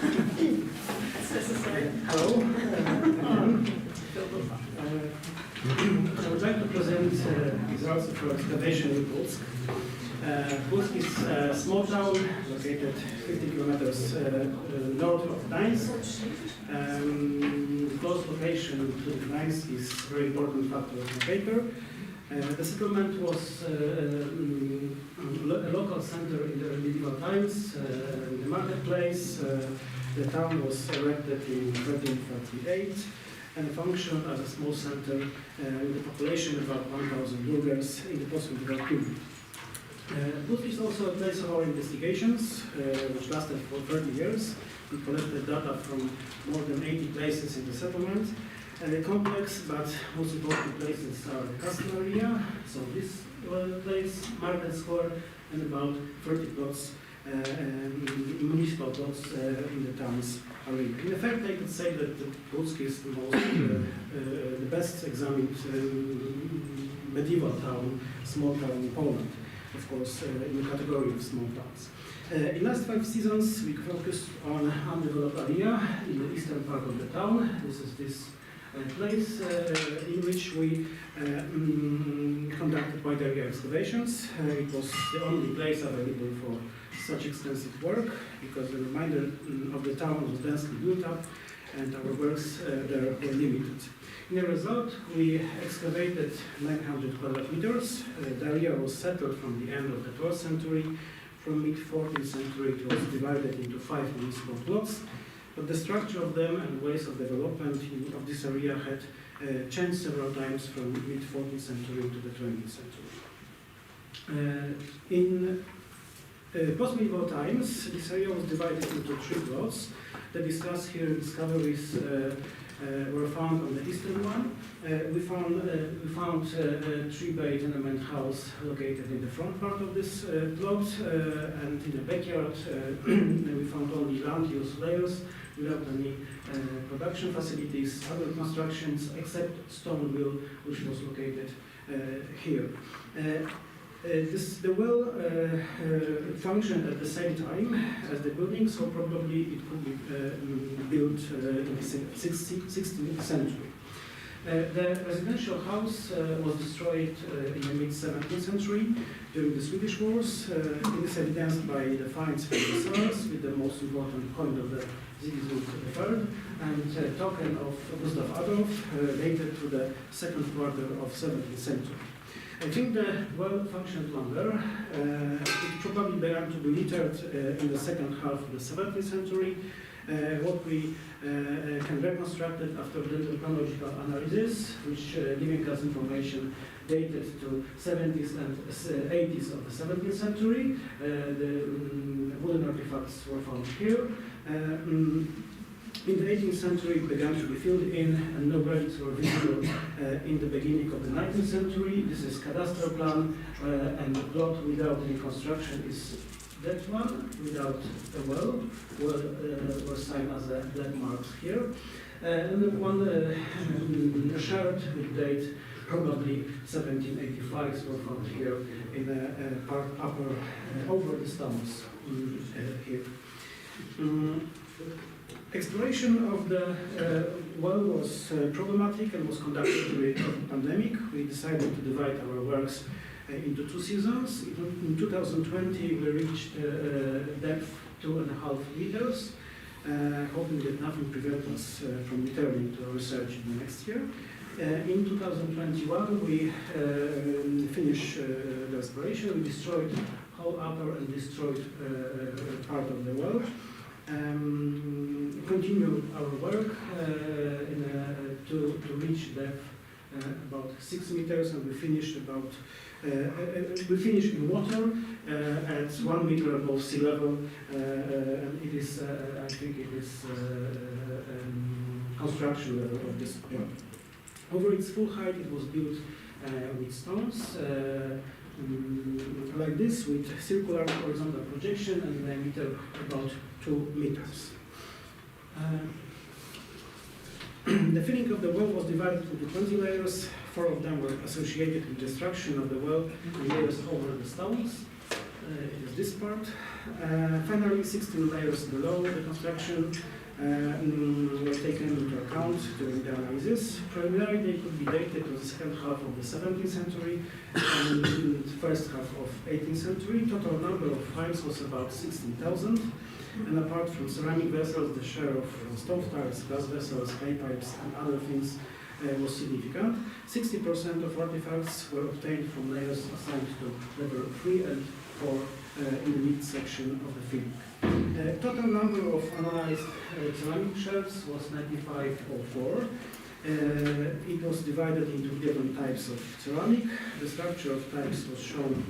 Hello. I would like to present results of our excavation in Polsk. Polsk is a small town located 50 kilometers north of Gdańsk. The close location to Gdańsk is a very important factor on paper. The settlement was a local center in the medieval times, the marketplace. The town was erected in 1338 and functioned as a small center with a population of about 1,000 burghers in the post-medieval period. Polsk is also a place of our investigations, which lasted for 30 years. We collected data from more than 80 places in the settlement. Complex, but most important places are the Castle area, so this place, Market Square, and about 30 plots, municipal plots in the town's area. In effect, I could say that Polsk is the most, the best examined medieval town, small town in Poland, of course, in the category of small towns. In the last 5 seasons, we focused on undeveloped area in the eastern part of the town. This is this place in which we conducted wide area excavations. It was the only place available for such extensive work because the remainder of the town was densely built up and our works there were limited. In the result, we excavated 900 square meters. The area was settled from the end of the 12th century. From mid-14th century, it was divided into 5 municipal plots. But the structure of them and ways of development of this area had changed several times from mid-14th century to the 20th century. In post-medieval times, this area was divided into 3 plots. The discussed here discoveries were found on the eastern one. We found a 3-bay tenement house located in the front part of this plot, and in the backyard we found only land use layers without any production facilities, other constructions except stone mill, which was located here. The well functioned at the same time as the building, so probably it could be built in the 16th century. The residential house was destroyed in the mid-17th century during the Swedish Wars. It is evidenced by the finds from the cellars, with the most important coin of the Sigismund III and a token of Gustav Adolf dated to the second quarter of 17th century. I think the well functioned longer. It probably began to be littered in the second half of the 17th century. What we can reconstruct it after dendrochronological analysis, which giving us information dated to 70s and 80s of the 17th century. The wooden artifacts were found here. In the 18th century, it began to be filled in, and no relics were visible in the beginning of the 19th century. This is cadastral plan, and the plot without any construction is that one, without a well was signed as a black marks here. And then one shard with date probably 1785 were found here in a part upper over the stones here. Exploration of the well was problematic and was conducted during the pandemic. We decided to divide our works into 2 seasons. In 2020, we reached depth 2.5 meters, hoping that nothing prevents us from returning to research in the next year. In 2021, we finished the exploration. We destroyed whole upper and destroyed part of the well. Continued our work to reach depth about 6 meters, and we finished about in water at 1 meter above sea level, and it is I think it is construction level of this well. Over its full height, it was built with stones like this, with circular horizontal projection and diameter about 2 meters. The filling of the well was divided into 20 layers. 4 of them were associated with destruction of the well and layers over the stones. it is this part. Finally, 16 layers below the construction were taken into account during the analysis. Primarily, they could be dated to the second half of the 17th century and the first half of 18th century. Total number of finds was about 16,000. And apart from ceramic vessels, the share of stove tiles, glass vessels, clay pipes, and other things was significant. 60% of artifacts were obtained from layers assigned to level 3 and 4 in the mid-section of the field. Total number of analyzed ceramic shelves was 9504. It was divided into different types of ceramic. The structure of types was shown,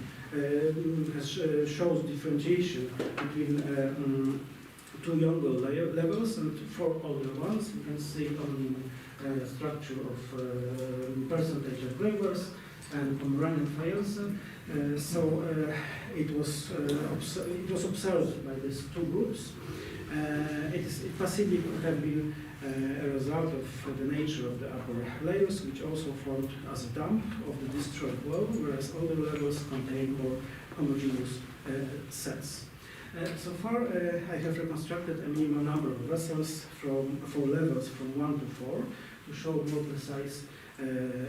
shows differentiation between 2 younger levels and 4 older ones. You can see on structure of percentage of gravers and Pomeranian faience. It was observed by these 2 groups. It possibly could have been a result of the nature of the upper layers, which also formed as a dump of the destroyed wall, whereas older levels contain more homogeneous sets. So far, I have reconstructed a minimum number of vessels for levels from 1 to 4 to show more precise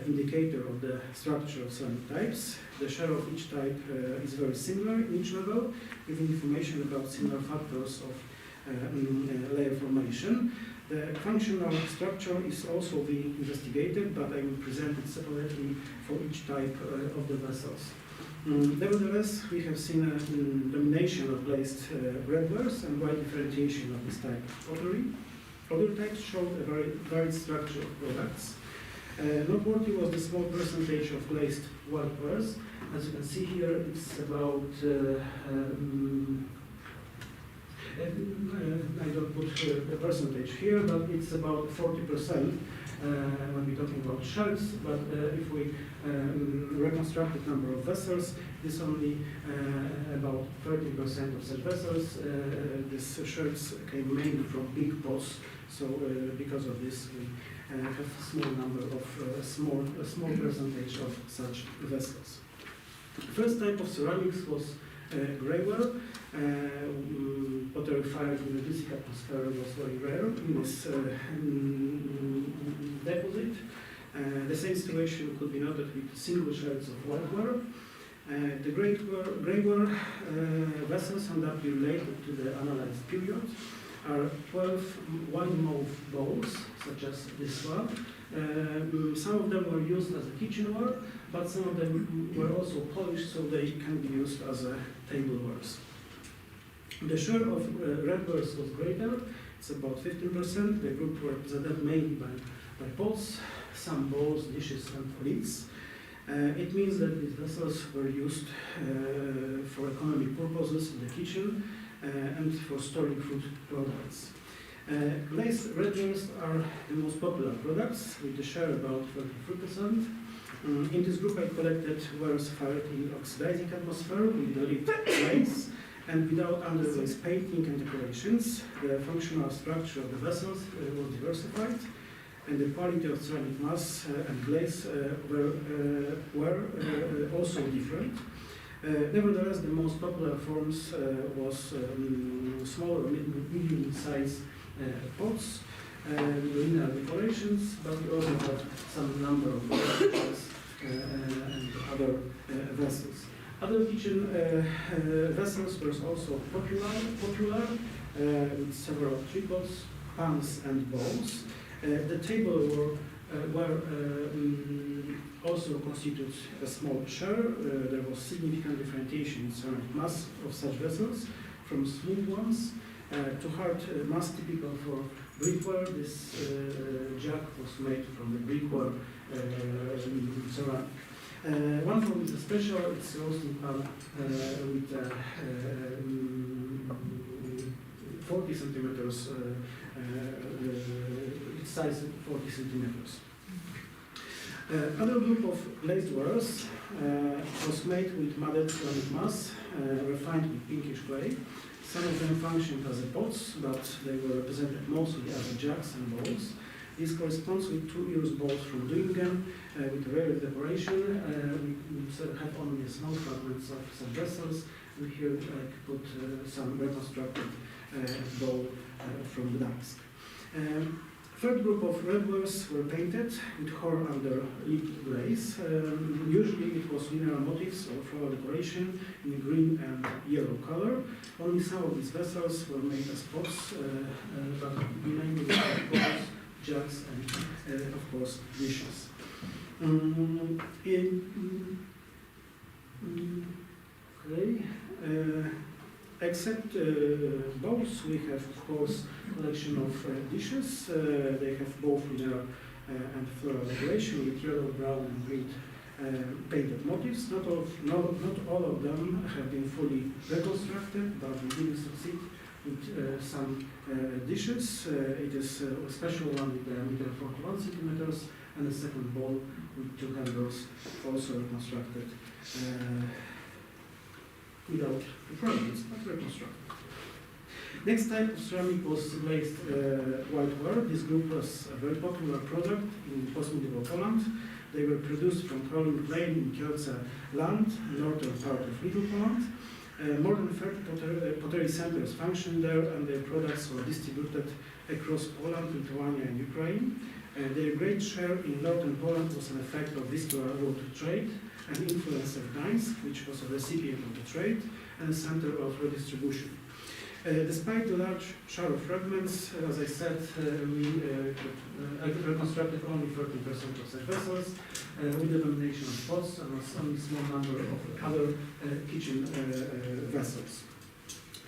indicator of the structure of ceramic types. The share of each type is very similar in each level, giving information about similar factors of layer formation. The functional structure is also being investigated, but I will present it separately for each type of the vessels. Nevertheless, we have seen a domination of glazed redwares and wide differentiation of this type of pottery. Other types showed a very varied structure of products. Noteworthy was the small percentage of glazed whitewares. As you can see here, it's about I don't put a percentage here, but it's about 40% when we're talking about shelves. But if we reconstruct the number of vessels, it's only about 30% of such vessels. These shelves came mainly from big pots, so because of this, we have a small number of a small percentage of such vessels. The first type of ceramics was grayware. Pottery fired in the basic atmosphere was very rare in this deposit. The same situation could be noted with single shells of whiteware. The grayware vessels undoubtedly related to the analyzed period are 12 wide-mouth bowls, such as this one. Some of them were used as a kitchenware, but some of them were also polished, so they can be used as a tablewares. The share of redwares was greater, it's about 15%. The group were represented mainly by pots, some bowls, dishes, and lids. It means that these vessels were used for economic purposes in the kitchen and for storing food products. Glazed redwares are the most popular products, with the share about 33%. In this group, I collected wares fired in oxidizing atmosphere with the lid glaze and without underglaze painting and decorations. The functional structure of the vessels was diversified, and the quality of ceramic mass and glaze were also different. Nevertheless, the most popular forms was smaller, medium-sized pots with linear decorations, but we also have some number of vessels and other vessels. Other kitchen vessels were also popular with several tripods, pans, and bowls. The table were also constitute a small share. There was significant differentiation in ceramic mass of such vessels, from smooth ones to hard mass typical for brickware. This jug was made from the brickware ceramic. One form is a special, it's roasting pan with 40 centimeters, its size 40 centimeters. Other group of glazed wares was made with mudded ceramic mass, refined with pinkish clay. Some of them functioned as pots, but they were represented mostly as jugs and bowls. This corresponds with 2 years bowls from Düngen, with rare decoration. We have only small fragments of some vessels, We here put some reconstructed bowl from Gdańsk. Third group of redwares were painted with horn under lip glaze. Usually it was linear motifs or floral decoration in green and yellow color. Only some of these vessels were made as pots, but mainly bowls, jugs, and of course dishes. Except bowls, we have, of course, collection of dishes. They have both linear and floral decoration with yellow, brown, and green painted motifs. Not all of them have been fully reconstructed, but we did succeed with some dishes. It is a special one with diameter 41 centimeters, and a second bowl with 2 handles, also reconstructed. Without the fragments, but reconstructed. Next type of ceramic was glazed whiteware. This group was a very popular product in post-medieval Poland. They were produced from crawling plain in Kielce land, northern part of Little Poland. More than 30 pottery centers functioned there, and their products were distributed across Poland, Lithuania, and Ukraine. Their great share in northern Poland was an effect of Vistula road trade and influence of Gdańsk, which was a recipient of the trade and a center of redistribution. Despite the large share of fragments, as I said, we reconstructed only 13% of such vessels with the domination of pots and only a small number of other kitchen vessels.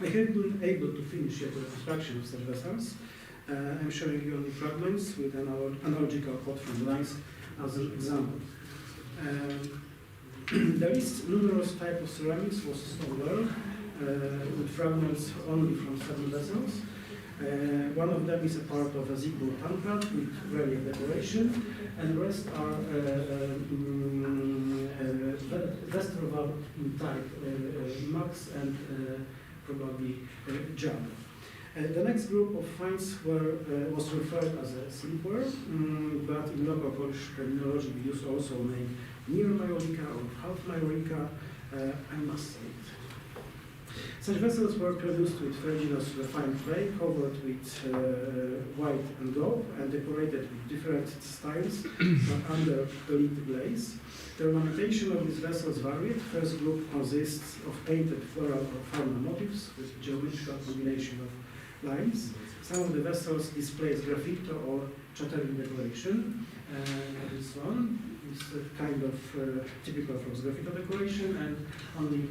I have been able to finish yet the reconstruction of such vessels. I'm showing you only fragments with an analogical pot from Gdańsk as an example. There is numerous types of ceramics was stoneware with fragments only from 7 vessels. One of them is a part of a Zigbur tankard with relief decoration, and the rest are Westerwald type mugs and probably jug. The next group of finds was referred as a silkware, but in local Polish terminology we use also name near majolika or half majolika, I must say it. Such vessels were produced with ferruginous refined clay covered with white and gold and decorated with different styles but under elite glaze. The ornamentation of these vessels varied. First group consists of painted floral or fauna motifs with geometrical combination of lines. Some of the vessels displays graffito or chattering decoration. This one is kind of typical from graffito decoration, and only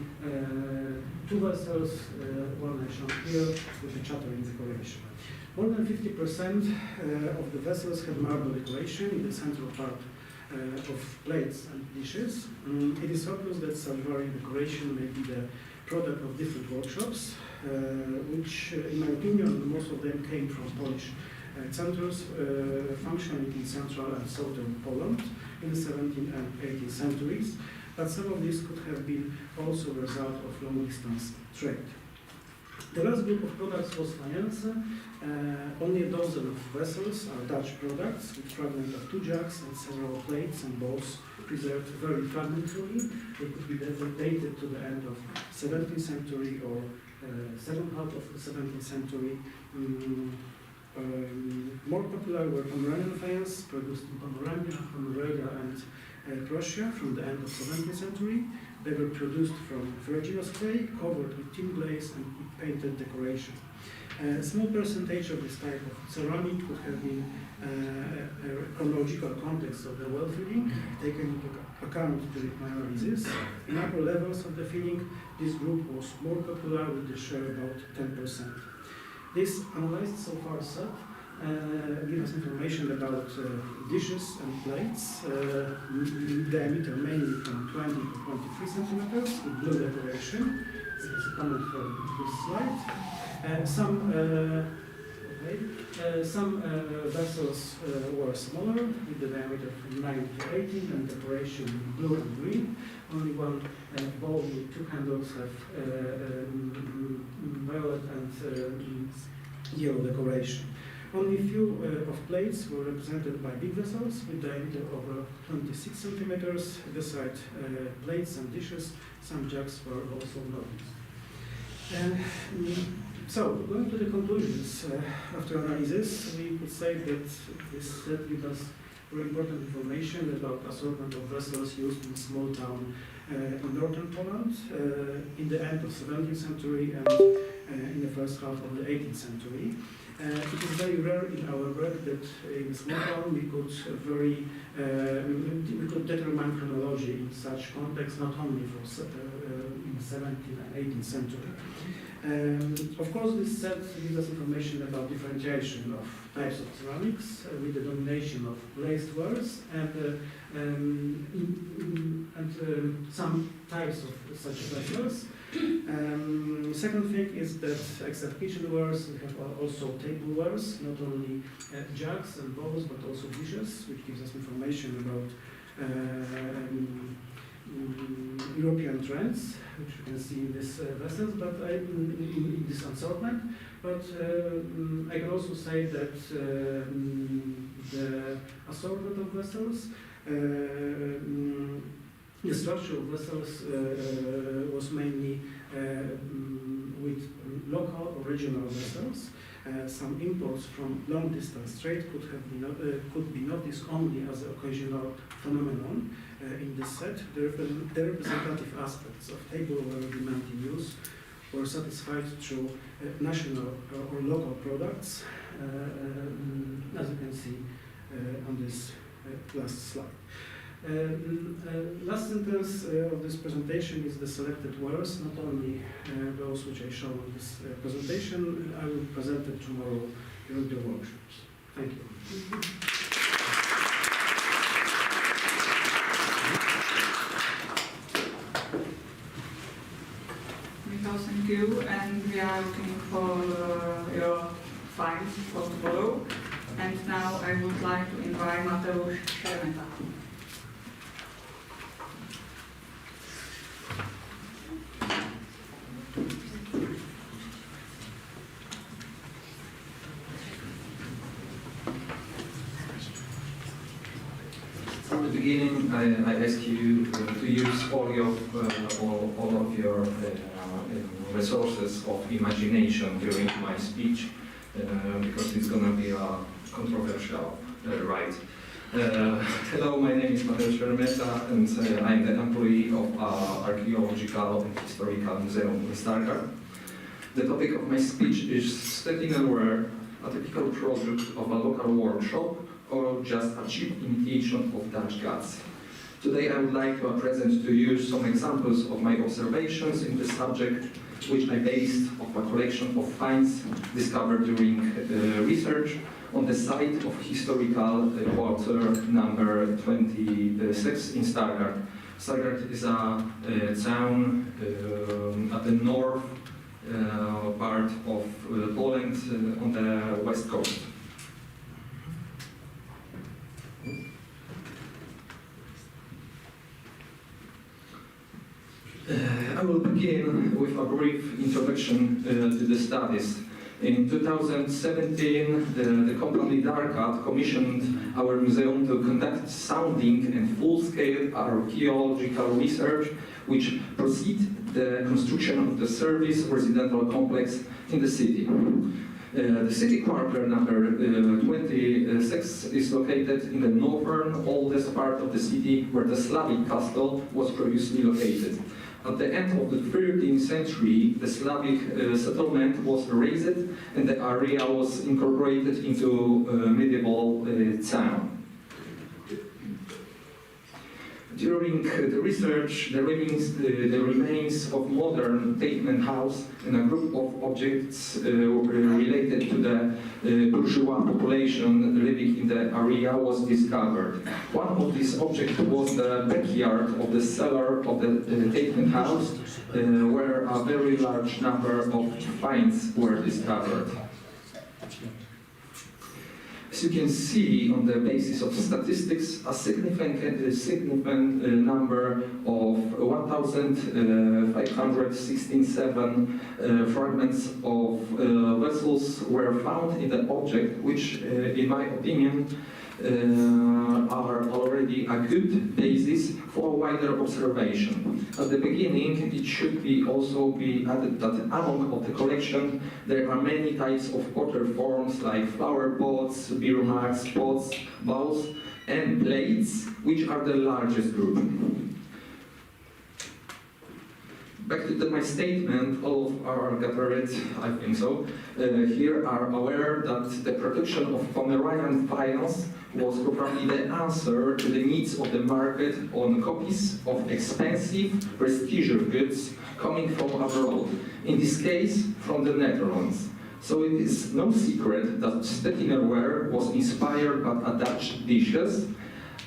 2 vessels, one I shown here, with a chattering decoration. More than 50% of the vessels have marble decoration in the central part of plates and dishes. It is obvious that such varying decoration may be the product of different workshops, which, in my opinion, most of them came from Polish centers functioning in central and southern Poland in the 17th and 18th centuries, but some of these could have been also a result of long-distance trade. The last group of products was faience. Only a dozen of vessels are Dutch products with fragments of 2 jugs and several plates and bowls preserved very fragmentarily. They could be dated to the end of 17th century or second half of the 17th century. More popular were Pomeranian faience, produced in Pomerania and Prussia from the end of 17th century. They were produced from ferruginous clay, covered with tin glaze and painted decoration. A small percentage of this type of ceramic would have been a chronological context of the well filling, taken into account during my analysis. In upper levels of the filling, this group was more popular with the share about 10%. This analyzed so far set gives us information about dishes and plates, diameter mainly from 20 to 23 centimeters with blue decoration. This is a comment from this slide. Some vessels were smaller with the diameter from 9 to 18 and decoration blue and green. Only one bowl with 2 handles have violet and yellow decoration. Only a few of plates were represented by big vessels with diameter over 26 centimeters. Beside plates and dishes, some jugs were also noticed. So, going to the conclusions, after analysis, we could say that this set gives us very important information about assortment of vessels used in small town in northern Poland in the end of 17th century and in the first half of the 18th century. It is very rare in our work that in a small town we could determine chronology in such context, not only for in the 17th and 18th century. Of course, this set gives us information about differentiation of types of ceramics with the domination of glazed wares and some types of such vessels. Second thing is that except kitchenwares, we have also tablewares, not only jugs and bowls, but also dishes, which gives us information about European trends, which you can see in these vessels, but in this assortment. But I can also say that the assortment of vessels, the structure of vessels was mainly with local or regional vessels. Some imports from long-distance trade could be noticed only as an occasional phenomenon in this set. The representative aspects of tableware demand in use were satisfied through national or local products, as you can see on this last slide. Last sentence of this presentation is the selected wares, not only those which I show in this presentation. I will present it tomorrow during the workshops. Thank you. Michał, thank you, and we are looking for your files for tomorrow. And now I would like to invite Mateusz Szermeta. From the beginning, I ask you to use all of your resources of imagination during my speech, because it's going to be a controversial right. Hello, my name is Mateusz Szermeta, and I'm the employee of Archaeological and Historical Museum in Stargard. The topic of my speech is standing aware, a typical product of a local workshop, or just a cheap imitation of Dutch gods. Today I would like to present to you some examples of my observations in this subject, which I based on a collection of finds discovered during research on the site of historical quarter number 26 in Stargard. Stargard is a town at the north part of Poland on the west coast. I will begin with a brief introduction to the studies. In 2017, the company Darkat commissioned our museum to conduct sounding and full-scale archaeological research, which preceded the construction of the service residential complex in the city. The city quarter number 26 is located in the northern, oldest part of the city, where the Slavic castle was previously located. At the end of the 13th century, the Slavic settlement was erased and the area was incorporated into a medieval town. During the research, the remains of modern pavement house and a group of objects related to the bourgeois population living in the area was discovered. One of these objects was the backyard of the cellar of the pavement house, where a very large number of finds were discovered. As you can see, on the basis of statistics, a significant number of 1,567 fragments of vessels were found in the object, which, in my opinion, are already a good basis for wider observation. At the beginning, it should also be added that among of the collection there are many types of pottery forms like flower pots, beer mugs, pots, bowls, and plates, which are the largest group. Back to my statement, all of our gathered, I think so, here are aware that the production of Pomeranian faience was probably the answer to the needs of the market on copies of expensive, prestigious goods coming from abroad, in this case, from the Netherlands. So it is no secret that Stettiner ware was inspired by Dutch dishes,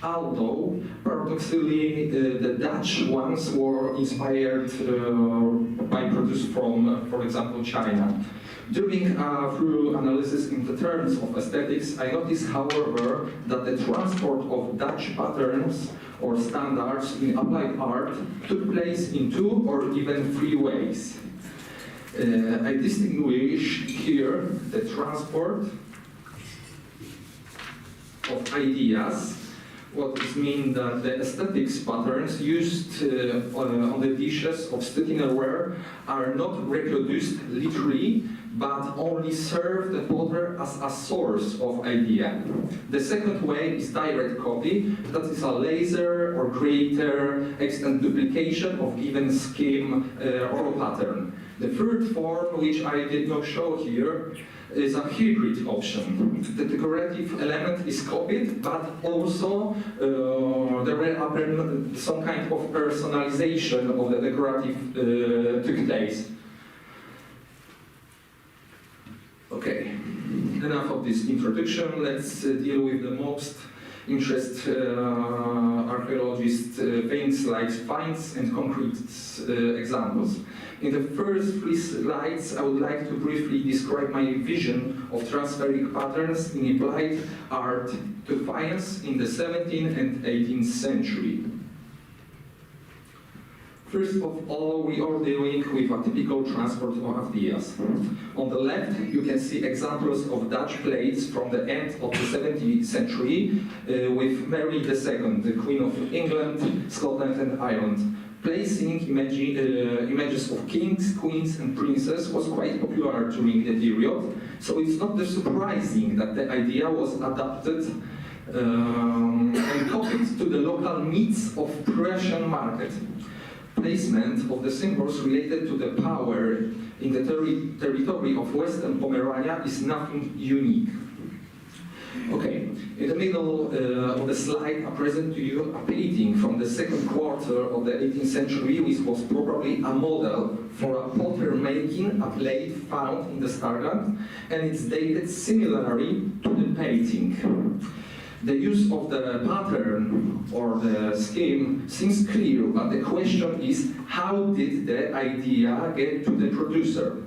although, paradoxically, the Dutch ones were inspired by produce from, for example, China. During through analysis in the terms of aesthetics, I noticed, however, that the transport of Dutch patterns or standards in applied art took place in 2 or even 3 ways. I distinguish here the transport of ideas. What this means that the aesthetics patterns used on the dishes of Stettiner ware are not reproduced literally, but only serve the potter as a source of idea. The second way is direct copy, that is a laser or greater extent duplication of given scheme or pattern. The third form, which I did not show here, is a hybrid option. The decorative element is copied, but also there will happen some kind of personalization of the decorative took place. Okay, enough of this introduction. Let's deal with the most interest archaeologists things like finds and concrete examples. In the first 3 slides, I would like to briefly describe my vision of transferring patterns in applied art to finds in the 17th and 18th century. First of all, we are dealing with a typical transport of ideas. On the left, you can see examples of Dutch plates from the end of the 17th century with Mary II, the Queen of England, Scotland and Ireland. Placing images of kings, queens and princes was quite popular during the period, so it's not surprising that the idea was adapted and copied to the local needs of Prussian market. Placement of the symbols related to the power in the territory of Western Pomerania is nothing unique. Okay, in the middle of the slide, I present to you a painting from the 2nd quarter of the 18th century, which was probably a model for a potter making a plate found in the Stargard, and it's dated similarly to the painting. The use of the pattern or the scheme seems clear, but the question is, how did the idea get to the producer?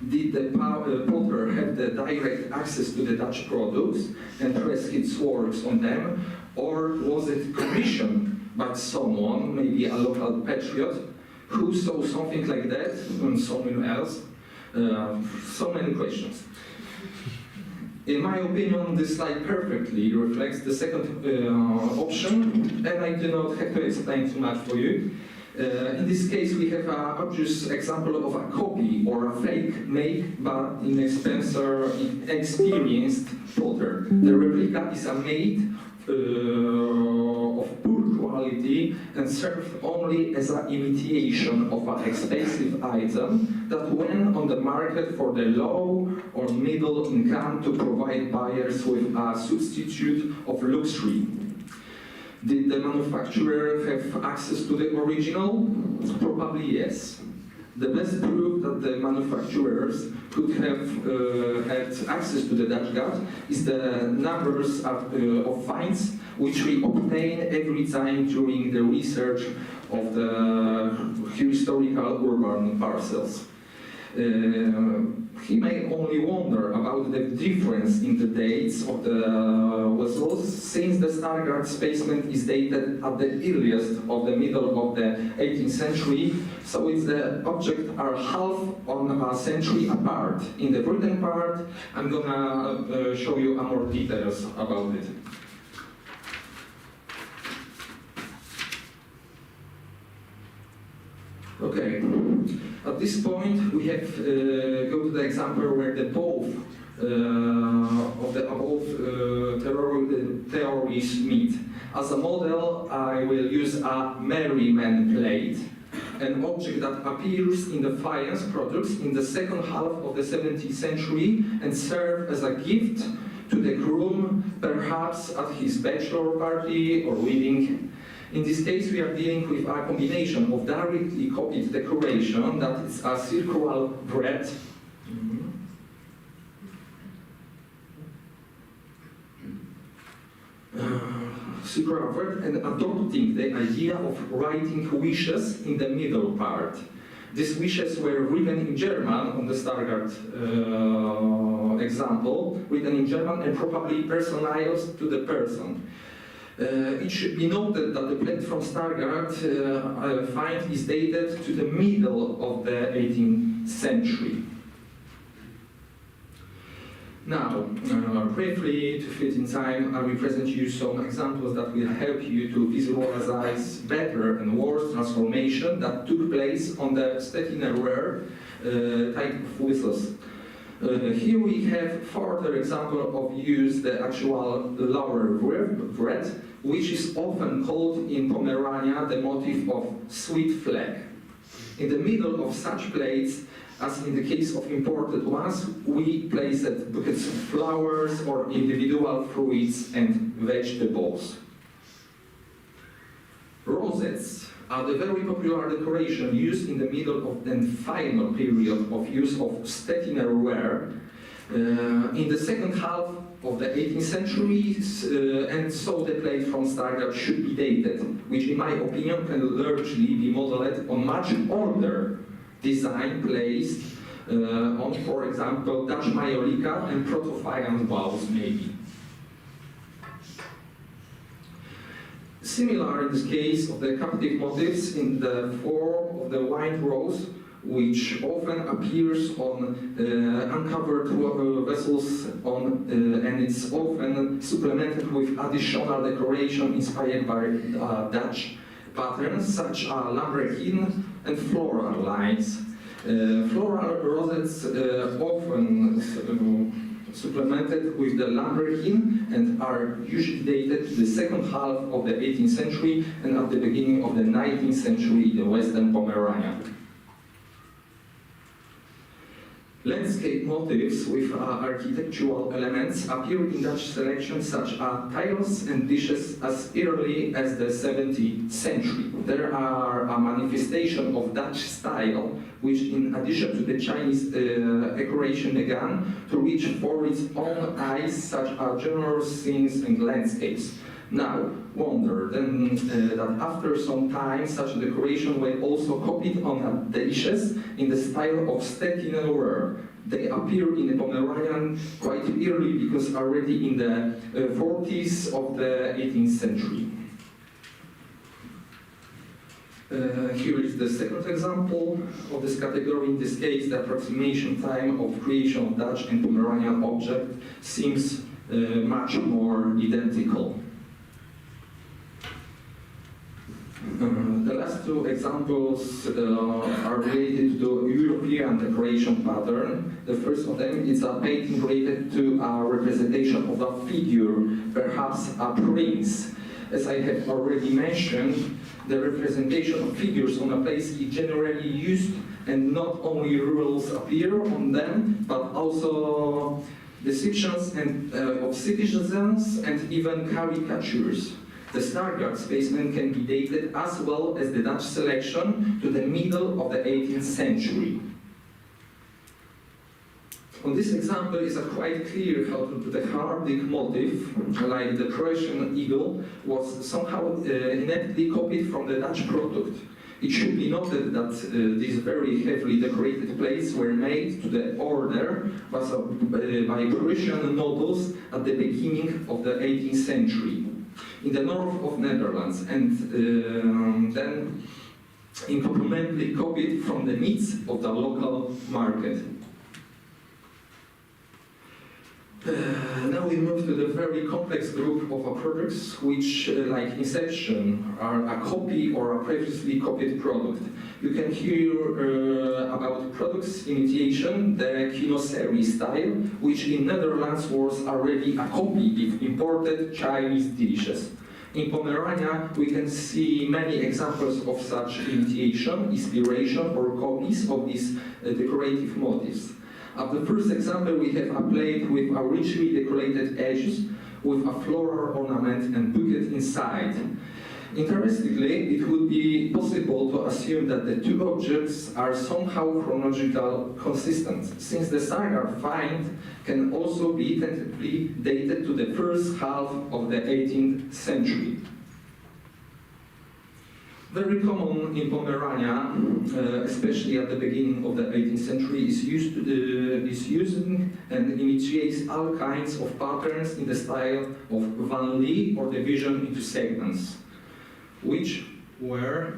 Did the potter have the direct access to the Dutch products and press his works on them, or was it commissioned by someone, maybe a local patriot, who saw something like that and someone else? So many questions. In my opinion, this slide perfectly reflects the second option, and I do not have to explain too much for you. In this case, we have an obvious example of a copy or a fake made by an experienced potter. The replica is a made of poor quality and served only as an imitation of an expensive item that went on the market for the low or middle income to provide buyers with a substitute of luxury. Did the manufacturer have access to the original? Probably yes. The best proof that the manufacturers could have had access to the Dutch God is the numbers of finds which we obtain every time during the research of the historical urban parcels. He may only wonder about the difference in the dates of the vessels, since the Stargard basement is dated at the earliest of the middle of the 18th century, so it's the objects are half on a century apart. In the written part, I'm gonna show you more details about it. Okay, at this point we have go to the example where the both of the above theories meet. As a model, I will use a merryman plate, an object that appears in the faience products in the second half of the 17th century and served as a gift to the groom, perhaps at his bachelor party or wedding. In this case, we are dealing with a combination of directly copied decoration that is a circular bread. Circular bread and adopting the idea of writing wishes in the middle part. These wishes were written in German on the Stargard example, written in German and probably personalized to the person. It should be noted that the plate from Stargard find is dated to the middle of the 18th century. Now, briefly, to fit in time, I will present you some examples that will help you to visualize better and worse transformation that took place on the Stettiner ware type of whistles. Here we have further example of use the actual lower bread, which is often called in Pomerania the motif of sweet flag. In the middle of such plates, as in the case of imported ones, we placed buckets of flowers or individual fruits and vegetables. Rosettes are the very popular decoration used in the middle of the final period of use of Stettiner ware in the second half of the 18th century, and so the plate from Stargard should be dated, which in my opinion can largely be modeled on much older design placed on, for example, Dutch majolica and proto-faience bowls, maybe. Similar in this case of the captive motifs in the form of the wine rose, which often appears on uncovered vessels and it's often supplemented with additional decoration inspired by Dutch patterns such as lambrequin and floral lines. Floral rosettes often supplemented with the lambrequin and are usually dated to the second half of the 18th century and at the beginning of the 19th century in the Western Pomerania. Landscape motifs with architectural elements appear in Dutch selections such as tiles and dishes as early as the 17th century. There are a manifestation of Dutch style, which in addition to the Chinese decoration began to reach for its own eyes such as general scenes and landscapes. Now, wonder then that after some time such decoration were also copied on the dishes in the style of Stettiner ware. They appear in the Pomeranian quite early because already in the 40s of the 18th century. Here is the second example of this category. In this case, the approximation time of creation of Dutch and Pomeranian object seems much more identical. The last two examples are related to European decoration pattern. The first of them is a painting related to a representation of a figure, perhaps a prince. As I have already mentioned, the representation of figures on a place is generally used, and not only rules appear on them, but also descriptions of citizens and even caricatures. The Stargard specimen can be dated as well as the Dutch selection to the middle of the 18th century. On this example is quite clear how the Hardic motif, like the Prussian eagle, was somehow ineptly copied from the Dutch product. It should be noted that these very heavily decorated plates were made to the order by Prussian nobles at the beginning of the 18th century. In the north of Netherlands, and then incrementally copied from the needs of the local market. Now we move to the very complex group of products which, like Inception, are a copy or a previously copied product. You can hear about products imitation, the kinoserie style, which in Netherlands was already a copy of imported Chinese dishes. In Pomerania, we can see many examples of such imitation, inspiration, or copies of these decorative motifs. At the first example, we have a plate with a richly decorated edges with a floral ornament and bouquet inside. Interestingly, it would be possible to assume that the two objects are somehow chronologically consistent, since the saga find can also be tentatively dated to the first half of the 18th century. Very common in Pomerania, especially at the beginning of the 18th century, is using and imitates all kinds of patterns in the style of Van Lee or division into segments, which were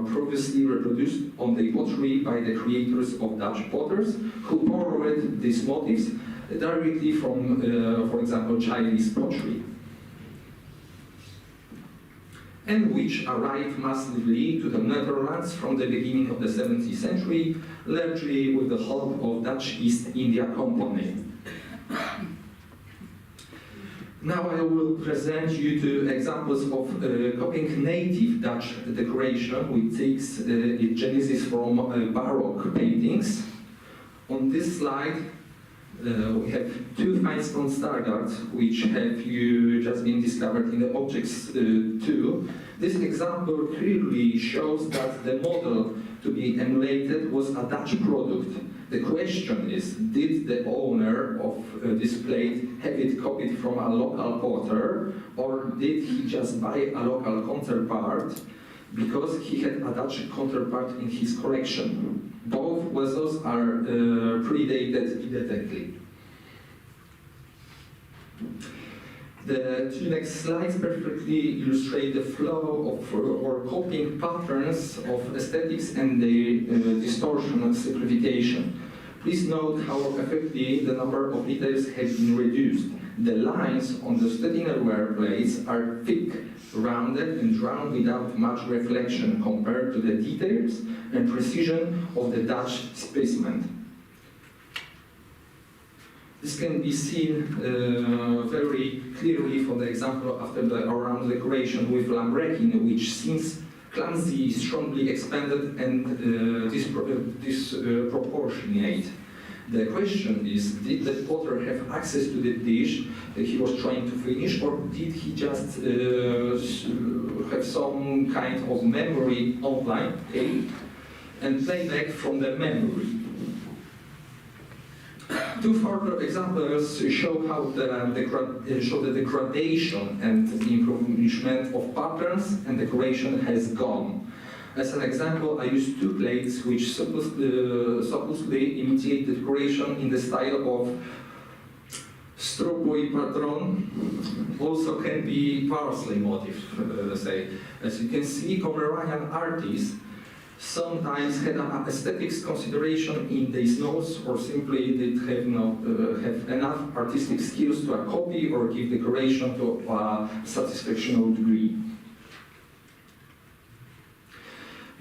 previously reproduced on the pottery by the creators of Dutch potters, who borrowed these motifs directly from, for example, Chinese pottery, and which arrived massively to the Netherlands from the beginning of the 17th century, largely with the help of Dutch East India Company. Now I will present you two examples of copying native Dutch decoration, which takes its genesis from Baroque paintings. On this slide, we have two fine-stone standards which have just been discovered in the objects 2. This example clearly shows that the model to be emulated was a Dutch product. The question is, did the owner of this plate have it copied from a local potter, or did he just buy a local counterpart because he had a Dutch counterpart in his collection? Both vessels are predated identically. The two next slides perfectly illustrate the flow of or copying patterns of aesthetics and the distortion and simplification. Please note how effectively the number of details has been reduced. The lines on the Stettiner plates are thick, rounded, and drawn without much reflection compared to the details and precision of the Dutch specimen. This can be seen very clearly from the example after the around decoration with lambrequin, which seems clumsy, strongly expanded, and disproportionate. The question is, did the potter have access to the dish that he was trying to finish, or did he just have some kind of memory online and playback from the memory? Two further examples show how the degradation and improvement of patterns and decoration has gone. As an example, I used two plates which supposedly imitate the decoration in the style of strupoi patron, also can be parsley motif, let's say. As you can see, Pomeranian artists sometimes had an aesthetics consideration in these notes, or simply did have enough artistic skills to a copy or give decoration to a satisfactory degree.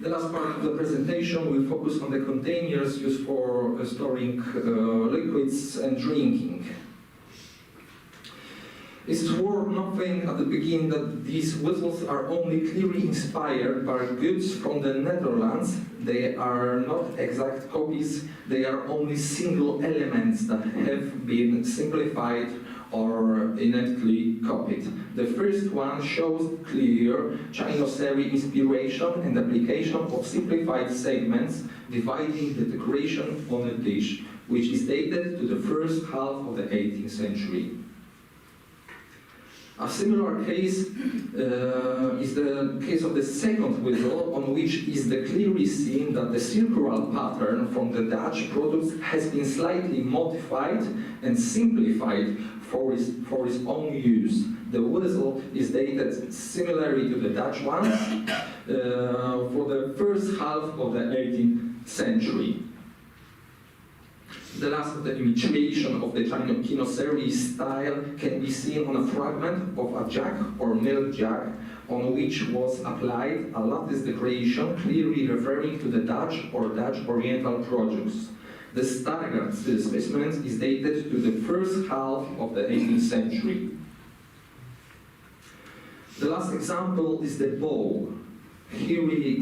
The last part of the presentation will focus on the containers used for storing liquids and drinking. It's worth noting at the beginning that these whistles are only clearly inspired by goods from the Netherlands. They are not exact copies, they are only single elements that have been simplified or ineptly copied. The first one shows clear Chinoiserie inspiration and application of simplified segments dividing the decoration on a dish, which is dated to the first half of the 18th century. A similar case is the case of the second whistle, on which is clearly seen that the circular pattern from the Dutch products has been slightly modified and simplified for its own use. The whistle is dated similarly to the Dutch ones for the first half of the 18th century. The last of the imitation of the Chino series style can be seen on a fragment of a jack or milk jug on which was applied a lattice decoration clearly referring to the Dutch or Dutch Oriental produce. The Stargard specimen is dated to the first half of the 18th century. The last example is the bow. Here we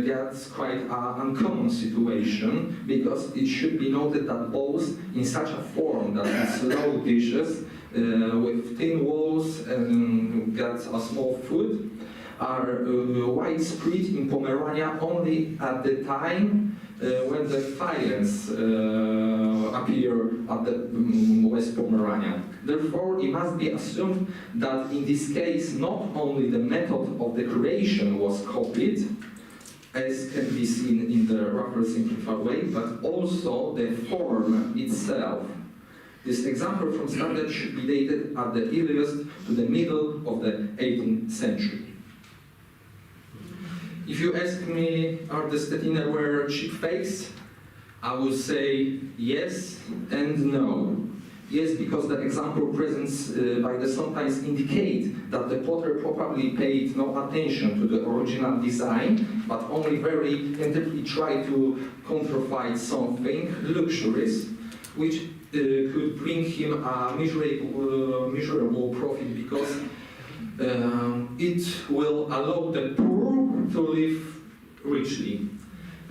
get quite an uncommon situation, because it should be noted that bows in such a form that it's low dishes with thin walls and get a small foot are widespread in Pomerania only at the time when the fires appear at the West Pomerania. Therefore, it must be assumed that in this case, not only the method of decoration was copied, as can be seen in the rather simplified way, but also the form itself. This example from Standard should be dated at the earliest to the middle of the 18th century. If you ask me, are the Stettiner were cheap fakes? I would say yes and no. Yes, because the example presents by the sometimes indicate that the potter probably paid no attention to the original design, but only very tentatively tried to counterfeit something luxurious, which could bring him a measurable profit, because it will allow the poor to live richly.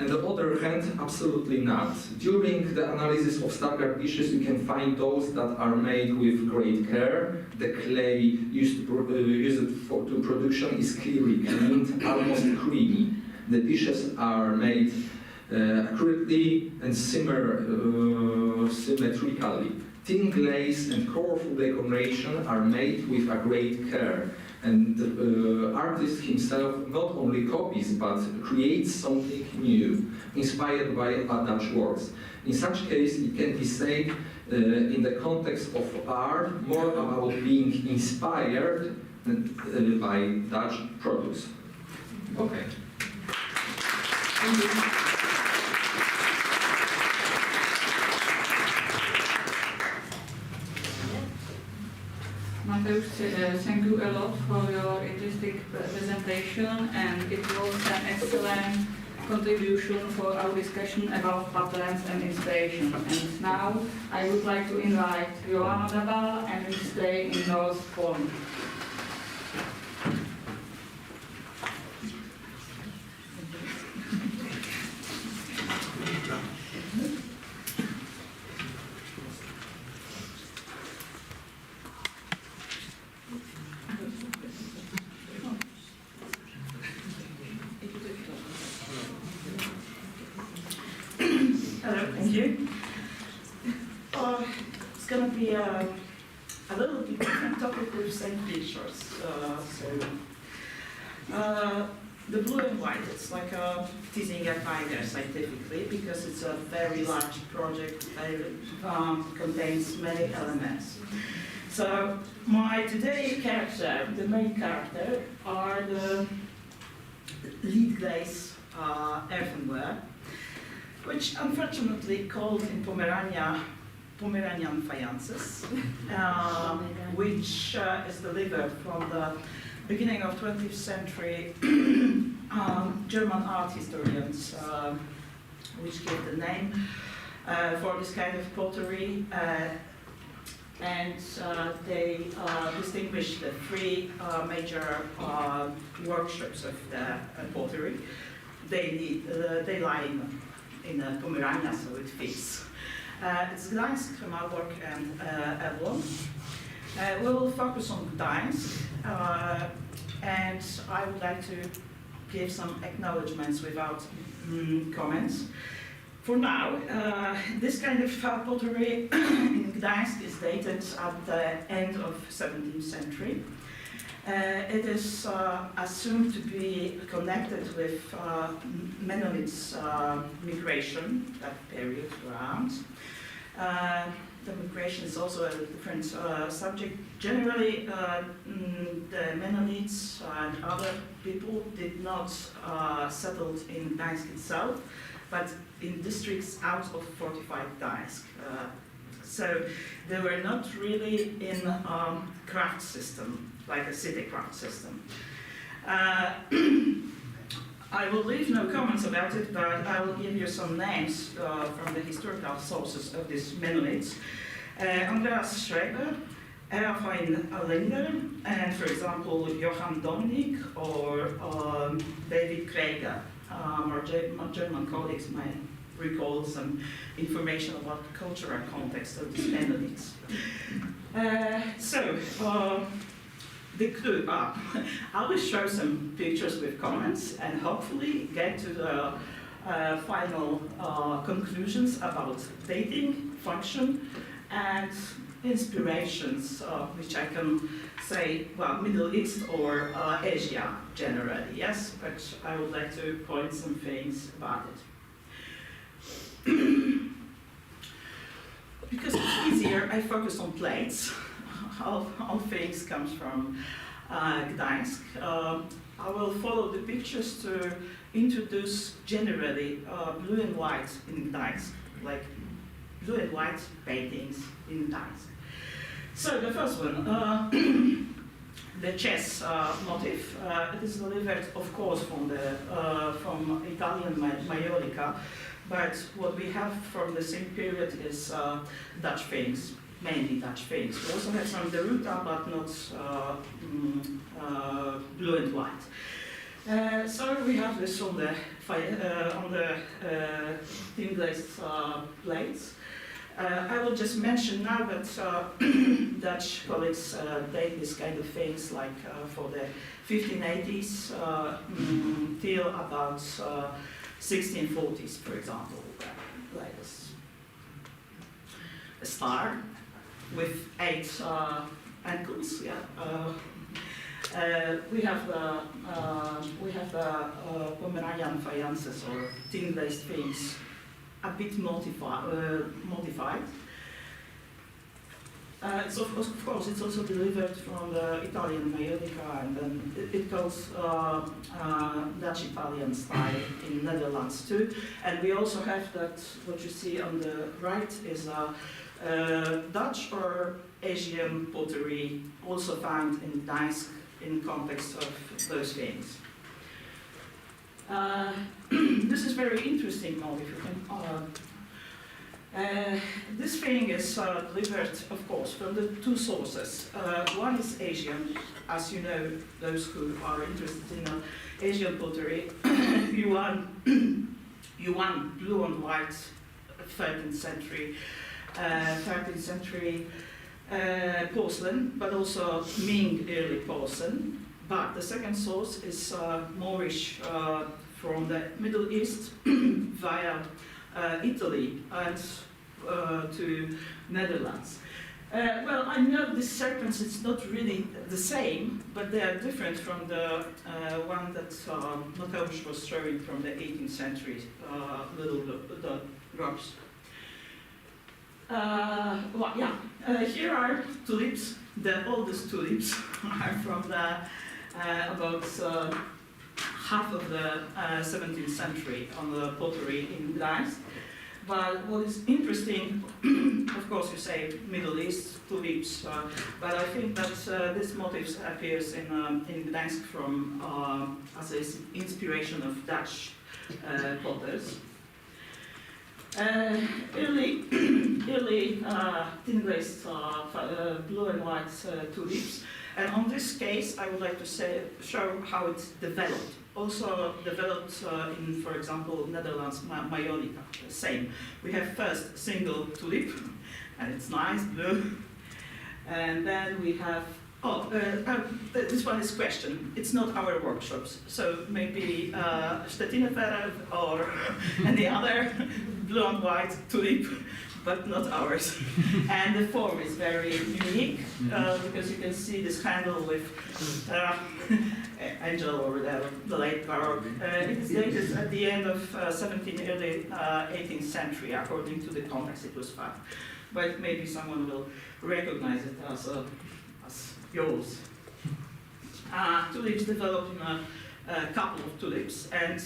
On the other hand, absolutely not. During the analysis of Stargard dishes, you can find those that are made with great care. The clay used to production is clearly cleaned, almost creamy. The dishes are made accurately and symmetrically. Thin glaze and colorful decoration are made with a great care. And the artist himself not only copies, but creates something new, inspired by Dutch works. In such case, it can be said, in the context of art, more about being inspired by Dutch produce. Okay. Thank you. Mateusz, thank you a lot for your interesting presentation, and it was an excellent contribution for our discussion about patterns and inspiration. And now I would like to invite Joanna Dabal and we stay in North Poland. Thank you. It's going to be a little bit different topic with same pictures. The blue and white, it's like teasing a tiger scientifically, because it's a very large project, contains many elements. So my today character, the main character, are the lead glaze earthenware, which unfortunately called in Pomerania Pomeranian fayances, which is delivered from the beginning of 20th century German art historians, which gave the name for this kind of pottery, and they distinguished the three major workshops of the pottery. They lie in Pomerania, so it fits. It's Gdańsk, Malbork, and Elbląg. We will focus on Gdańsk, and I would like to give some acknowledgements without comments. For now, this kind of pottery in Gdańsk is dated at the end of 17th century. It is assumed to be connected with Mennonites migration, that period around. The migration is also a different subject. Generally, the Mennonites and other people did not settle in Gdańsk itself, but in districts out of fortified Gdańsk. So they were not really in a craft system, like a city craft system. I will leave no comments about it, but I will give you some names from the historical sources of these Mennonites. Andreas Schreiber, Erafine Linder, and for example, Johann Dominik or David Krieger. Our German colleagues might recall some information about the cultural context of these Mennonites. The clue, I will show some pictures with comments and hopefully get to the final conclusions about dating, function, and inspirations, which I can say, well, Middle East or Asia generally, yes, but I would like to point some things about it. Because it's easier, I focus on plates. All things comes from Gdańsk. I will follow the pictures to introduce generally blue and white in Gdańsk, like blue and white paintings in Gdańsk. So the first one, the chess motif. It is delivered, of course, from Italian Maiolica, but what we have from the same period is Dutch things. Mainly Dutch things. We also have some Deruta, but not blue and white. So we have this on the thin glazed plates. I will just mention now that Dutch colleagues date this kind of things like for the 1580s till about 1640s, for example, like this. A star with 8 ankles. Yeah. We have the Pomeranian fayances or tin glazed things, a bit modified. Of course, it's also delivered from the Italian Maiolica, and then it goes Dutch-Italian style in Netherlands too. And we also have that, what you see on the right is Dutch or Asian pottery, also found in Gdańsk in context of those things. This is very interesting motif. This thing is delivered, of course, from the two sources. One is Asian, as you know, those who are interested in Asian pottery. Yuan blue and white, 13th century porcelain, but also Ming early porcelain. But the second source is Moorish from the Middle East via Italy and to Netherlands. Well, I know this sequence is not really the same, but they are different from the one that Mateusz was showing from the 18th century, the drops. Well, yeah, here are tulips. The oldest tulips are from the about half of the 17th century on the pottery in Gdańsk. But what is interesting, of course, you say Middle East tulips, but I think that this motif appears in Gdańsk from as an inspiration of Dutch potters. Early thin glazed blue and white tulips, and on this case I would like to show how it's developed. Also developed in, for example, Netherlands Maiolica. Same. We have first single tulip, and it's nice blue, and then we have. This one is question. It's not our workshops, so maybe Stettiner Verf or any other blue and white tulip, but not ours. And the form is very unique because you can see this handle with angel or the late Baroque. It is dated at the end of 17th, early 18th century, according to the context it was found. But maybe someone will recognize it as yours. Tulips developed in couple of tulips. And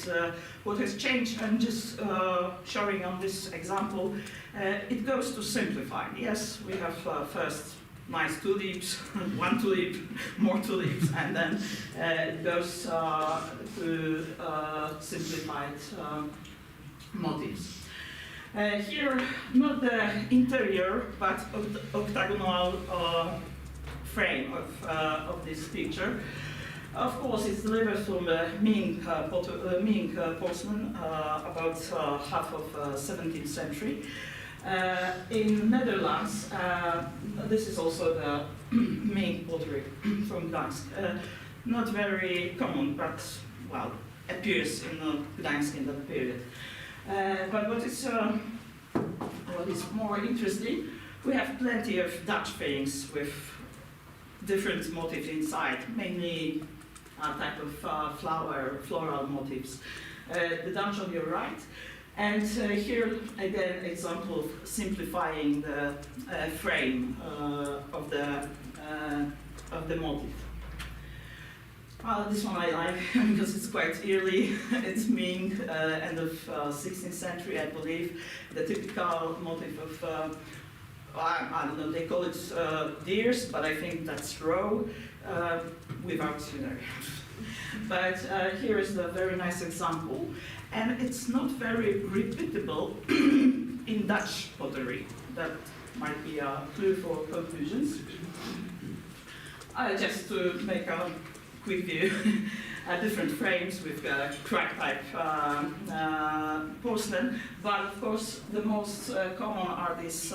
what has changed, I'm just showing on this example, it goes to simplify. Yes, we have first nice tulips, one tulip, more tulips, and then it goes to simplified motifs. Here, not the interior, but octagonal frame of this picture. Of course, it's delivered from Ming porcelain, about half of 17th century. In Netherlands, this is also the Ming pottery from Gdańsk. Not very common, but well, appears in Gdańsk in that period. But what is more interesting, we have plenty of Dutch things with different motifs inside, mainly a type of floral motifs. The Dutch on your right. And here again, example of simplifying the frame of the motif. This one I like because it's quite early. It's Ming, end of 16th century, I believe. The typical motif of I don't know, they call it deers, but I think that's roe without scenery. But here is the very nice example. And it's not very repeatable in Dutch pottery. That might be a clue for conclusions. Just to make a quick view, different frames with crack type porcelain, but of course the most common are these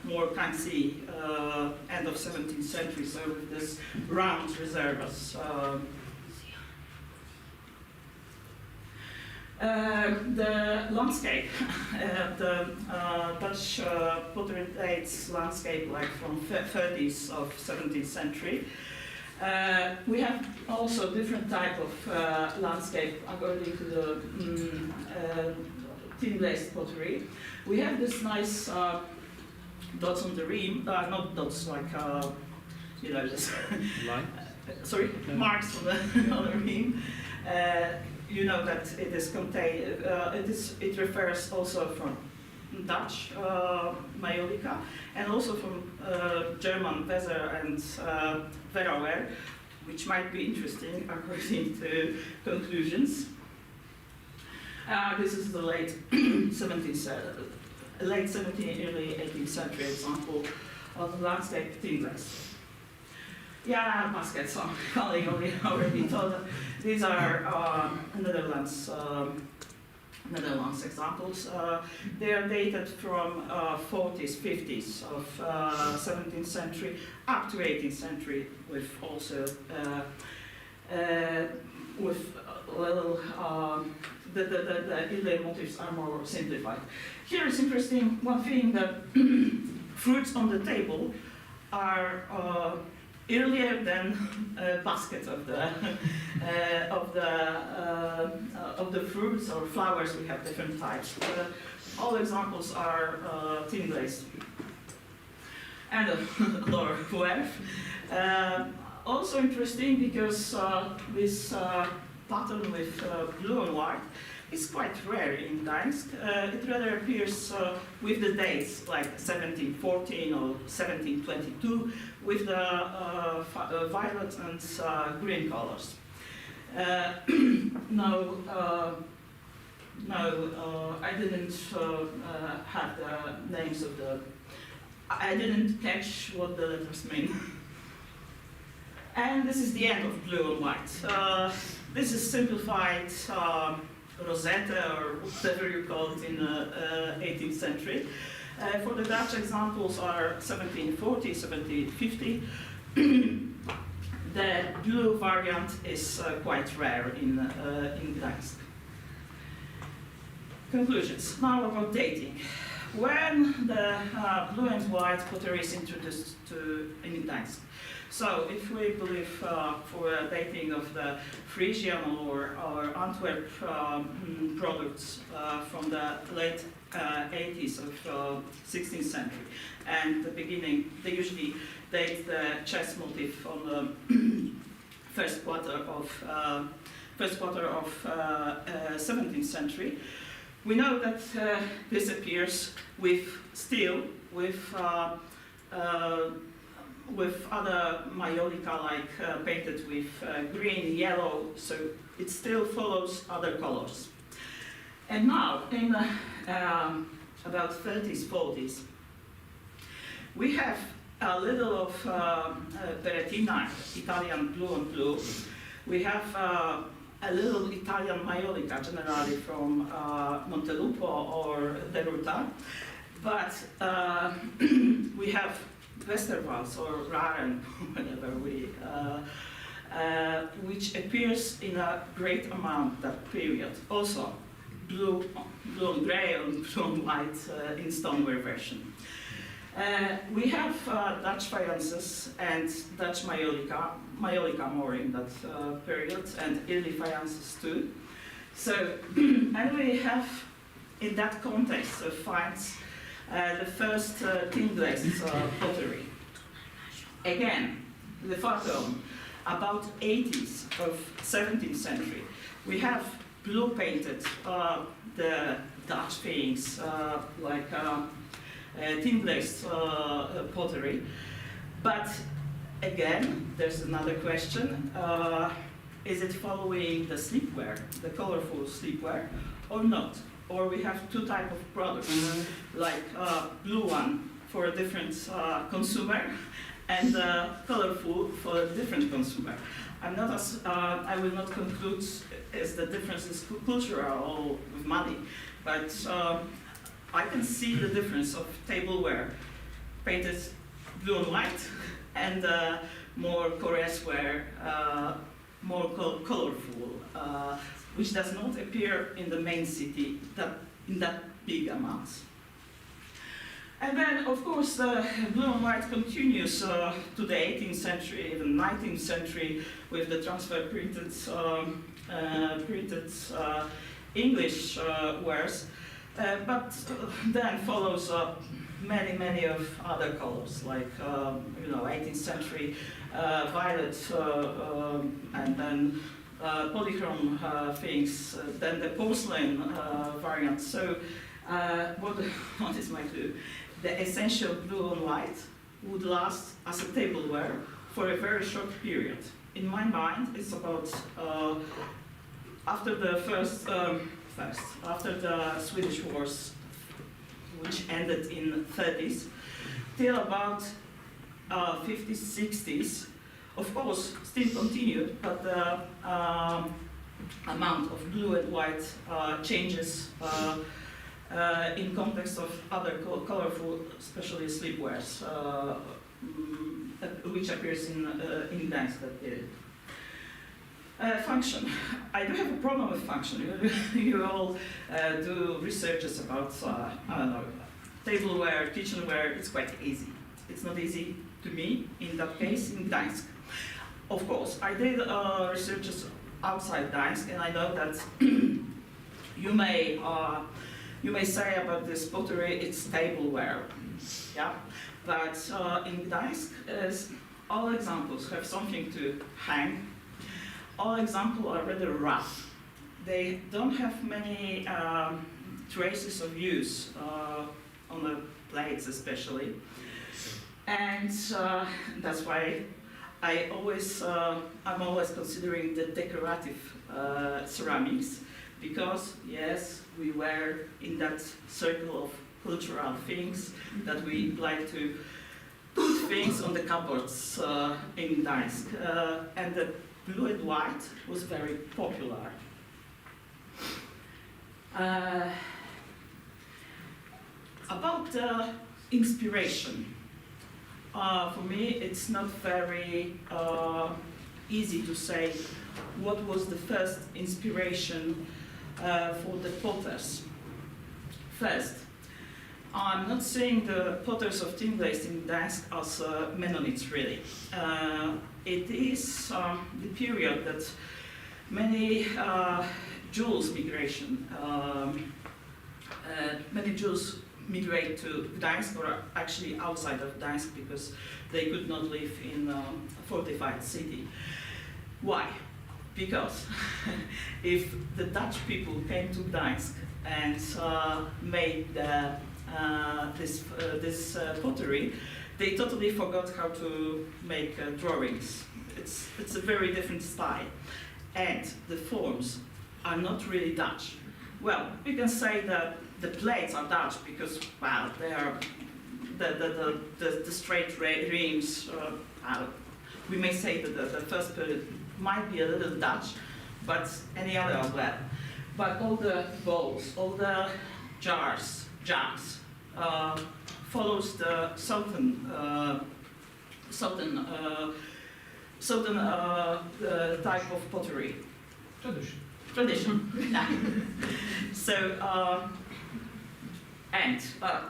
more fancy end of 17th century, so with this round reserves. The landscape, the Dutch pottery dates landscape like from 30s of 17th century. We have also different type of landscape according to the tin-glazed pottery. We have this nice dots on the rim, not dots like, you know, just sorry, marks on the rim. You know that it is contained. It refers also from Dutch Majolika and also from German Weser and Verauer, which might be interesting according to conclusions. This is the late 17th, early 18th century example of landscape tin-glass. Yeah, baskets. So colleague already told them. These are Netherlands examples. They are dated from 40s, 50s of 17th century up to 18th century, with also with little the inlay motifs are more simplified. Here is interesting one thing, that fruits on the table are earlier than basket of the fruits or flowers. We have different types. All examples are tin-glazed. And lower weft. Also interesting because this pattern with blue and white is quite rare in Gdańsk. It rather appears with the dates like 1714 or 1722 with the violet and green colors. No, I didn't have the names of the. I didn't catch what the letters mean. And this is the end of blue and white. This is simplified Rosetta, or whatever you call it, in the 18th century. For the Dutch examples are 1740, 1750. The blue variant is quite rare in Gdańsk. Conclusions. Now about dating. When the blue and white pottery is introduced in Gdańsk. So if we believe for dating of the Frisian or Antwerp products from the late 80s of 16th century and the beginning, they usually date the chest motif on the first quarter of first quarter of 17th century. We know that this appears with other maiolica, like painted with green, yellow, so it still follows other colors. And now, in about 30s, 40s, we have a little of Berettina, Italian blue on blue. We have a little Italian maiolica, generally from Montelupo or Deruta, but we have Westerwals or Raren, whatever which appears in a great amount that period. Also, blue on grey and blue on white in stoneware version. We have Dutch fayances and Dutch maiolica more in that period, and early fayances too. So, and we have in that context finds the first tin glazed pottery. Again, the photo about 80s of 17th century. We have blue painted the Dutch things like tin glazed pottery. But again, there's another question. Is it following the sleepwear, the colorful sleepwear, or not? Or we have two types of products, like blue one for a different consumer, and colorful for a different consumer. I will not conclude as the difference is cultural or with money, but I can see the difference of tableware painted blue and white, and more Corrèze-ware, more colorful, which does not appear in the main city in that big amounts. And then, of course, the blue and white continues to the 18th century, even 19th century, with the transfer printed English wares. But then follows many of other colors, like 18th century violet, and then polychrome things, then the porcelain variant. So what is my clue? The essential blue and white would last as a tableware for a very short period. In my mind, it's about after the after the Swedish Wars, which ended in 30s, till about 50s, 60s. Of course, still continued, but the amount of blue and white changes in context of other colorful, especially sleepwears, which appears in Gdańsk that period. Function. I do have a problem with function. You all do researches about, I don't know, tableware, kitchenware. It's quite easy. It's not easy to me, in that case, in Gdańsk. Of course, I did researches outside Gdańsk, and I know that you may say about this pottery, it's tableware, yeah? But in Gdańsk, all examples have something to hang. All examples are rather rough. They don't have many traces of use on the plates especially. And that's why I'm always considering the decorative ceramics, because yes, we were in that circle of cultural things that we like to put things on the cupboards in Gdańsk, and the blue and white was very popular. About the inspiration. For me, it's not very easy to say what was the first inspiration for the potters. First, I'm not seeing the potters of tin glazed in Gdańsk as Mennonites, really. It is the period that many Jews migrate to Gdańsk, or actually outside of Gdańsk, because they could not live in a fortified city. Why? Because if the Dutch people came to Gdańsk and made this pottery, they totally forgot how to make drawings. It's a very different style, and the forms are not really Dutch. Well, we can say that the plates are Dutch because, well, they are the straight rims. We may say that the first period might be a little Dutch, but any other as well. But all the bowls, all the jars, jugs, follows the southern type of pottery. Tradition. Yeah. So, and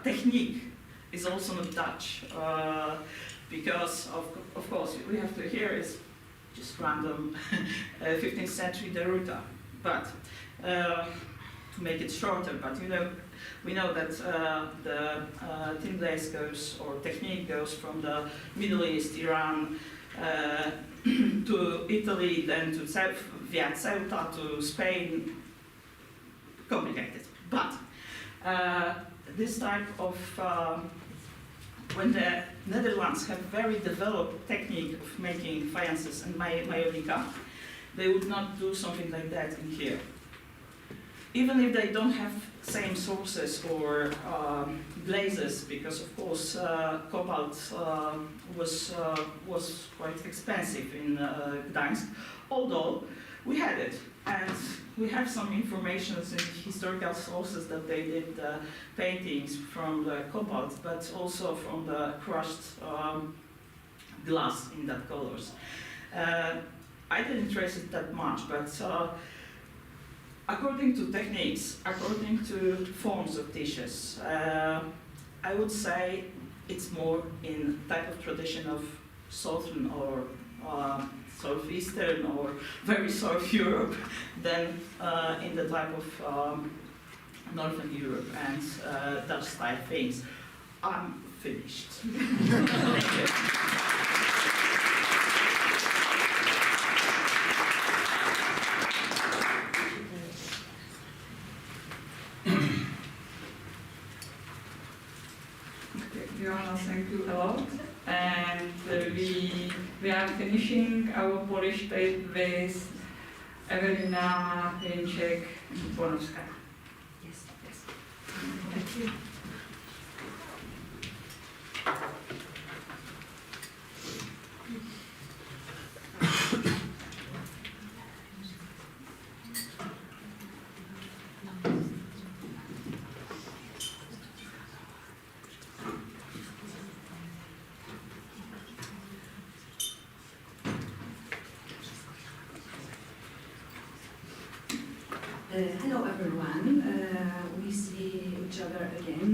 technique is also not Dutch, because of course we have to hear is just random 15th century Deruta, but to make it shorter, but we know that the thin glaze goes, or technique goes from the Middle East, Iran, to Italy, then to via Ceuta to Spain. Complicated, but this type of when the Netherlands have very developed technique of making faïences and maiolica, they would not do something like that in here. Even if they don't have same sources or glazes, because of course cobalt was quite expensive in Gdańsk, although we had it. And we have some information in historical sources that they did paintings from the cobalt, but also from the crushed glass in that colors. I didn't trace it that much, but according to techniques, according to forms of dishes, I would say it's more in type of tradition of southern or southeastern or very south Europe than in the type of northern Europe and Dutch style things. I'm finished. Thank you. Joanna, thank you a lot. And we are finishing our Polish tape with Ewelina Jędrzejczyk-Bonowska. Yes, yes. Thank you. Hello everyone, we see each other again.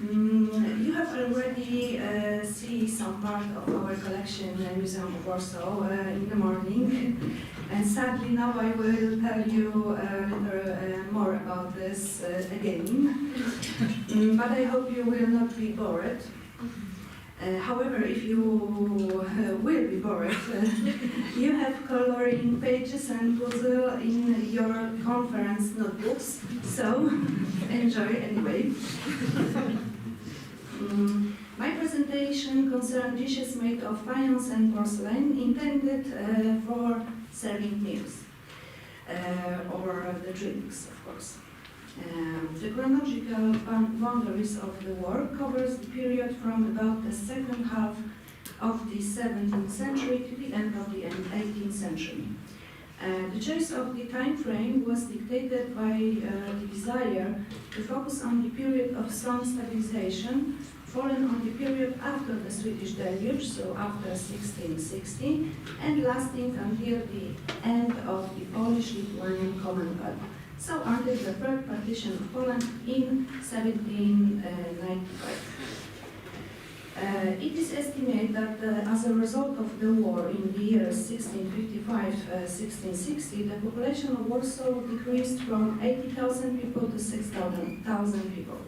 You have already seen some part of our collection in the Museum of Warsaw in the morning, and sadly now I will tell you a little more about this again, but I hope you will not be bored. However, if you will be bored, you have coloring pages and puzzle in your conference notebooks, so enjoy anyway. My presentation concerns dishes made of faience and porcelain intended for serving meals, or the drinks, of course. The chronological boundaries of the work covers the period from about the second half of the 17th century to the end of the 18th century. The choice of the time frame was dictated by the desire to focus on the period of stone stabilization, fallen on the period after the Swedish deluge, so after 1660, and lasting until the end of the Polish-Lithuanian Commonwealth. So until the third partition of Poland in 1795. It is estimated that as a result of the war in the years 1655-1660, the population of Warsaw decreased from 80,000 people to 6,000 people.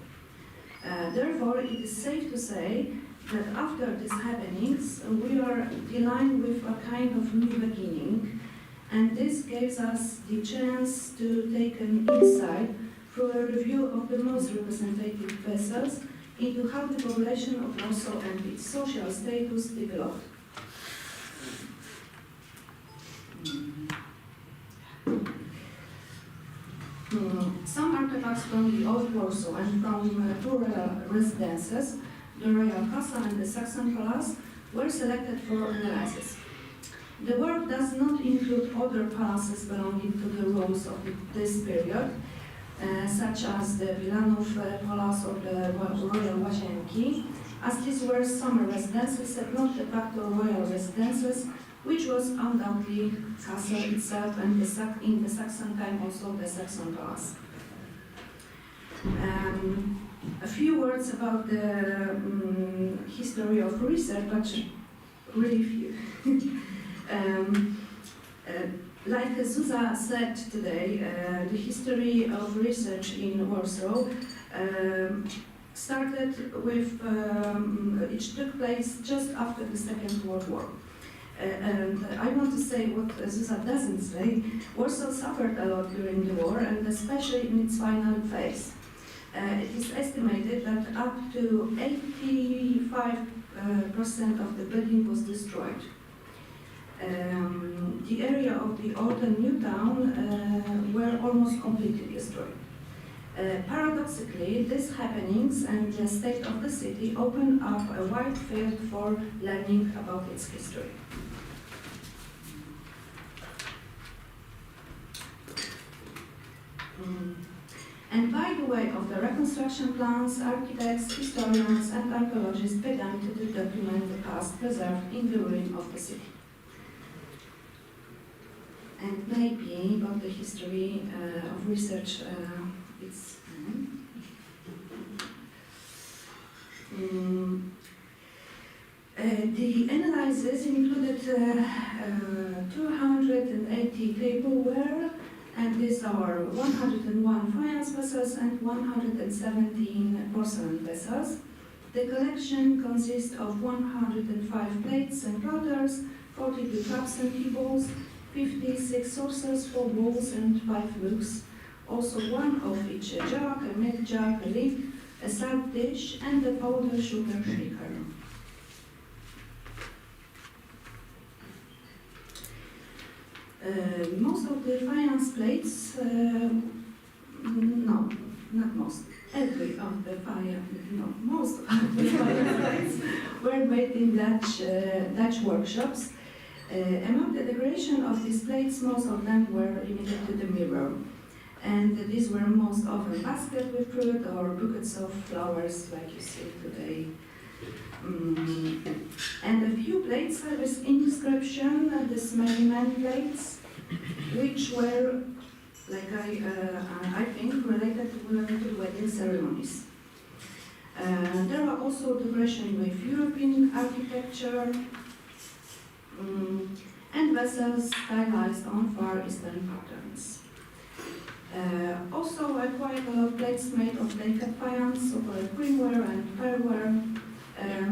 Therefore, it is safe to say that after these happenings, we are dealing with a kind of new beginning, And this gives us the chance to take an insight through a review of the most representative vessels into how the population of Warsaw and its social status developed. Some artifacts from the Old Warsaw and from rural residences, the Royal Castle and the Saxon Palace, were selected for analysis. The work does not include other palaces belonging to the rulers of this period, such as the Wilanów Palace or the Royal Łazienki, as these were summer residences and not de facto royal residences, which was undoubtedly castle itself and in the Saxon time also the Saxon Palace. A few words about the history of research, but really few. Like Zuza said today, the history of research in Warsaw started with, it took place just after the Second World War. And I want to say what Zuza doesn't say. Warsaw suffered a lot during the war, and especially in its final phase. It is estimated that up to 85% of the building was destroyed. The area of the old and new town were almost completely destroyed. Paradoxically, these happenings and the state of the city opened up a wide field for learning about its history. And by the way of the reconstruction plans, architects, historians, and archaeologists began to document the past preserved in the ruin of the city. And maybe about the history of research, the analysis included 280 tableware, and these are 101 faience vessels and 117 porcelain vessels. The collection consists of 105 plates and platters, 42 cups and teapots, 56 saucers, 4 bowls and 5 mugs. Also one of each jug, a milk jug, a lid, a salt dish, and a powder sugar shaker. Most of the faience plates, no, not most, every of the most of the faience plates were made in Dutch workshops. Among the decoration of these plates, most of them were limited to the mirror. And these were most often baskets with fruit or buckets of flowers, like you see today. And a few plates have this inscription, the smelly man plates, which were, like I think, related to wedding ceremonies. There are also decorations with European architecture and vessels stylized on Far Eastern patterns. Also, quite a lot of plates made of delicate faience, over creamware and pearlware.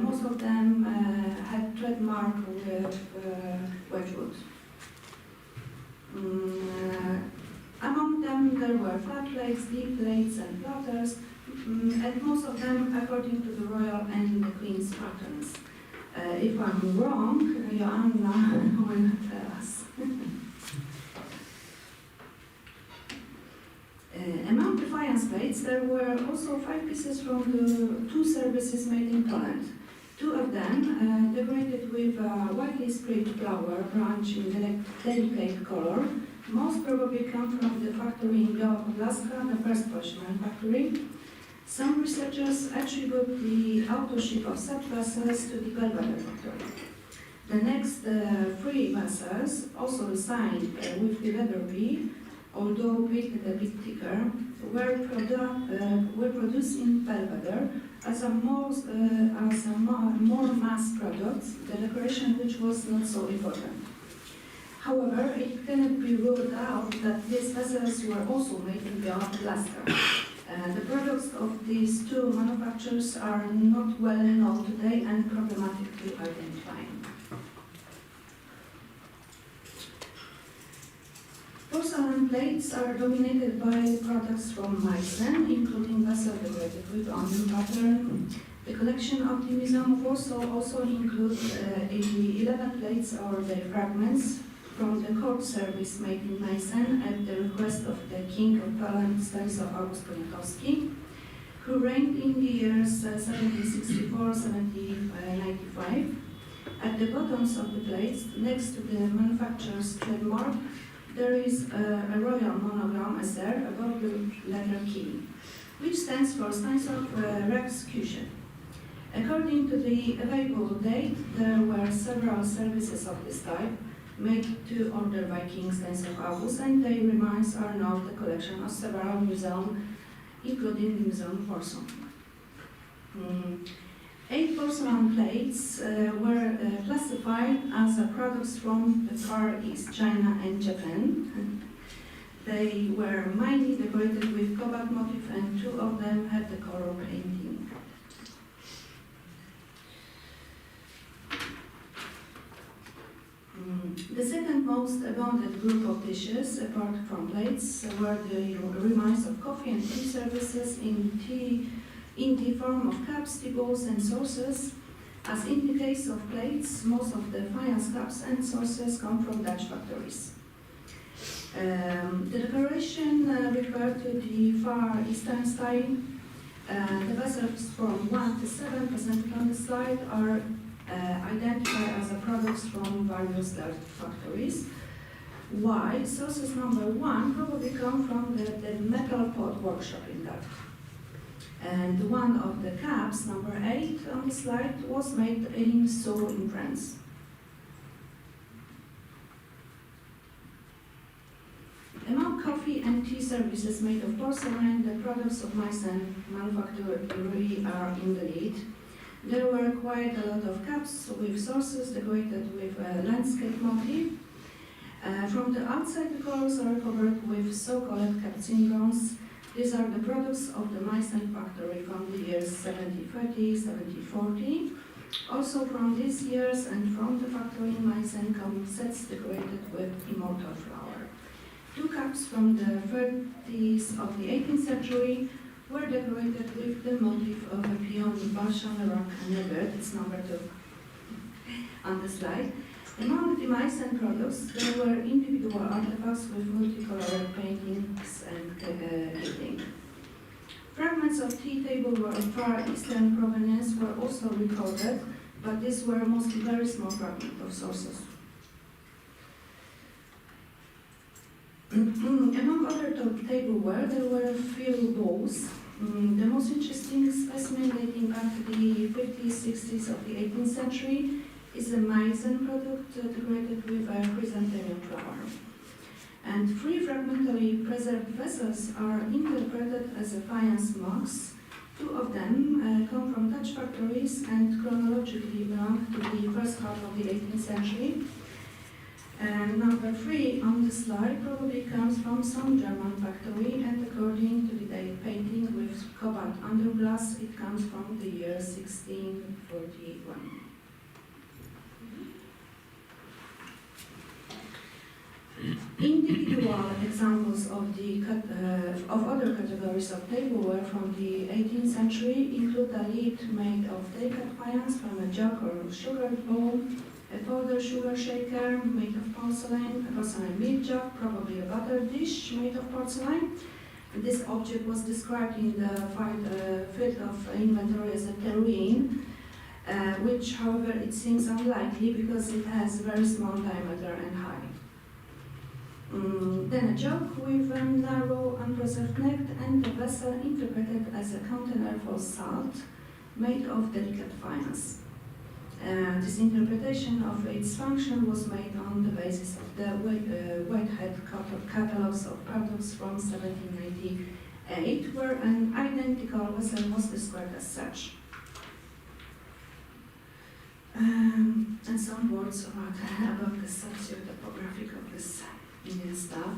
Most of them had trademark with wedgwood. Among them, there were flat plates, deep plates, and platters, and most of them according to the royal and the queen's patterns. If I'm wrong, Joanna will tell us. Among the faience plates, there were also 5 pieces from the 2 services made in Poland. 2 of them, decorated with a widely spread flower branch in delicate color, most probably come from the factory in Biała Podlaska, the first Polish factory. Some researchers attribute the authorship of such vessels to the Belvedere factory. The next 3 vessels, also signed with the letter B, although printed a bit thicker, were produced in Belvedere as a more mass product, the decoration which was not so important. However, it cannot be ruled out that these vessels were also made in Biała Podlaska. The products of these 2 manufacturers are not well known today and problematic to identify. plates are dominated by products from Meissen, including vessel decorated with onion pattern. The collection of the Museum of Warsaw also includes 11 plates or their fragments from the court service made in Meissen at the request of the King of Poland, Stanisław August Poniatowski, who reigned in the years 1764-1795. At the bottoms of the plates, next to the manufacturer's trademark, there is a royal monogram SR above the letter K, which stands for Stanisław Execution. According to the available date, there were several services of this type made to order by King Stanisław August, and their remains are now the collection of several museums, including the Museum of Warsaw. 8 porcelain plates were classified as products from the Far East, China and Japan. They were mainly decorated with cobalt motif, and 2 of them had the color painting. The second most abundant group of dishes, apart from plates, were the remains of coffee and tea services in the form of cups, tea bowls, and saucers. As in the case of plates, most of the faience cups and saucers come from Dutch factories. The decoration referred to the Far Eastern style. The vessels from 1 to 7 presented on the slide are identified as products from various Dutch factories. Why? Sources number 1 probably come from the metal pot workshop in Dutch. And one of the cups, number 8 on the slide, was made in Sceaux in France. Among coffee and tea services made of porcelain, the products of Meissen manufactory are in the lead. There were quite a lot of cups with saucers decorated with a landscape motif. From the outside, the colors are covered with so-called capucin bronze. These are the products of the Meissen factory from the years 1730, 1740. Also from these years and from the factory in Meissen come sets decorated with immortal flower. 2 cups from the 30s of the 18th century were decorated with the motif of a peony, balsam, rock, and a bird. It's number 2 on the slide. Among the Meissen products, there were individual artifacts with multicolored paintings and gilding. Fragments of tea tableware of Far Eastern provenience were also recorded, but these were mostly very small fragments of sources. Among other tableware, there were a few bowls. The most interesting specimen dating back to the 50s, 60s of the 18th century is a Meissen product decorated with a chrysanthemum flower. And 3 fragmentary preserved vessels are interpreted as a faience mugs. 2 of them come from Dutch factories and chronologically belong to the first half of the 18th century. And number 3 on the slide probably comes from some German factory, and according to the date painting with cobalt underglass, it comes from the year 1641. Individual examples of other categories of tableware from the 18th century include a lid made of delicate faience from a jug or sugar bowl, a powder sugar shaker made of porcelain, a porcelain milk jug, probably a butter dish made of porcelain. This object was described in the field of inventory as a terrine, which, however, it seems unlikely because it has very small diameter and height. Then a jug with a narrow, unpreserved neck, and a vessel interpreted as a container for salt made of delicate faience. This interpretation of its function was made on the basis of the Whitehead catalogs of products from 1798, where an identical vessel was described as such. And some words about the socio-topographic of this Indian stuff.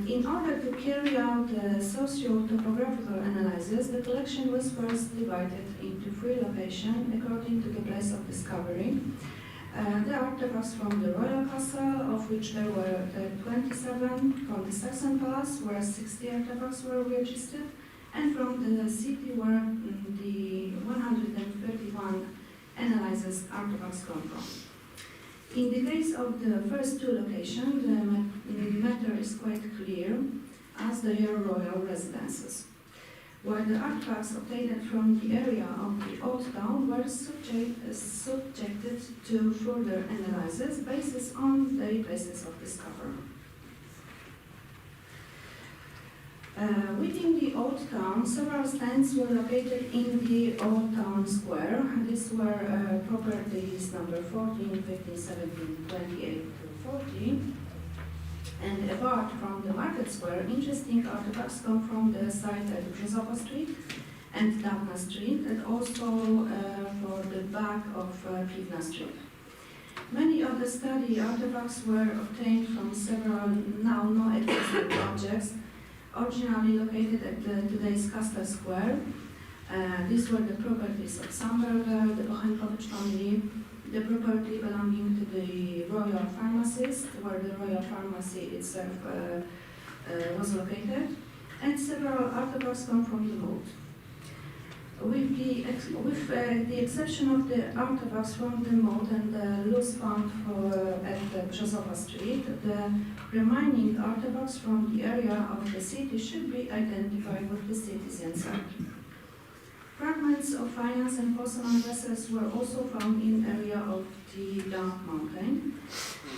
In order to carry out the socio-topographical analysis, the collection was first divided into 3 locations according to the place of discovery. The artifacts from the royal castle, of which there were 27, from the Saxon palace, where 60 artifacts were registered, and from the city where the 131 analyzes artifacts come from. In the case of the first two locations, the matter is quite clear, as they are royal residences, where the artifacts obtained from the area of the old town were subjected to further analysis based on the places of discovery. Within the Old Town, several stands were located in the Old Town Square. These were properties number 14, 15, 17, 28 to 40. And apart from the Market Square, interesting artifacts come from the site at Brzozowa Street and Dawna Street, and also for the back of Piwna Street. Many of the study artifacts were obtained from several now non-existent objects, originally located at today's Castle Square. These were the properties of Samberger, the Ochenkowicz family, the property belonging to the royal pharmacist, where the royal pharmacy itself was located, and several artifacts come from the moat. With the exception of the artifacts from the moat and the loose found at Brzozowa Street, the remaining artifacts from the area of the city should be identified with the city's inside. Fragments of faience and porcelain vessels were also found in area of the Dunk Mountain,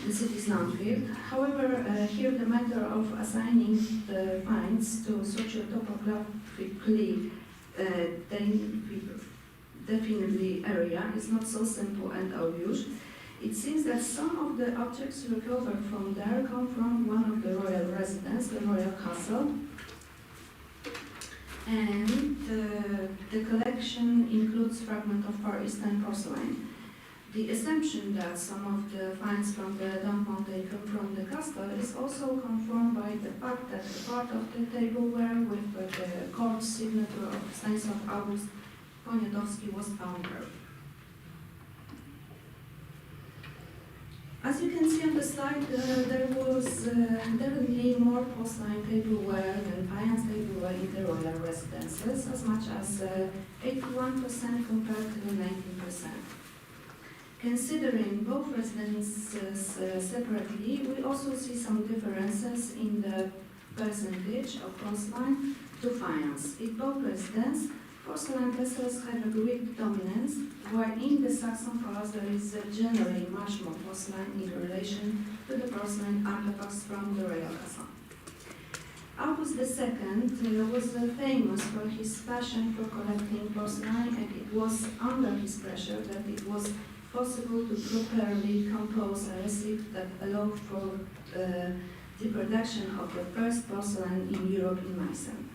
the city's landfill. However, here the matter of assigning the finds to sociotopographically definitely area is not so simple and obvious. It seems that some of the objects recovered from there come from one of the royal residences, the royal castle, and the collection includes fragments of Far Eastern porcelain. The assumption that some of the finds from the Dunk Mountain come from the castle is also confirmed by the fact that a part of the tableware with the court signature of Stanisław August Poniatowski was found there. As you can see on the slide, there was definitely more porcelain tableware than faience tableware in the royal residences, as much as 81% compared to the 19%. Considering both residences separately, we also see some differences in the percentage of porcelain to faience. In both residences, porcelain vessels have a Greek dominance, while in the Saxon palace there is generally much more porcelain in relation to the porcelain artifacts from the royal castle. August II was famous for his passion for collecting porcelain, and it was under his pressure that it was possible to properly compose a recipe that allowed for the production of the first porcelain in Europe in Meissen.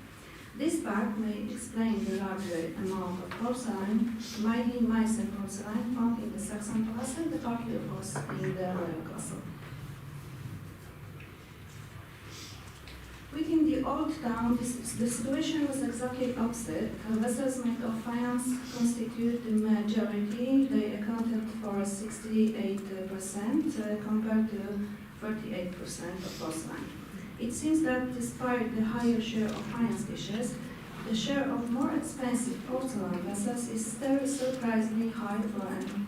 This fact may explain the larger amount of porcelain, mainly Meissen porcelain, found in the Saxon palace and the partly of course in the royal castle. Within the Old Town, the situation was exactly opposite. Vessels made of faience constitute the majority. They accounted for 68% compared to 38% of porcelain. It seems that despite the higher share of faience dishes, the share of more expensive porcelain vessels is still surprisingly high for an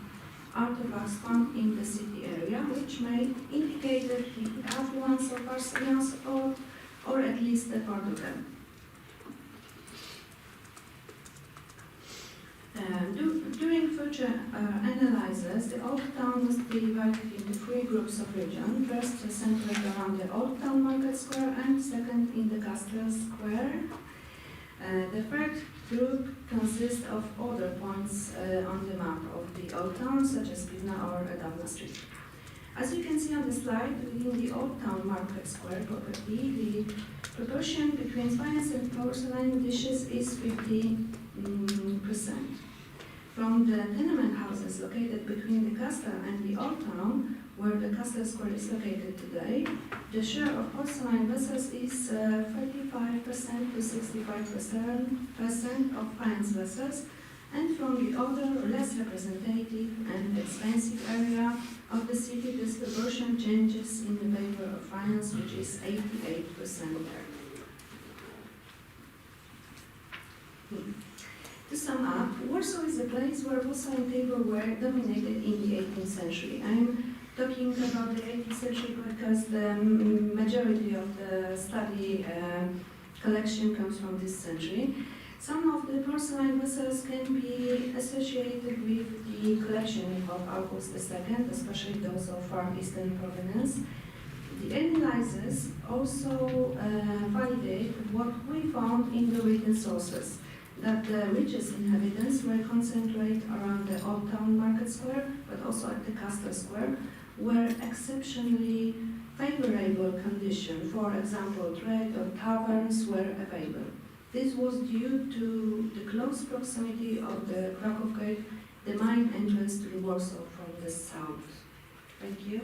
artifacts found in the city area, which may indicate the affluence of Armenians or at least a part of them. During future analyses, the Old Town was divided into three groups of regions. First, centered around the Old Town Market Square, and second in the Castle Square. The third group consists of other points on the map of the Old Town, such as Piwna or Dawna Street. As you can see on the slide, within the Old Town Market Square property, the proportion between faience and porcelain dishes is 50%. From the tenement houses located between the castle and the Old Town, where the Castle Square is located today, the share of porcelain vessels is 35% to 65% of faience vessels, and from the other, less representative and expensive area, changes in the favor of finance, which is 88% there. To sum up, Warsaw is a place where porcelain tables were dominated in the 18th century. I'm talking about the 18th century because the majority of the study collection comes from this century. Some of the porcelain vessels can be associated with the collection of August II, especially those of Far Eastern provenance. The analysis also validate what we found in the written sources, that the richest inhabitants were concentrated around the Old Town Market Square, but also at the Castle Square, where exceptionally favorable conditions, for example, trade or taverns, were available. This was due to the close proximity of the Krakow Gate, the main entrance to the Warsaw from the south. Thank you.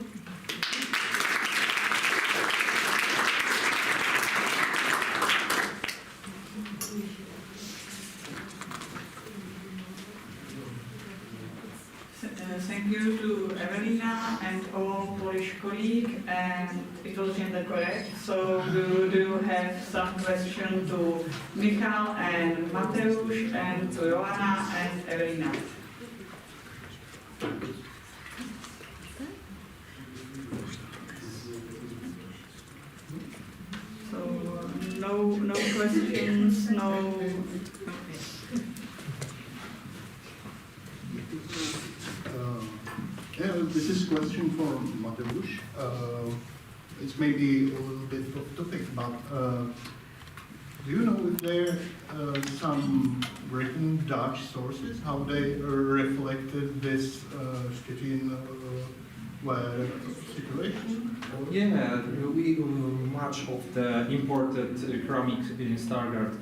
Thank you to Evelina and all Polish colleagues, and it was gender correct. So we do have some questions to Michal and Mateusz and to Joanna and Evelina. So no questions, no. This is a question for Mateusz. It's maybe a little bit off topic, but do you know if there are some written Dutch sources, how they reflected this Stettin situation? Yeah, we much of the imported ceramics in Stargard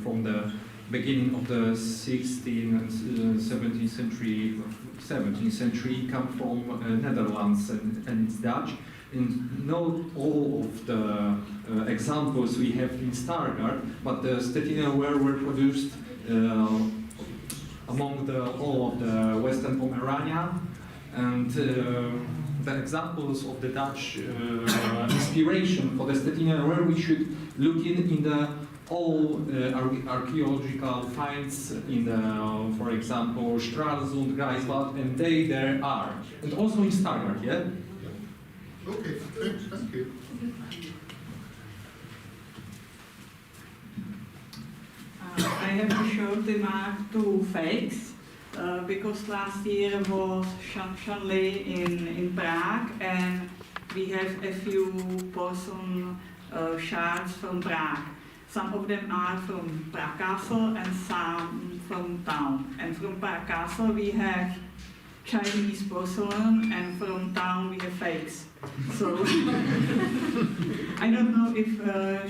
from the beginning of the 16th and 17th century come from Netherlands and it's Dutch. And not all of the examples we have in Stargard, but the Stettiner were produced among all of the Western Pomerania, and the examples of the Dutch inspiration for the Stettiner where we should look in the all archaeological finds in the, for example, Stralsund, Greifswald, and they there are, and also in Stargard, yeah. Okay, thanks, thank you. I have to show the mark two fakes because last year was Chanley in Prague, and we have a few porcelain shards from Prague. Some of them are from Prague Castle and some from town. And from Prague Castle we have Chinese porcelain, and from town we have fakes. So I don't know if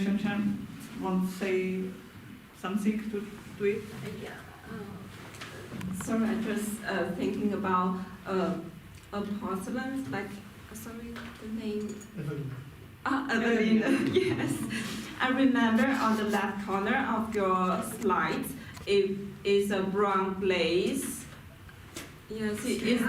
Shanshan wants to say something to it. Yeah. Sorry, I'm just thinking about a porcelain, like, sorry, the name. Evelina. Yes. I remember on the left corner of your slides, it is a brown glaze. Yes, it is.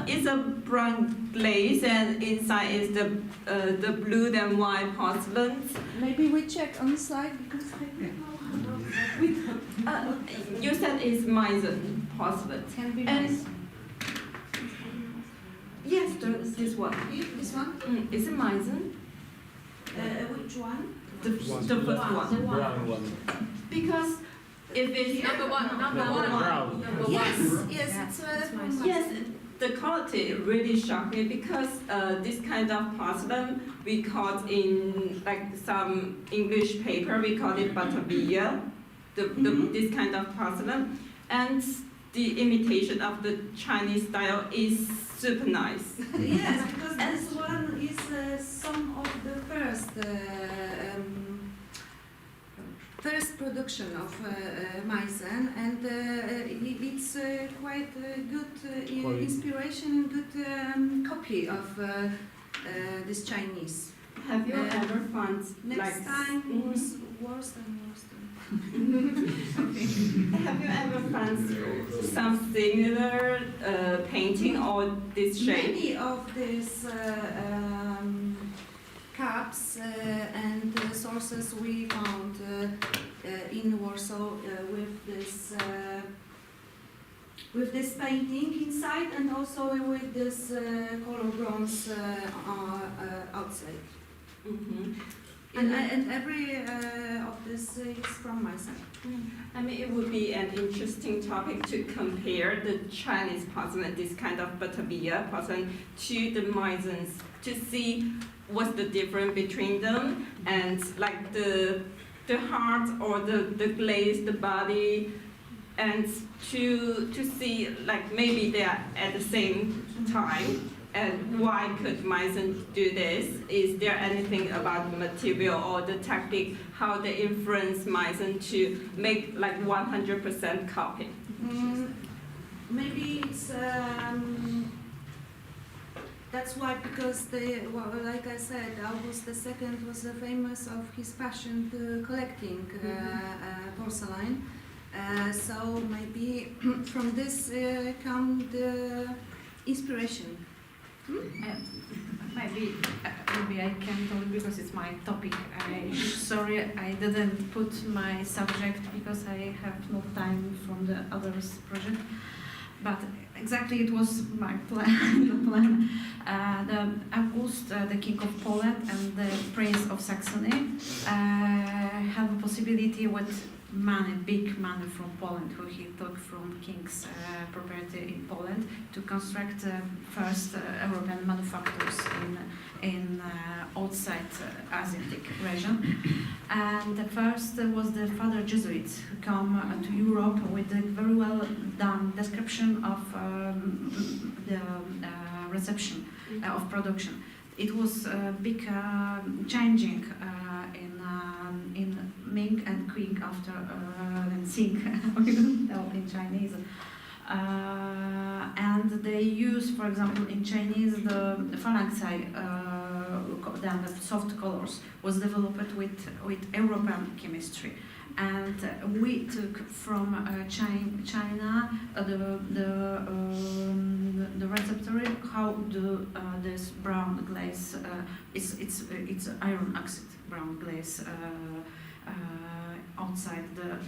It's a brown glaze, and inside is the blue and white porcelain. Maybe we check on the slide because I don't know. You said it's Meissen porcelain. Can be And- nice. Yes, this one. This one? Is it Meissen? Which one? The first one. Brown one. Because if it's Number one. Brown. Yes, yes, it's yes, the quality really shocked me because this kind of porcelain we call in like some English paper we call it Batavia, this kind of porcelain, and the imitation of the Chinese style is super nice. Yes, because this one is some of the first production of Meissen, and it's quite a good inspiration, good copy of this Chinese. Have you ever found Next like time, worse and worse. Have you ever found some similar painting or this shape? Many of these caps and sources we found in Warsaw with this painting inside and also with this color bronze outside. Mm-hmm. And every of this is from my side. I mean, it would be an interesting topic to compare the Chinese porcelain, this kind of Batavia porcelain, to the Meisen's, to see what's the difference between them, and like the heart or the glaze, the body, and to see like maybe they are at the same time. And why could Meissen do this? Is there anything about the material or the technique, how they influence Meissen to make like 100% copy? Maybe it's that's why, because like I said, August II was famous of his passion to collecting porcelain. So maybe from this come the inspiration. Maybe I can tell because it's my topic. Sorry, I didn't put my subject because I have no time from the others project. But exactly, it was my plan. The plan. The August, the King of Poland, and the Prince of Saxony have a possibility with money, big money from Poland, who he took from king's property in Poland to construct first European manufacturers in outside Asiatic region. And the first was the Father Jesuits who come to Europe with a very well done description of the reception of production. It was a big changing in Ming and Qing after and Xing, we don't tell in Chinese. And they use, for example, in Chinese, the Farangsai, then the soft colors, was developed with European chemistry. And we took from China the receptor, how this brown glaze, it's iron oxide brown glaze outside the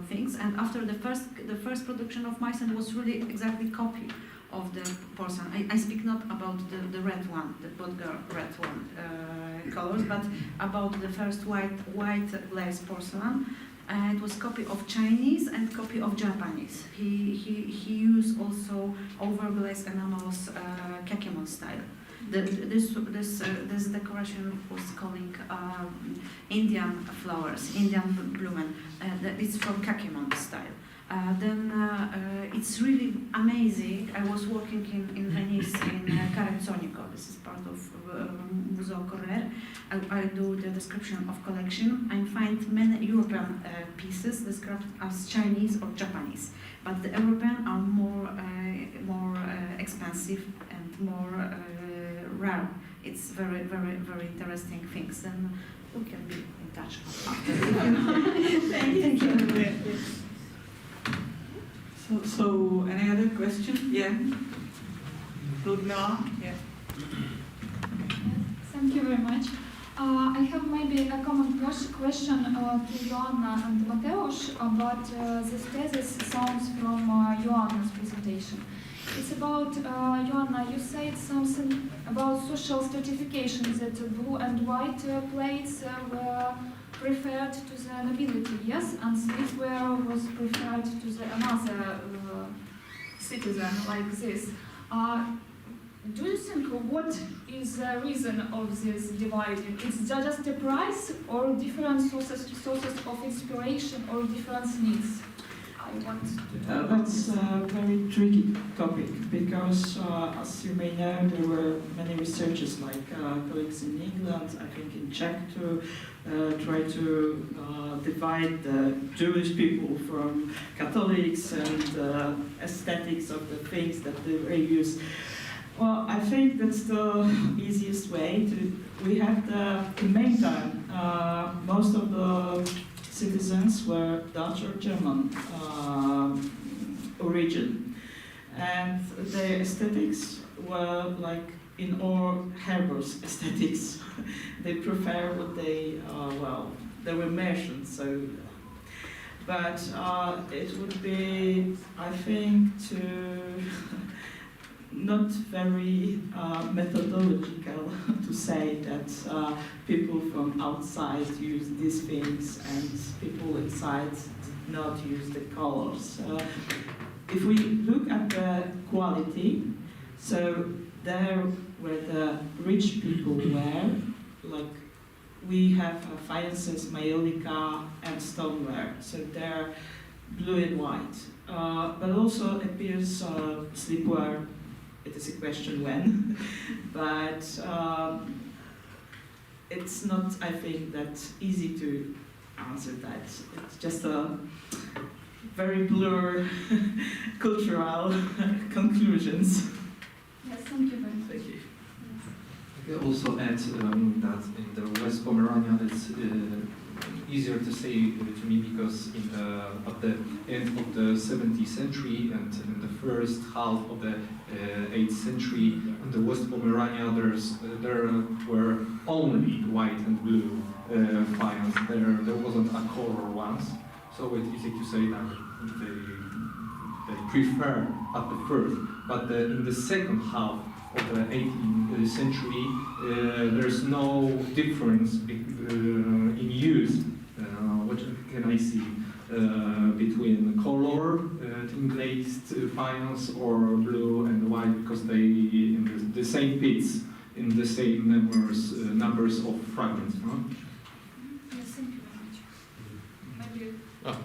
things. And after the first production of Meissen was really exactly copy of the porcelain. I speak not about the red one, the Budgar red one colors, but about the first white glaze porcelain. It was copy of Chinese and copy of Japanese. He used also overglazed enamels, kakemon style. This decoration was calling Indian flowers, Indian blooming. It's from kakemon style. It's really amazing. I was working in Venice in Carezzonico. This is part of Museo Correr. I do the description of collection. I find many European pieces described as Chinese or Japanese, but the European are more expensive and more rare. It's very, very, very interesting things. Then we can be in touch after. Thank you. So, any other question? Yeah. Ludmila? Yeah. Thank you very much. I have maybe a common question to Joanna and Mateusz about this thesis sounds from Joanna's presentation. It's about, Joanna, you said something about social stratification, that blue and white plates were preferred to the nobility, yes? And silverware was preferred to the another citizen like this. Do you think what is the reason of this dividing? It's just the price or different sources of inspiration or different needs? That's a very tricky topic because, as you may know, there were many researchers like colleagues in England, I think in Czech, to try to divide the Jewish people from Catholics and aesthetics of the things that they use. Well, I think that's the easiest way to. We have the meantime, most of the citizens were Dutch or German origin, and their aesthetics were like in all Herbert's aesthetics. They prefer what they they were merchants, so. But it would be, I think, not very methodological to say that people from outside use these things and people inside did not use the colors. If we look at the quality, so there where the rich people were, like we have faïences, maiolica, and stoneware, so they're blue and white. But also appears sleepwear. It is a question when, but it's not, I think, that easy to answer that. It's just a very blur cultural conclusions. Yes, thank you very much. Thank you. I can also add that in the West Pomerania it's easier to say to me because at the end of the 17th century and in the first half of the 8th century in the West Pomerania there were only white and blue faience. There wasn't a color ones, so it's easy to say that they prefer at the first, but in the second half of the 18th century, there's no difference in use. What can I see between color, tin-glazed faience, or blue and white, because they in the same pits, in the same numbers of fragments. No? Yes, thank you very much.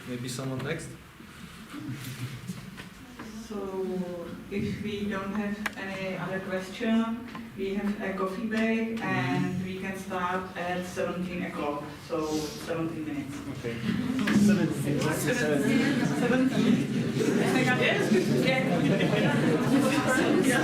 Maybe someone next. So, if we don't have any other question, we have a coffee break and we can start at 17 o'clock, so 17 minutes. Okay. 17. 17. Yeah.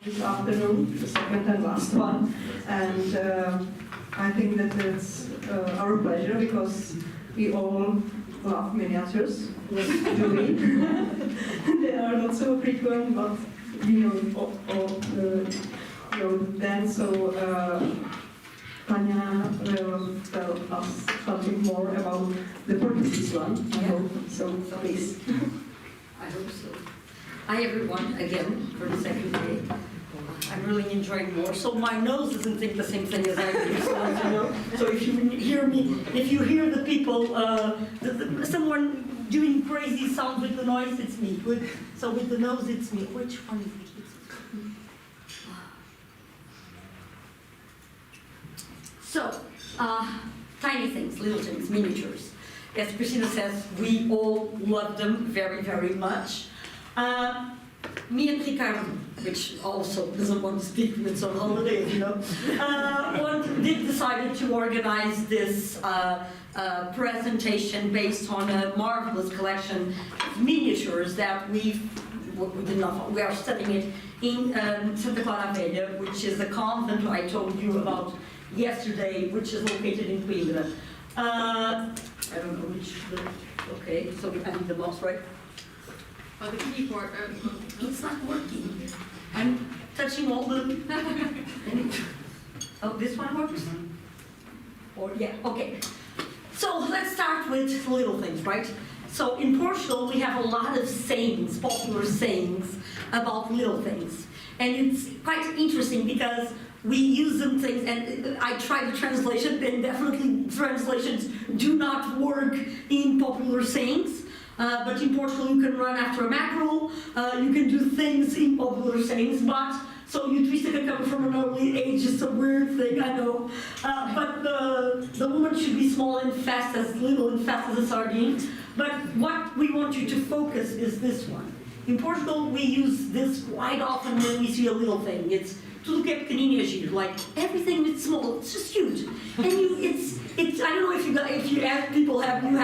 this afternoon, the second and last one, and I think that it's our pleasure because we all love miniatures. Yes, do we? They are not so frequent, but we know them. So Tanya will tell us something more about the Portuguese one. I hope so. Please. I hope so. Hi everyone, again for the second day. I'm really enjoying more. So my nose doesn't think the same thing as I do. So if you hear me, if you hear the people, someone doing crazy sounds with the noise, it's me. So with the nose, it's me. Which one is it? So, tiny things, little things, miniatures. As Christina says, we all love them very, very much. Me and Ricardo, which also doesn't want to speak when it's on holidays, decided to organize this presentation based on a marvelous collection of miniatures that we are studying it in Santa Clara Velha, which is a convent I told you about yesterday, which is located in Coimbra. I don't know which, okay, so I need the mouse, right? Oh, the keyboard. It's not working. I'm touching all the... Oh, this one works? Or, yeah, okay. So let's start with little things, right? So in Portugal, we have a lot of sayings, popular sayings about little things. And it's quite interesting because we use them things, and I tried the translation, and definitely translations do not work in popular sayings. But in Portugal, you can run after a mackerel, you can do things in popular sayings, but, so Utristica comes from an early age, it's a weird thing, I know. But the woman should be small and fast, as little and fast as a sardine. But what we want you to focus is this one. In Portugal, we use this quite often when we see a little thing. It's tudo que é pequenininho é giro, like everything that's small, it's just huge. And it's I don't know if you ask people have in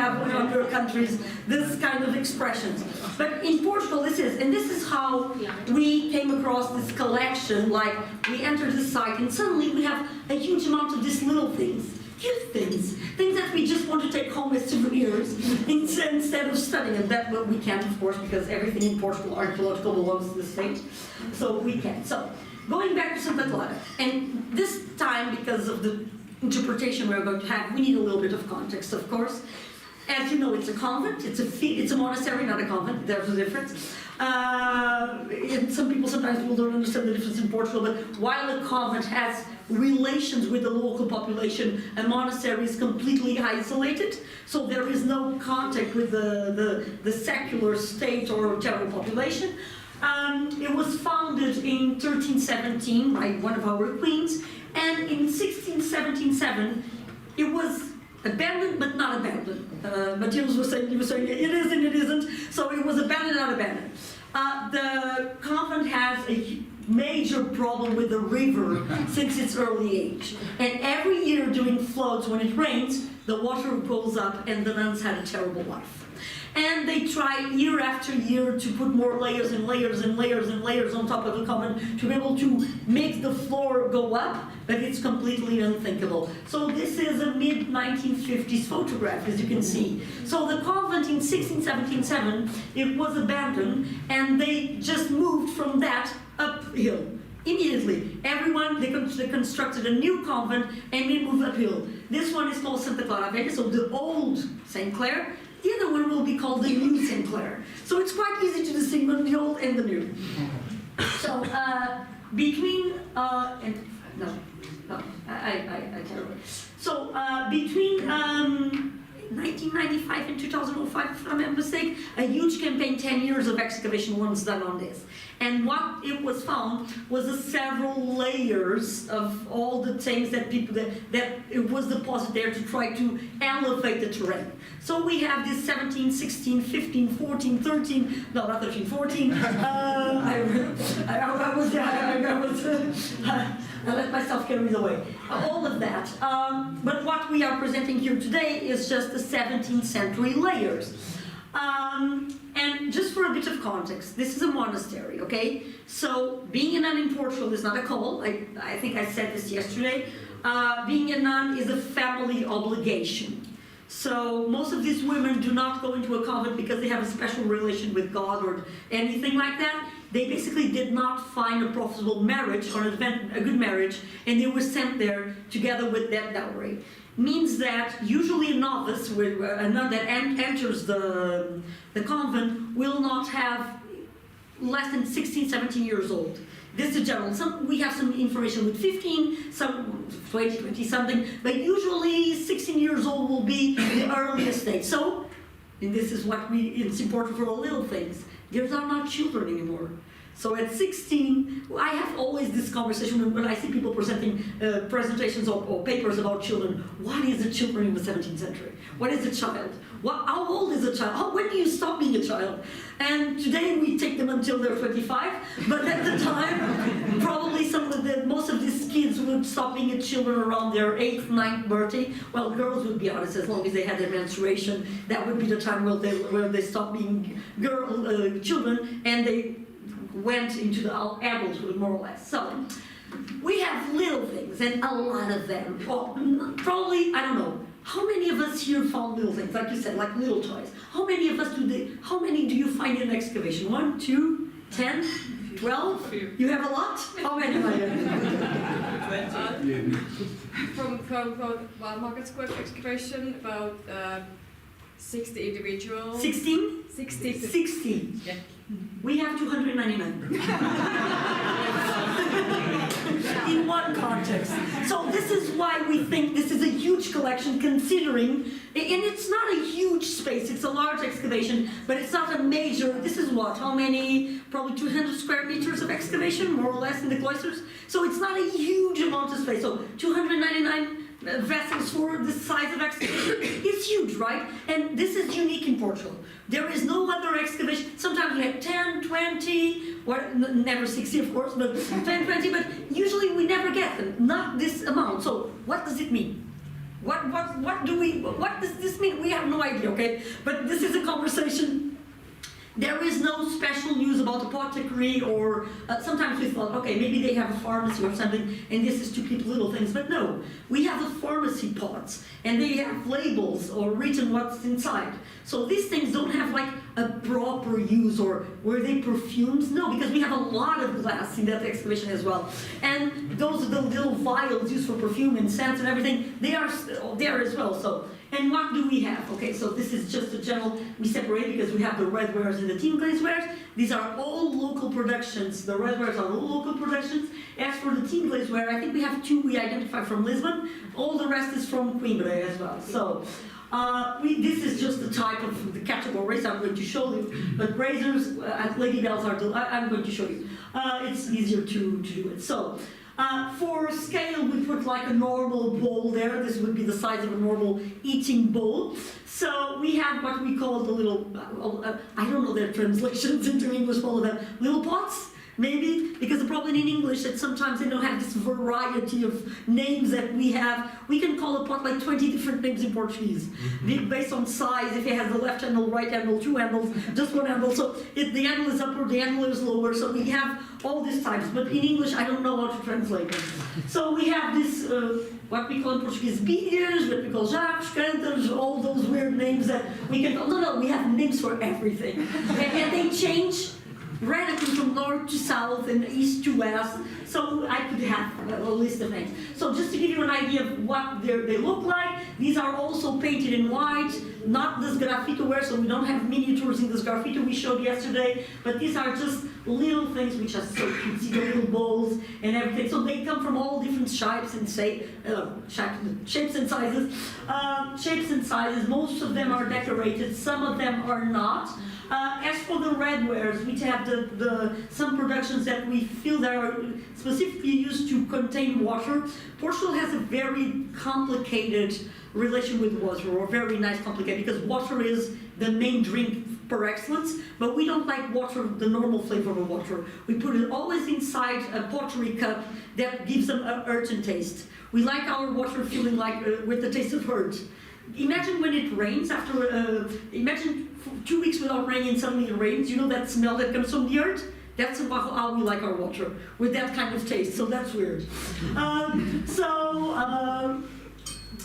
your countries this kind of expressions. But in Portugal this is how we came across this collection, like we entered the site and suddenly we have a huge amount of these little things. Cute things that we just want to take home as souvenirs instead of studying them. That's what we can't, of course, because everything in Portugal archaeological belongs to the state, so we can't. So, going back to Santa Clara, and this time, because of the interpretation we're going to have, we need a little bit of context, of course. As you know, it's a convent, it's a monastery, not a convent, there's a difference. And some people sometimes don't understand the difference in Portugal, but while a convent has relations with the local population, a monastery is completely isolated, so there is no contact with the secular state or general population. It was founded in 1317 by one of our queens, and in 1677 it was abandoned but not abandoned. Matthias was saying, it is and it isn't, so it was abandoned, not abandoned. The convent has a major problem with the river since its early age. And every year during floods, when it rains, the water goes up and the nuns had a terrible life. And they try year after year to put more layers and layers and layers and layers on top of the convent to be able to make the floor go up, but it's completely unthinkable. So this is a mid-1950s photograph, as you can see. So the convent in 1677, it was abandoned, and they just moved from that uphill. Immediately, they constructed a new convent and we moved uphill. This one is called Santa Clara Velha, so the old St. Clair. The other one will be called the new St. Clair. So it's quite easy to distinguish the old and the new. So between I can't remember. So between 1995 and 2005, if I'm not mistaken, a huge campaign, 10 years of excavation was done on this. And what it was found was several layers of all the things that it was deposited there to try to elevate the terrain. So we have this 17, 16, 15, 14, 13, no, not 13, 14. I let myself carry the way. All of that. But what we are presenting here today is just the 17th century layers. And And just for a bit of context, this is a monastery, okay? So being a nun in Portugal is not a call. I think I said this yesterday. Being a nun is a family obligation. So most of these women do not go into a convent because they have a special relation with God or anything like that. They basically did not find a profitable marriage or a good marriage, and they were sent there together with that dowry. Means that usually a novice, a nun that enters the convent, will not have less than 16, 17 years old. This is general. We have some information with 15, some 20 something, but usually 16 years old will be the earliest stage. So, and this is it's important for all little things, there are not children anymore. So at 16, I have always this conversation when I see people presenting presentations or papers about children. What is a children in the 17th century? What is a child? How old is a child? When do you stop being a child? And today we take them until they're 25, but at the time, probably most of these kids would stop being children around their 8th, 9th birthday. Well, girls would be honest, as long as they had their menstruation, that would be the time where they stopped being children, and they went into the adulthood, more or less. So we have little things, and a lot of them. Well, probably, I don't know. How many of us here found little things, like you said, like little toys? How many of us how many do you find in excavation? 1, 2, 10, 12? You have a lot? How many, Maya? 20. From Market Square excavation, about 60 individuals. 16? 60. 60. Yeah. We have 299. In one context. So this is why we think this is a huge collection, considering, and it's not a huge space, it's a large excavation, but it's not a major, this is what, how many, probably 200 square meters of excavation, more or less, in the cloisters. So it's not a huge amount of space. So 299 vessels for this size of excavation. It's huge, right? And this is unique in Portugal. There is no other excavation. Sometimes we have 10, 20, never 60 of course, but 10, 20, but usually we never get them, not this amount. So what does it mean? What does this mean? We have no idea, okay? But this is a conversation. There is no special news about apothecary, or sometimes we thought, okay, maybe they have a pharmacy or something, and this is to keep little things, but no. We have the pharmacy pots, and they have labels or written what's inside. So these things don't have like a proper use, or were they perfumes? No, because we have a lot of glass in that excavation as well. And those are the little vials used for perfume and scents and everything, they are there as well. So. And what do we have? Okay, so this is just a general, we separate because we have the red wares and the team glazed wares. These are all local productions. The red wares are all local productions. As for the team glazed ware, I think we have 2 we identify from Lisbon. All the rest is from Coimbra as well. So this is just the type of the categories I'm going to show you. But razors, Lady Bells I'm going to show you. It's easier to do it. So. For scale, we put like a normal bowl there. This would be the size of a normal eating bowl. So we have what we call the little, I don't know their translations into English, all of them, little pots. Maybe, because the problem in English that sometimes they don't have this variety of names that we have. We can call a pot like 20 different names in Portuguese, based on size, if it has the left handle, right handle, 2 handles, just 1 handle. So if the handle is upper, the handle is lower, so we have all these types. But in English, I don't know how to translate them. So we have this, what we call in Portuguese, bilhas, what we call jarros, canters, all those weird names that we can, no, we have names for everything. And they change radically from north to south and east to west, so I could have a list of names. So just to give you an idea of what they look like, these are also painted in white, not this graffito ware, so we don't have miniatures in this graffito we showed yesterday, but these are just little things which are so cute, see the little bowls and everything. So they come from all different shapes and shapes and sizes. Shapes and sizes, most of them are decorated, some of them are not. As for the red wares, we have some productions that we feel that are specifically used to contain water. Portugal has a very complicated relation with water, or very nice complicated, because water is the main drink per excellence, but we don't like water, the normal flavor of water. We put it always inside a pottery cup that gives them an earthen taste. We like our water feeling like with the taste of earth. Imagine when it rains after, imagine 2 weeks without rain and suddenly it rains. You know that smell that comes from the earth? That's how we like our water, with that kind of taste, so that's weird.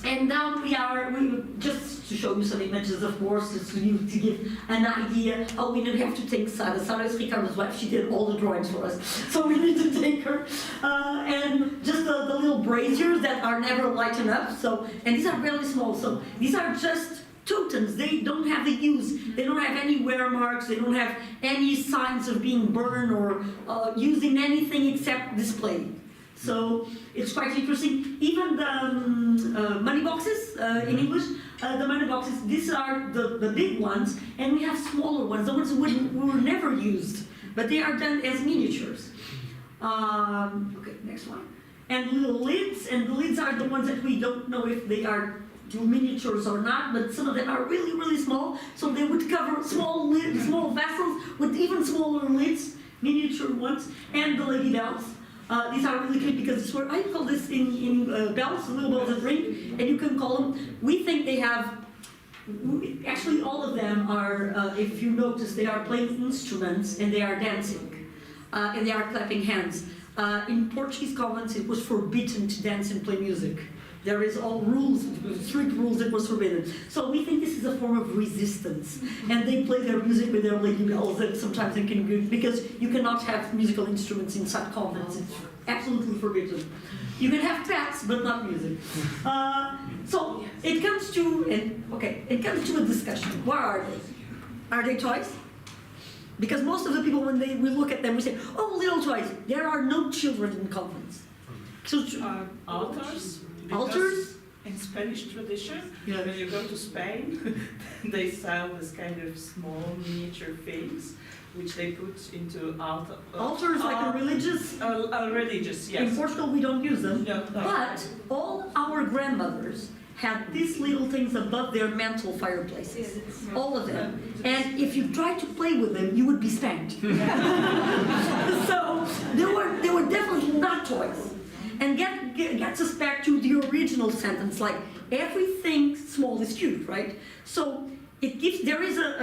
And now we just to show you some images, of course, just to give an idea. Oh, we don't have to take Sarah. Sarah is Ricardo's wife. She did all the drawings for us, so we need to take her. And just the little braziers that are never lightened up. So, and these are really small. So these are just totems. They don't have the use. They don't have any wear marks. They don't have any signs of being burned or using anything except display. So it's quite interesting. Even the money boxes in English, the money boxes, these are the big ones, and we have smaller ones, the ones who were never used, but they are done as miniatures. Okay, next one. And little lids, and the lids are the ones that we don't know if they are miniatures or not, but some of them are really, really small, so they would cover small vessels with even smaller lids, miniature ones, and the lady bells. These are really cute because it's where I call this in bells, little bells that ring, and you can call them. We think they have, actually all of them are, if you notice, they are playing instruments and they are dancing, and they are clapping hands. In Portuguese convents, it was forbidden to dance and play music. There is all rules, strict rules that was forbidden. So we think this is a form of resistance. And they play their music with their lady bells that sometimes they can do, because you cannot have musical instruments inside convents. It's absolutely forbidden. You can have pets, but not music. So it comes to, it comes to a discussion. What are they? Are they toys? Because most of the people, when we look at them, we say, oh, little toys. There are no children in convents. So, Altars. Altars? In Spanish tradition, Yeah. when you go to Spain, they sell this kind of small miniature things, which they put into altars. Altars, like a religious? Religious, yes. In Portugal, we don't use them. No. But all our grandmothers had these little things above their mantle fireplaces. All of them. And if you tried to play with them, you would be spanked. So they were definitely not toys. And gets us back to the original sentence, like everything small is cute, right? So it gives, there is a,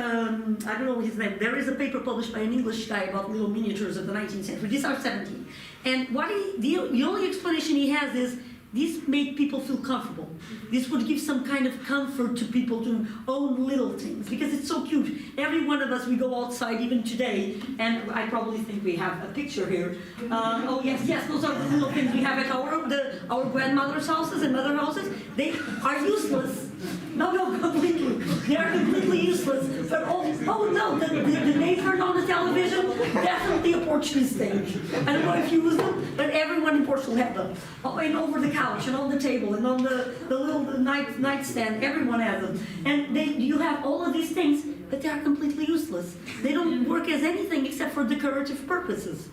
I don't know his name, there is a paper published by an English guy about little miniatures of the 19th century. These are 17. And what the only explanation he has is, these make people feel comfortable. This would give some kind of comfort to people to own little things, because it's so cute. Every one of us, we go outside even today, and I probably think we have a picture here. Oh yes, those are the little things we have at our grandmother's houses and mother houses. They are useless. No, completely. They are completely useless. But oh no, the neighbor on the television, definitely a Portuguese thing. I don't know if you use them, but everyone in Portugal has them. Oh, and over the couch, and on the table, and on the little nightstand, everyone has them. And you have all of these things, but they are completely useless. They don't work as anything except for decorative purposes.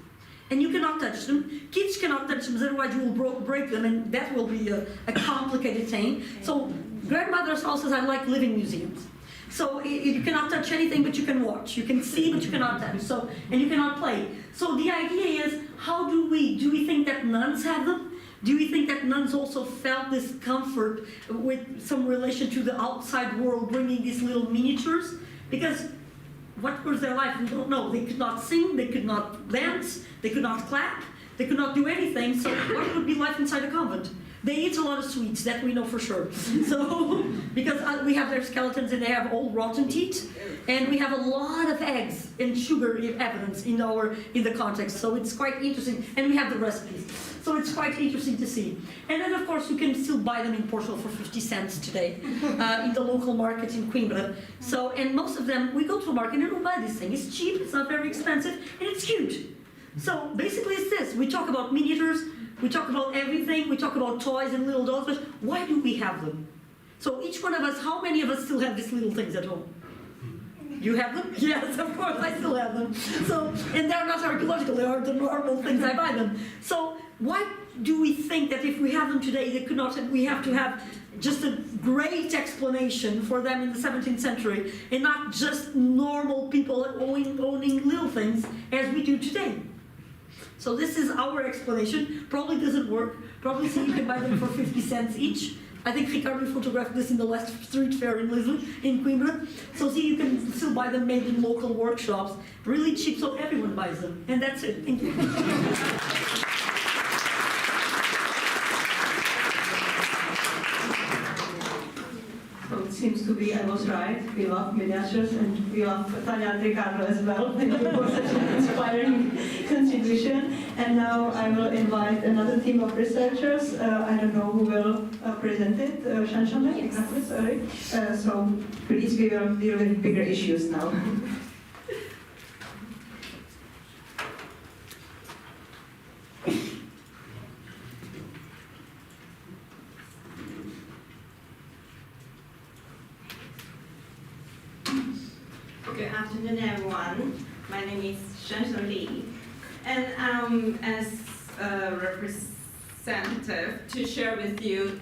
And you cannot touch them. Kids cannot touch them, otherwise you will break them, and that will be a complicated thing. So grandmother's houses are like living museums. So you cannot touch anything, but you can watch. You can see, but you cannot touch. So, and you cannot play. So the idea is, how do we think that nuns have them? Do we think that nuns also felt this comfort with some relation to the outside world, bringing these little miniatures? Because what was their life? We don't know. They could not sing, they could not dance, they could not clap, they could not do anything. So what would be life inside a convent? They eat a lot of sweets, that we know for sure. So, because we have their skeletons and they have old rotten teeth, and we have a lot of eggs and sugar evidence in the context. So it's quite interesting, and we have the recipes. So it's quite interesting to see. And then of course you can still buy them in Portugal for 50 cents today, in the local market in Coimbra. So, and most of them, we go to a market and we buy this thing. It's cheap, it's not very expensive, and it's cute. So basically it's this, we talk about miniatures, we talk about everything, we talk about toys and little dolls, but why do we have them? So each one of us, how many of us still have these little things at home? You have them? Yes, of course, I still have them. So, and they're not archaeological, they are the normal things, I buy them. So why do we think that if we have them today, they could not, we have to have just a great explanation for them in the 17th century, and not just normal people owning little things as we do today? So this is our explanation. Probably doesn't work. Probably see you can buy them for 50 cents each. I think Ricardo photographed this in the last street fair in Lisbon, in Coimbra. So see, you can still buy them made in local workshops, really cheap, so everyone buys them. And that's it. Thank you. So it seems to be I was right. We love miniatures and we love Tanya and Ricardo as well. Thank you for such an inspiring contribution. And now I will invite another team of researchers. I don't know who will present it. Shanshana? Yes. Sorry. So please, we will deal with bigger issues now. Good afternoon, everyone. My name is Shanshana Li, and I'm as a representative to share with you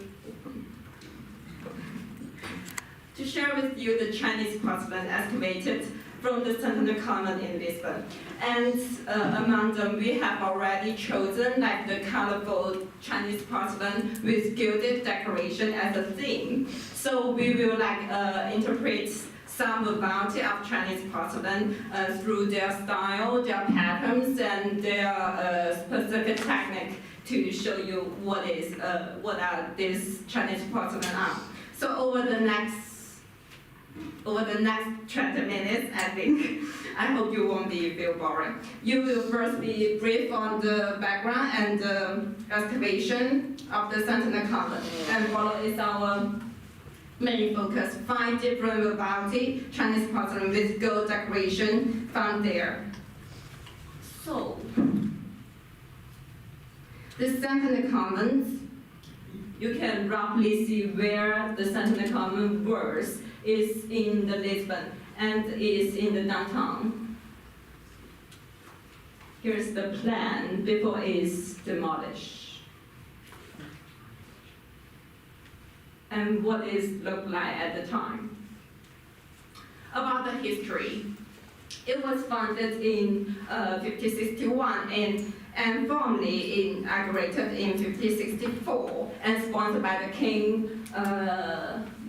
the Chinese porcelain excavated from the Central Common in Lisbon. And among them, we have already chosen like the colorful Chinese porcelain with gilded decoration as a theme. So we will interpret some variety of Chinese porcelain through their style, their patterns, and their specific technique to show you what are these Chinese porcelain are. So over the next 20 minutes, I hope you won't feel boring. You will first be briefed on the background and the excavation of the Central Common, and follow is our main focus, 5 different variety Chinese porcelain with gold decoration found there. So, the Central Common, you can roughly see where the Central Common was, is in the Lisbon and is in the downtown. Here's the plan before it's demolished. And what it looked like at the time. About the history, it was founded in 1561 and formally inaugurated in 1564 and sponsored by the King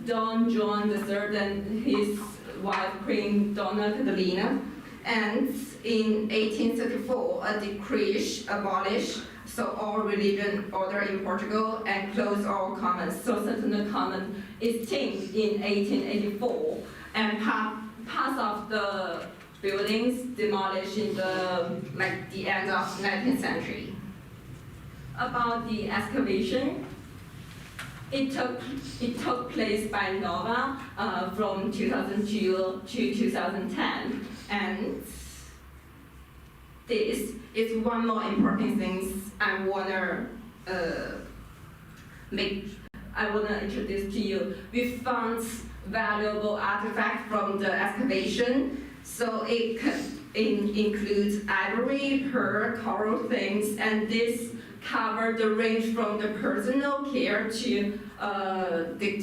Don John III and his wife Queen Donna Catalina. And in 1834, a decree abolished all religion order in Portugal and closed all commons. So Central Common is changed in 1884, and parts of the buildings demolished in the end of 19th century. About the excavation, it took place by Nova from 2002 to 2010, and this is one more important thing I wanna introduce to you. We found valuable artifacts from the excavation, so it includes ivory, pearl, coral things, and this covered the range from the personal care to the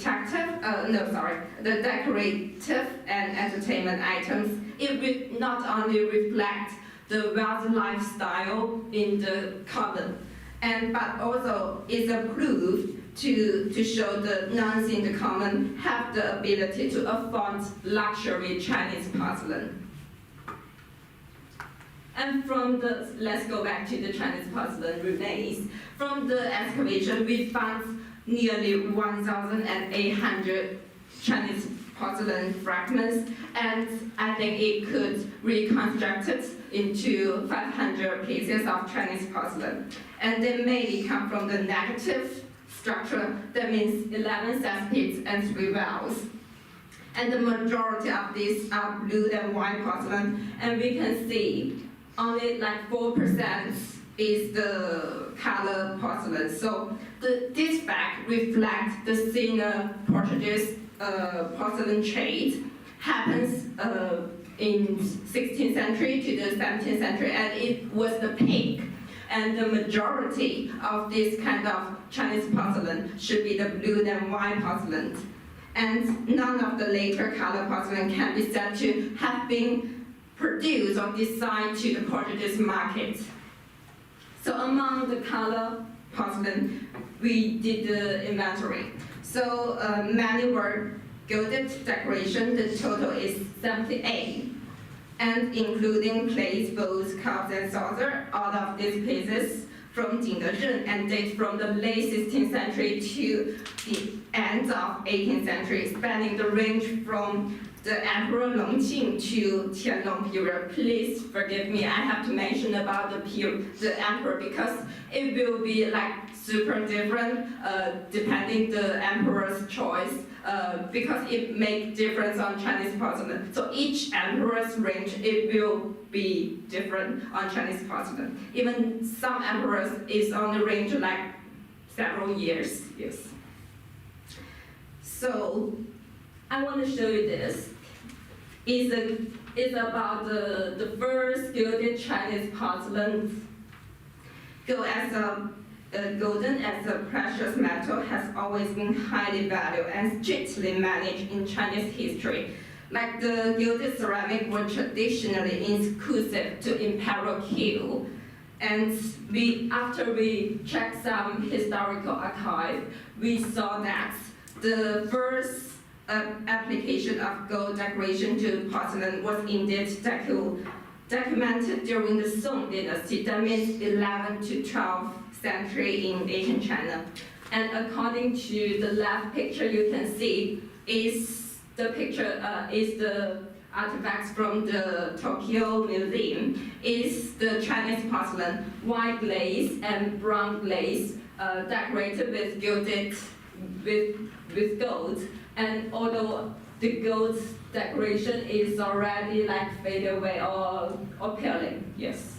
decorative and entertainment items. It will not only reflect the wealthy lifestyle in the common, but also is a proof to show the nuns in the common have the ability to afford luxury Chinese porcelain. And let's go back to the Chinese porcelain remains. From the excavation, we found nearly 1,800 Chinese porcelain fragments, and I think it could reconstruct it into 500 pieces of Chinese porcelain. And they mainly come from the negative structure, that means 11 cesspits and 3 valves. And the majority of these are blue and white porcelain, and we can see only 4% is the color porcelain. So this fact reflects the thinner Portuguese porcelain trade happens in 16th century to the 17th century, and it was the peak. And the majority of this kind of Chinese porcelain should be the blue and white porcelain. And none of the later color porcelain can be said to have been produced or designed to the Portuguese market. So among the color porcelain, we did the inventory. So many were gilded decoration. The total is 78. And including plates, bowls, cups, and saucers, all of these pieces from Jingdezhen and date from the late 16th century to the end of 18th century, spanning the range from the Emperor Longqing to Tianlong period. Please forgive me, I have to mention about the emperor because it will be like super different depending the emperor's choice because it makes difference on Chinese porcelain. So each emperor's range, it will be different on Chinese porcelain. Even some emperors is on the range like several years. Yes. So I want to show you this. It's about the first gilded Chinese porcelain. Golden as a precious metal has always been highly valued and strictly managed in Chinese history. Like the gilded ceramic were traditionally exclusive to imperial queue. And after we checked some historical archive, we saw that the first application of gold decoration to porcelain was indeed documented during the Song dynasty, that means 11th to 12th century in ancient China. And according to the left picture you can see is the artifacts from the Tokyo Museum. Is the Chinese porcelain, white glaze and brown glaze, decorated with gilded with gold. And although the gold decoration is already like faded away or peeling, yes.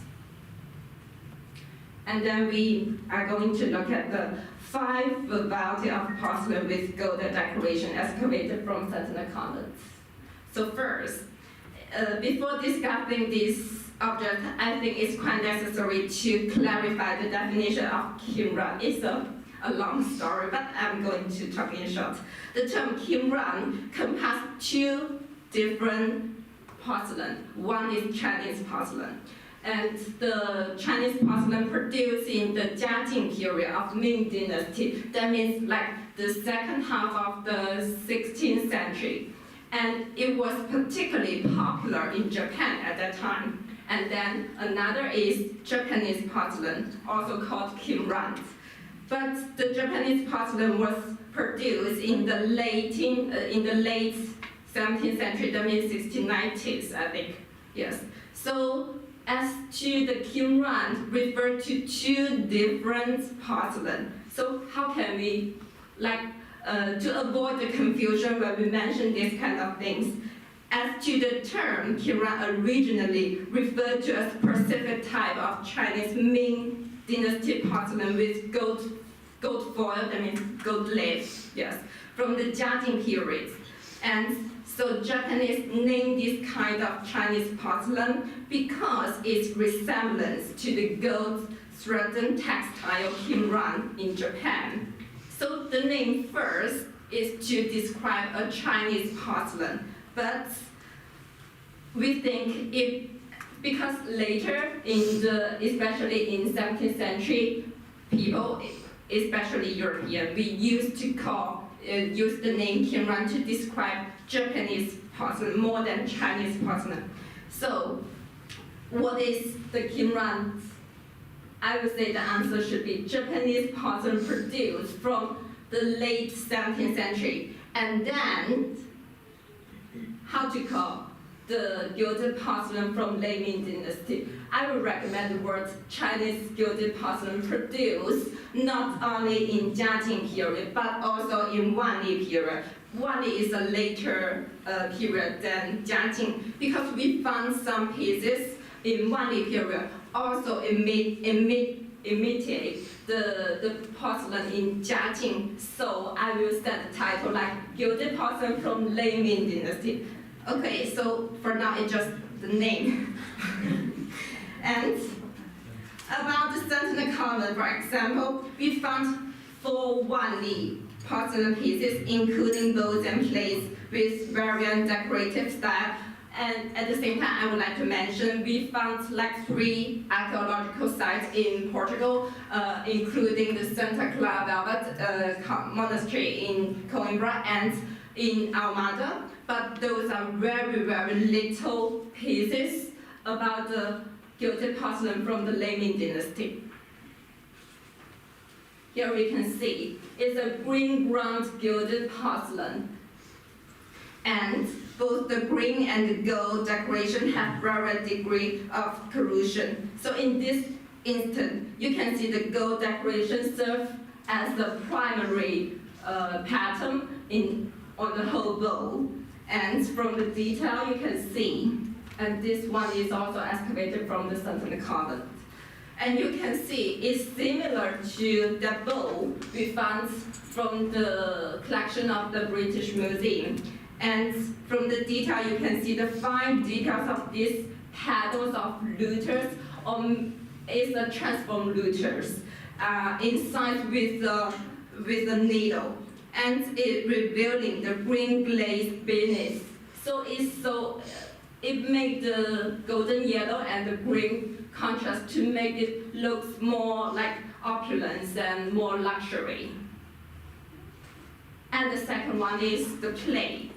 And then we are going to look at the 5 varieties of porcelain with gold decoration excavated from Sentinel Convents. So first, before discussing this object, I think it's quite necessary to clarify the definition of Qingran. It's a long story, but I'm going to talk in short. The term Qingran encompasses 2 different porcelain. One is Chinese porcelain. And the Chinese porcelain produced in the Jiajing period of Ming Dynasty. That means like the second half of the 16th century. And it was particularly popular in Japan at that time. And then another is Japanese porcelain, also called Qingran. But the Japanese porcelain was produced in the late 17th century, that means 1690s, I think. Yes. So as to the Qingran refer to 2 different porcelain. So how can we, to avoid the confusion when we mention these kind of things, as to the term Qingran originally referred to a specific type of Chinese Ming Dynasty porcelain with gold foil, that means gold leaf, yes, from the Jiajing period. And so Japanese named this kind of Chinese porcelain because its resemblance to the gold-threaded textile Qingran in Japan. So the name first is to describe a Chinese porcelain, but we think because later especially in 17th century, people, especially European, we used the name Qingran to describe Japanese porcelain more than Chinese porcelain. So, what is the Qingran? I would say the answer should be Japanese porcelain produced from the late 17th century. And then, how to call the gilded porcelain from late Ming Dynasty? I would recommend the word Chinese gilded porcelain produced not only in Jiajing period, but also in Wanli period. Wanli is a later period than Jiajing, because we found some pieces in Wanli period also imitate the porcelain in Jiajing. So I will set the title like gilded porcelain from late Ming Dynasty. Okay, so for now it's just the name. And about the Sentinel Convent, for example, we found 4 Wanli porcelain pieces, including bowls and plates with varying decorative style. And at the same time, I would like to mention we found like 3 archaeological sites in Portugal, including the Santa Clara Velvet Monastery in Coimbra and in Almada. But those are very, very little pieces about the gilded porcelain from the Ming Dynasty. Here we can see it's a green ground gilded porcelain. And both the green and the gold decoration have varied degree of corrosion. So in this instance, you can see the gold decoration serves as the primary pattern on the whole bowl. And from the detail you can see, and this one is also excavated from the Central Convent. And you can see it's similar to the bowl we found from the collection of the British Museum. And from the detail, you can see the fine details of these petals of looters, is the transformed looters, inside with the needle, and it revealing the green glaze beneath. So it makes the golden yellow and the green contrast to make it look more like opulence and more luxury. And the second one is the clay.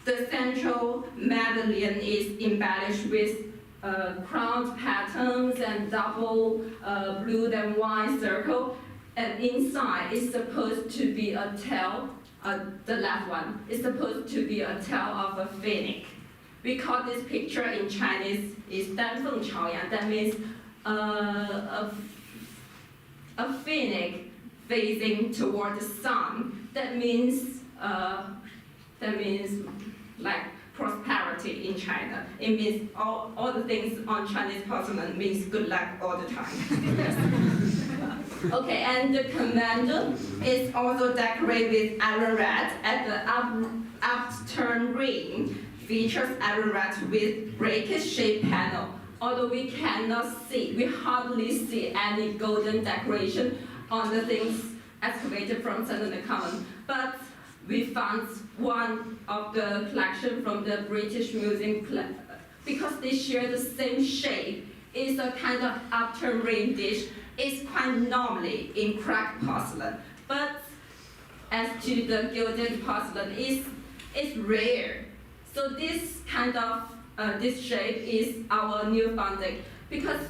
The central medallion is embellished with crowned patterns and double blue and white circle. And inside is supposed to be a tail, the left one is supposed to be a tail of a phoenix. We call this picture in Chinese is 丹凤朝阳. That means a phoenix facing toward the sun. That means like prosperity in China. It means all the things on Chinese porcelain means good luck all the time. Okay, and the commander is also decorated with iron red at the upturned ring. Features iron red with bracket-shaped panel. Although we cannot see, we hardly see any golden decoration on the things excavated from Central Common. But we found one of the collection from the British Museum because they share the same shape. It's a kind of upturned ring dish. It's quite normally in cracked porcelain. But as to the gilded porcelain, it's rare. So this kind of this shape is our new finding because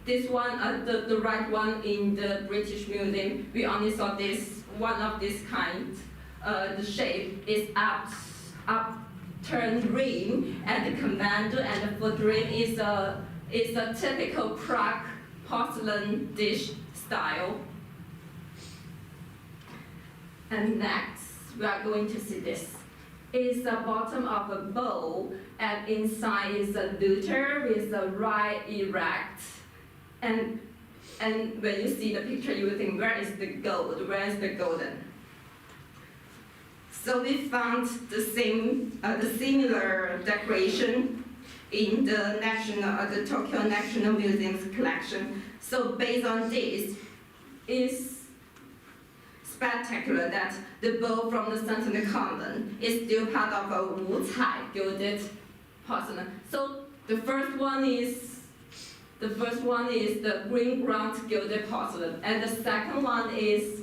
this one, the right one in the British Museum, we only saw this one of this kind. The shape is upturned ring, and the commander and the foot ring is a typical Prague porcelain dish style. And next, we are going to see this. It's the bottom of a bowl, and inside is a looter with the right erect. And when you see the picture, you will think, where is the gold? Where is the golden? So we found the similar decoration in the Tokyo National Museum's collection. So based on this, it's spectacular that the bowl from the Central Convent is still part of a Wucai gilded porcelain. So the first one is the green ground gilded porcelain, and the second one is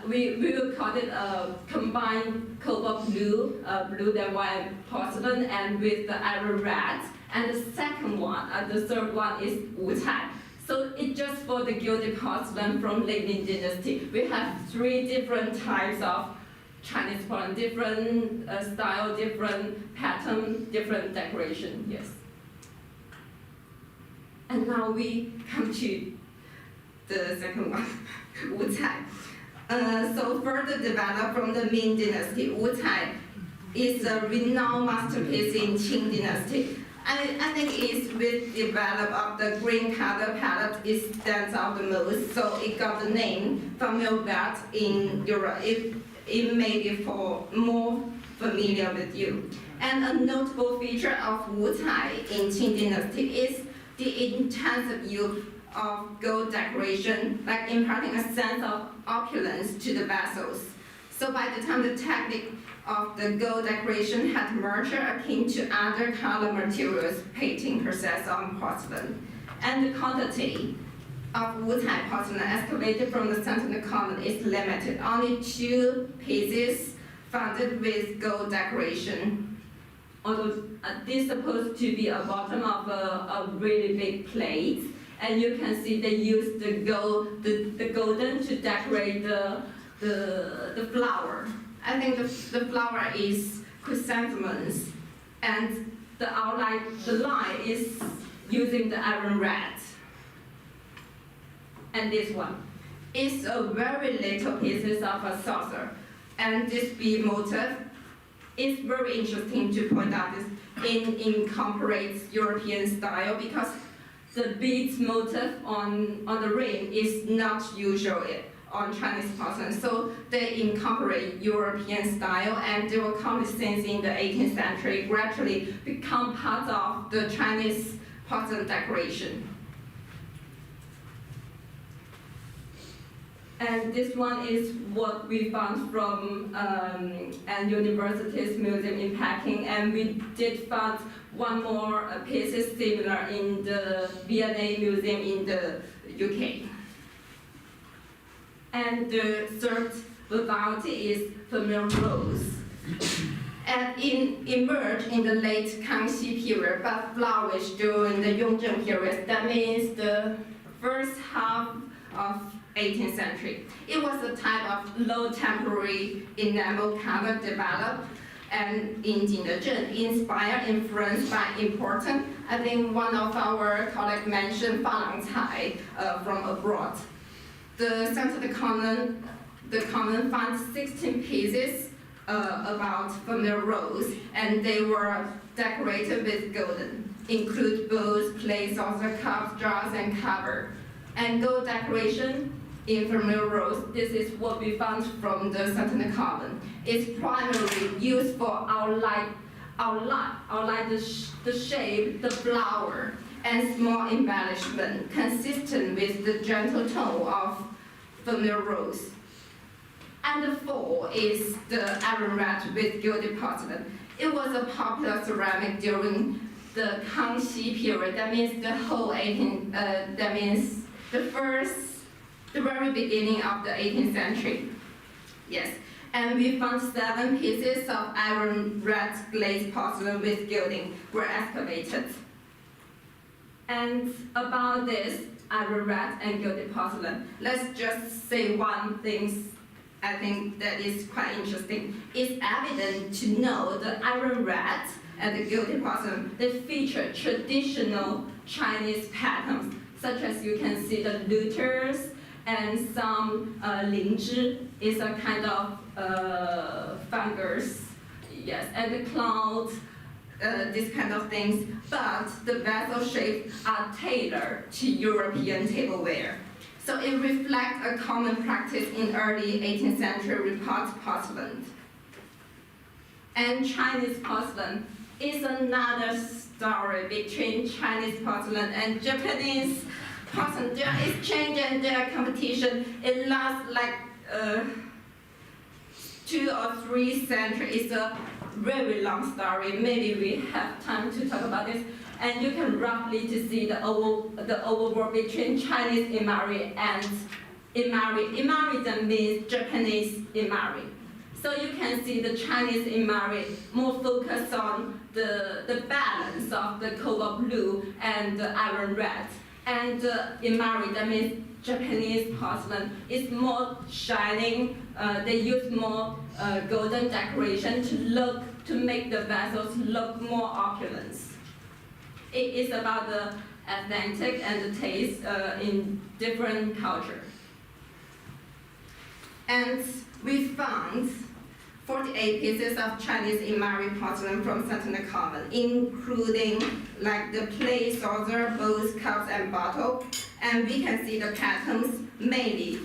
we will call it a combined cobalt blue, blue and white porcelain, and with the iron red. And the second one, the third one is Wucai. So it's just for the gilded porcelain from Ming Dynasty. We have 3 different types of Chinese porcelain, different style, different pattern, different decoration. Yes. And now we come to the second one, Wucai. So further developed from the Ming Dynasty, Wucai is a renowned masterpiece in Qing Dynasty. I think it's with the development of the green color palette, it stands out the most. So it got the name familiar that in Europe. It may be more familiar with you. And a notable feature of Wucai in Qing Dynasty is the intensive use of gold decoration, like imparting a sense of opulence to the vessels. So by the time the technique of the gold decoration had merger akin to other color materials painting process on porcelain, and the quantity of wood-type porcelain excavated from the Sentinel Common is limited. Only 2 pieces founded with gold decoration. Although this is supposed to be a bottom of a really big plate, and you can see they use the golden to decorate the flower. I think the flower is chrysanthemums, and the outline, the line is using the iron red. And this one is a very little pieces of a saucer, and this bee motif is very interesting to point out. This incorporates European style because the beads motif on the ring is not usual on Chinese porcelain, so they incorporate European style, and they will come since in the 18th century gradually become part of the Chinese porcelain decoration. And this one is what we found from an university's museum in Peking, and we did find one more piece similar in the V&A museum in the UK. And the third variety is familiar rose. And it emerged in the late Kangxi period, but flourished during the Yongzheng period. That means the first half of 18th century. It was a type of low temporary enamel color developed and in Jinezhen, inspired, influenced by important. I think one of our colleagues mentioned Falangcai from abroad. The Center the Common found 16 pieces about familiar rose, and they were decorated with golden, include bowls, plates, saucer, cups, jars, and cover. And gold decoration in familiar rose, this is what we found from the Sentinel Common. It's primarily used for outline the shape, the flower, and small embellishment, consistent with the gentle tone of familiar rose. And the fourth is the iron red with gilded porcelain. It was a popular ceramic during the Kangxi period. That means the whole 18th, that means the very beginning of the 18th century. Yes, and we found 7 pieces of iron red glazed porcelain with gilding were excavated. And about this iron red and gilded porcelain, let's just say one thing I think that is quite interesting. It's evident to know the iron red and the gilded porcelain, they feature traditional Chinese patterns, such as you can see the looters and some lingzhi is a kind of fungus, yes, and the clouds, these kind of things. But the vessel shapes are tailored to European tableware. So it reflects a common practice in early 18th century report porcelain. And Chinese porcelain is another story between Chinese porcelain and Japanese porcelain. Their exchange and their competition, it lasts like 2 or 3 centuries. It's a very long story. Maybe we have time to talk about this. And you can roughly to see the overworld between Chinese imari and imari. Imari then means Japanese imari. So you can see the Chinese imari more focused on the balance of the cobalt blue and the iron red. And imari, that means Japanese porcelain, is more shining. They use more golden decoration to make the vessels look more opulent. It is about the aesthetic and the taste in different cultures. And we found 48 pieces of Chinese imari porcelain from Sentinel Common, including like the plate, saucer, bowls, cups, and bottle. And we can see the patterns mainly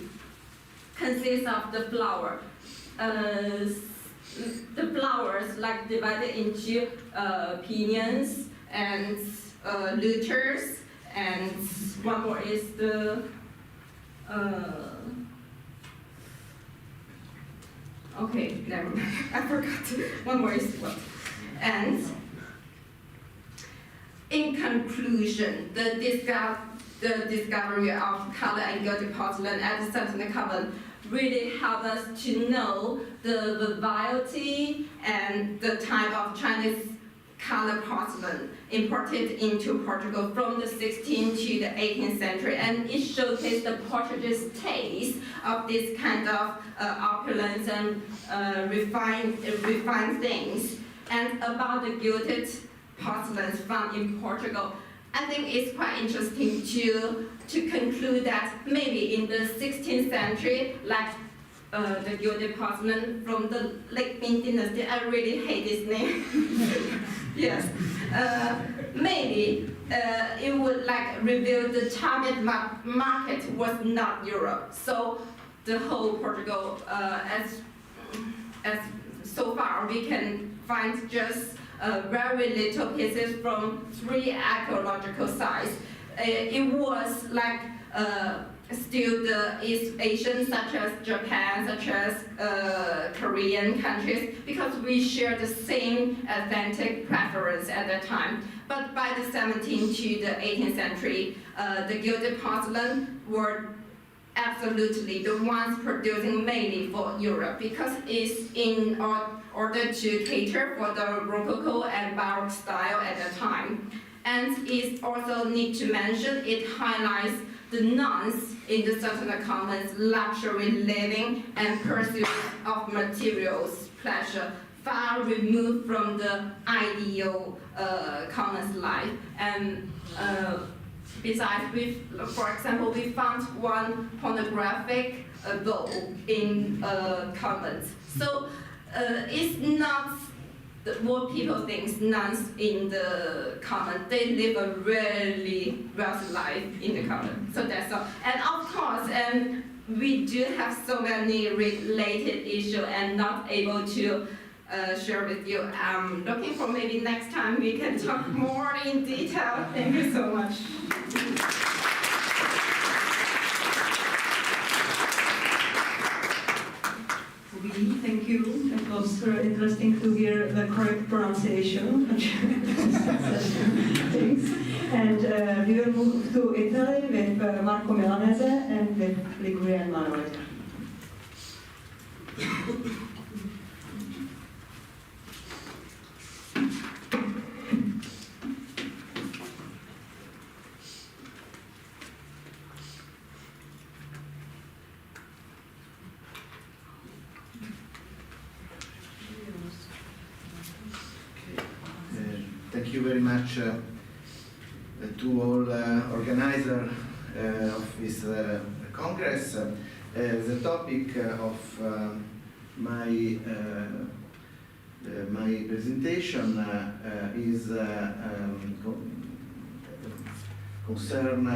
consist of the flower. The flowers like divided into pinions and looters, and one more is the Okay, never mind. I forgot. One more is what. And in conclusion, the discovery of color and gilded porcelain at the Southern Convent really helped us to know the variety and the type of Chinese color porcelain imported into Portugal from the 16th to the 18th century, and it showcased the Portuguese taste of this kind of opulence and refined things. And about the gilded porcelains found in Portugal, I think it's quite interesting to conclude that maybe in the 16th century, like the gilded porcelain from the Late Ming Dynasty, I really hate this name. Yes, maybe it would like reveal the target market was not Europe. So the whole Portugal, as so far we can find just very little pieces from 3 archaeological sites. It was like still the East Asian, such as Japan, such as Korean countries, because we share the same aesthetic preference at that time. But by the 17th to the 18th century, the gilded porcelain were absolutely the ones producing mainly for Europe, because it's in order to cater for the Rococo and Baroque style at that time. And it also need to mention, it highlights the nuns in the Southern Convent's luxury living and pursuit of materials pleasure, far removed from the ideal convent's life. And besides, for example, we found one pornographic bowl in convents. So it's not what people think nuns in the convent. They live a really wealthy life in the convent. So that's all. And of course, we do have so many related issues and not able to share with you. I'm looking for maybe next time we can talk more in detail. Thank you so much. Thank you. It was very interesting to hear the correct pronunciation. Thanks. And we will move to Italy with Marco Milanese and with Ligurian minority. Thank you very much to all organizers of this Congress. The topic of my presentation is concern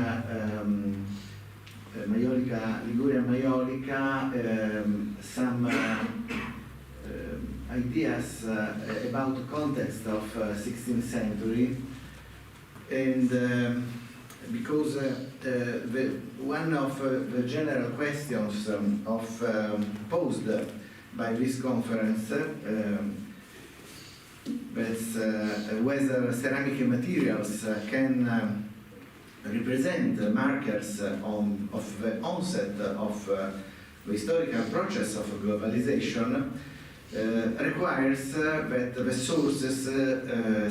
Liguria Maiolica, some ideas about the context of 16th century, and because one of the general questions posed by this conference, that's whether ceramic materials can represent markers of the onset of the historical process of globalization, requires that the sources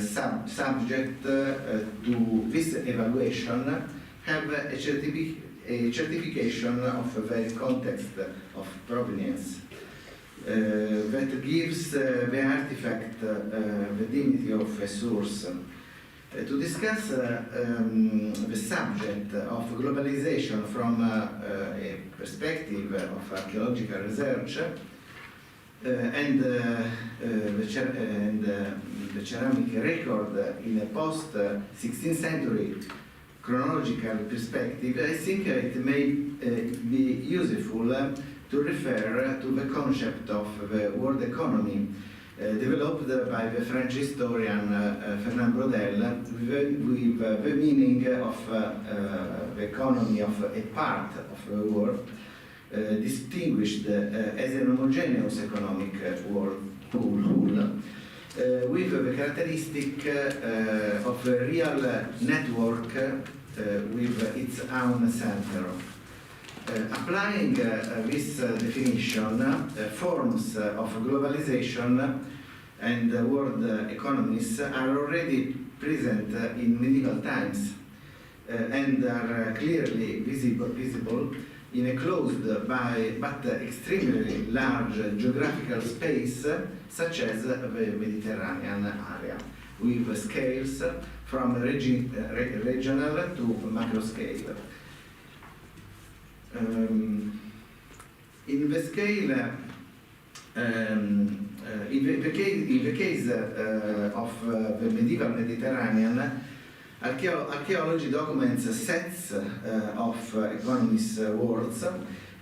subject to this evaluation have a certification of the very context of provenance that gives the artifact the dignity of a source. To discuss the subject of globalization from a perspective of archaeological research, and the ceramic record in a post-16th century chronological perspective, I think it may be useful to refer to the concept of the world economy developed by the French historian Fernand Braudel, with the meaning of the economy of a part of the world, distinguished as an homogeneous economic whole, with the characteristic of a real network with its own center. Applying this definition, forms of globalization and world economies are already present in medieval times and are clearly visible in a closed but extremely large geographical space such as the Mediterranean area, with scales from regional to macro scale. In the scale, in the case of the medieval Mediterranean, archaeology documents sets of economies worlds,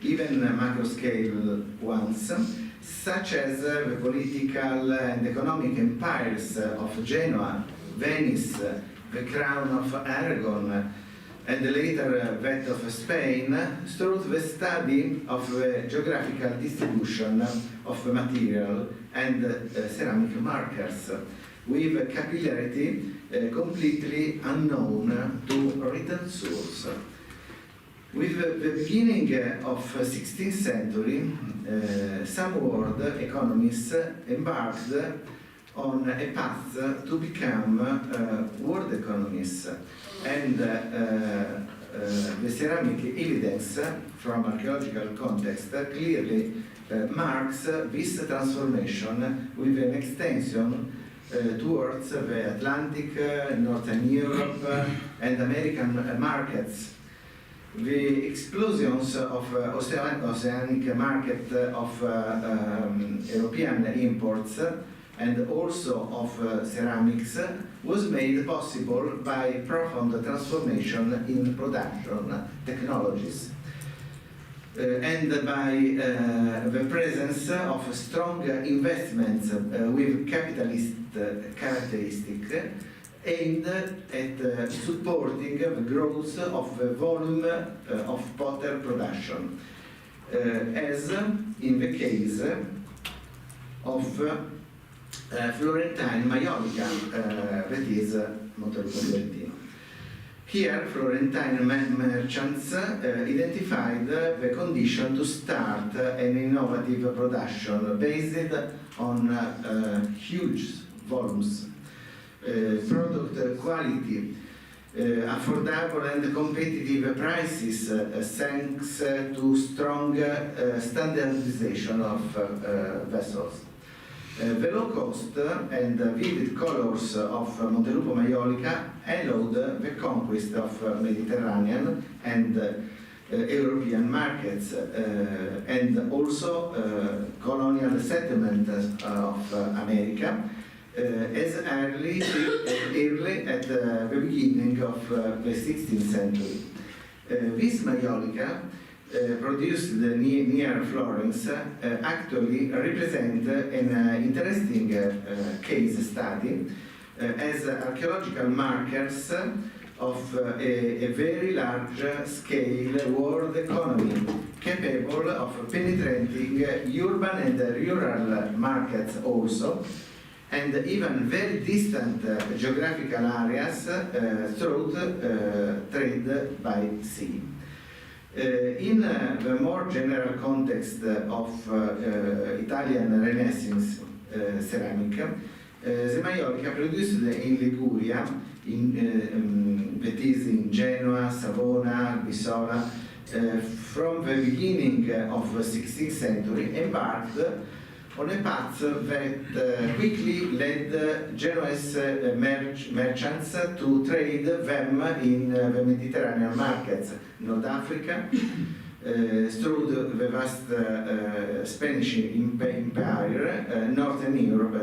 even macro-scale ones, such as the political and economic empires of Genoa, Venice, the Crown of Aragon, and later that of Spain, through the study of the geographical distribution of the material and ceramic markers, with a capillarity completely unknown to written source. With the beginning of 16th century, some world economists embarked on a path to become world economists, and the ceramic evidence from archaeological context clearly marks this transformation with an extension towards the Atlantic, Northern Europe, and American markets. The explosions of oceanic market of European imports and also of ceramics was made possible by profound transformation in production technologies and by the presence of strong investments with capitalist characteristics aimed at supporting the growth of the volume of potter production, as in the case of Florentine Maiolica, that is Montelupo. Here, Florentine merchants identified the condition to start an innovative production based on huge volumes, product quality, affordable and competitive prices thanks to strong standardization of vessels. The low cost and vivid colors of Montelupo Maiolica allowed the conquest of Mediterranean and European markets and also colonial settlement of America as early at the beginning of the 16th century. This Maiolica, produced near Florence, actually represent an interesting case study as archaeological markers of a very large scale world economy capable of penetrating urban and rural markets also, and even very distant geographical areas through trade by sea. In the more general context of Italian Renaissance ceramic, the Maiolica produced in Liguria, that is in Genoa, Savona, Bissola, from the beginning of the 16th century, embarked on a path that quickly led Genoese merchants to trade them in the Mediterranean markets, North Africa, through the vast Spanish Empire, Northern Europe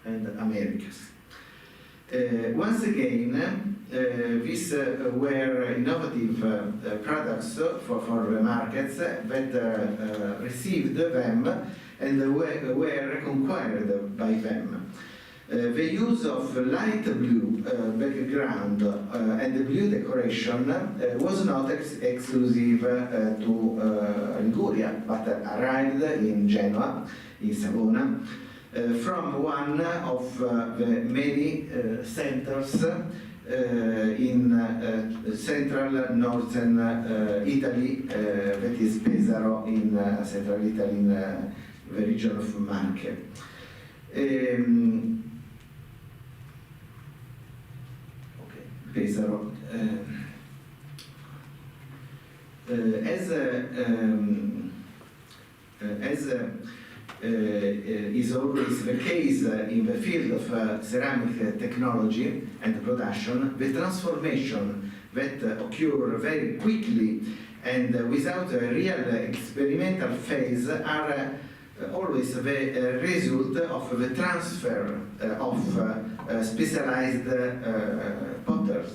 and Americas. Once again, these were innovative products for the markets that received them and were conquered by them. The use of light blue background and the blue decoration was not exclusive to Liguria, but arrived in Genoa, in Savona, from one of the many centers in central northern Italy, that is Pesaro in central Italy, in the region of Marche. Pesaro. As is always the case in the field of ceramic technology and production, the transformation that occur very quickly and without a real experimental phase are always the result of the transfer of specialized potters,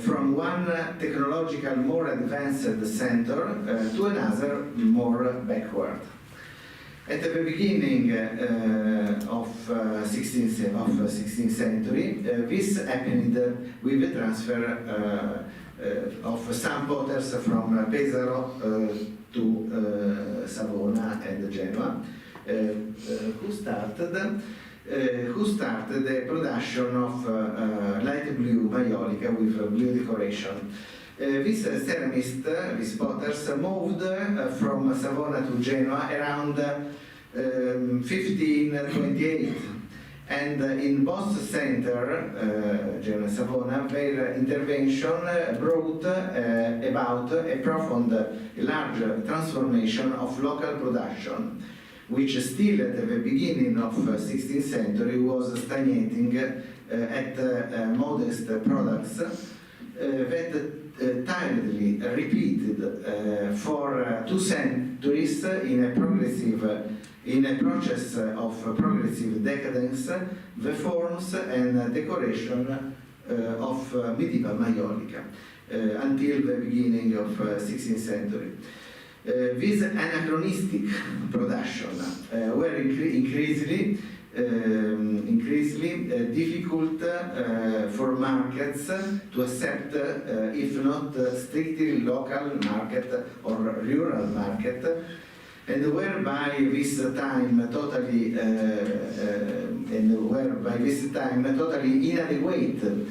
from one technological more advanced center to another more backward. At the beginning of 16th century, this happened with the transfer of some potters from Pesaro to Savona and Genoa, who started the production of light blue maiolica with blue decoration. These ceramists, these potters, moved from Savona to Genoa around 1528, and in both centers, Genoa and Savona, their intervention brought about a profound, large transformation of local production, which still at the beginning of 16th century was stagnating at modest products that tirelessly repeated for 2 centuries in a process of progressive decadence, the forms and decoration of medieval maiolica until the beginning of 16th century. This anachronistic production were increasingly difficult for markets to accept, if not strictly local market or rural market, and whereby this time totally inadequate to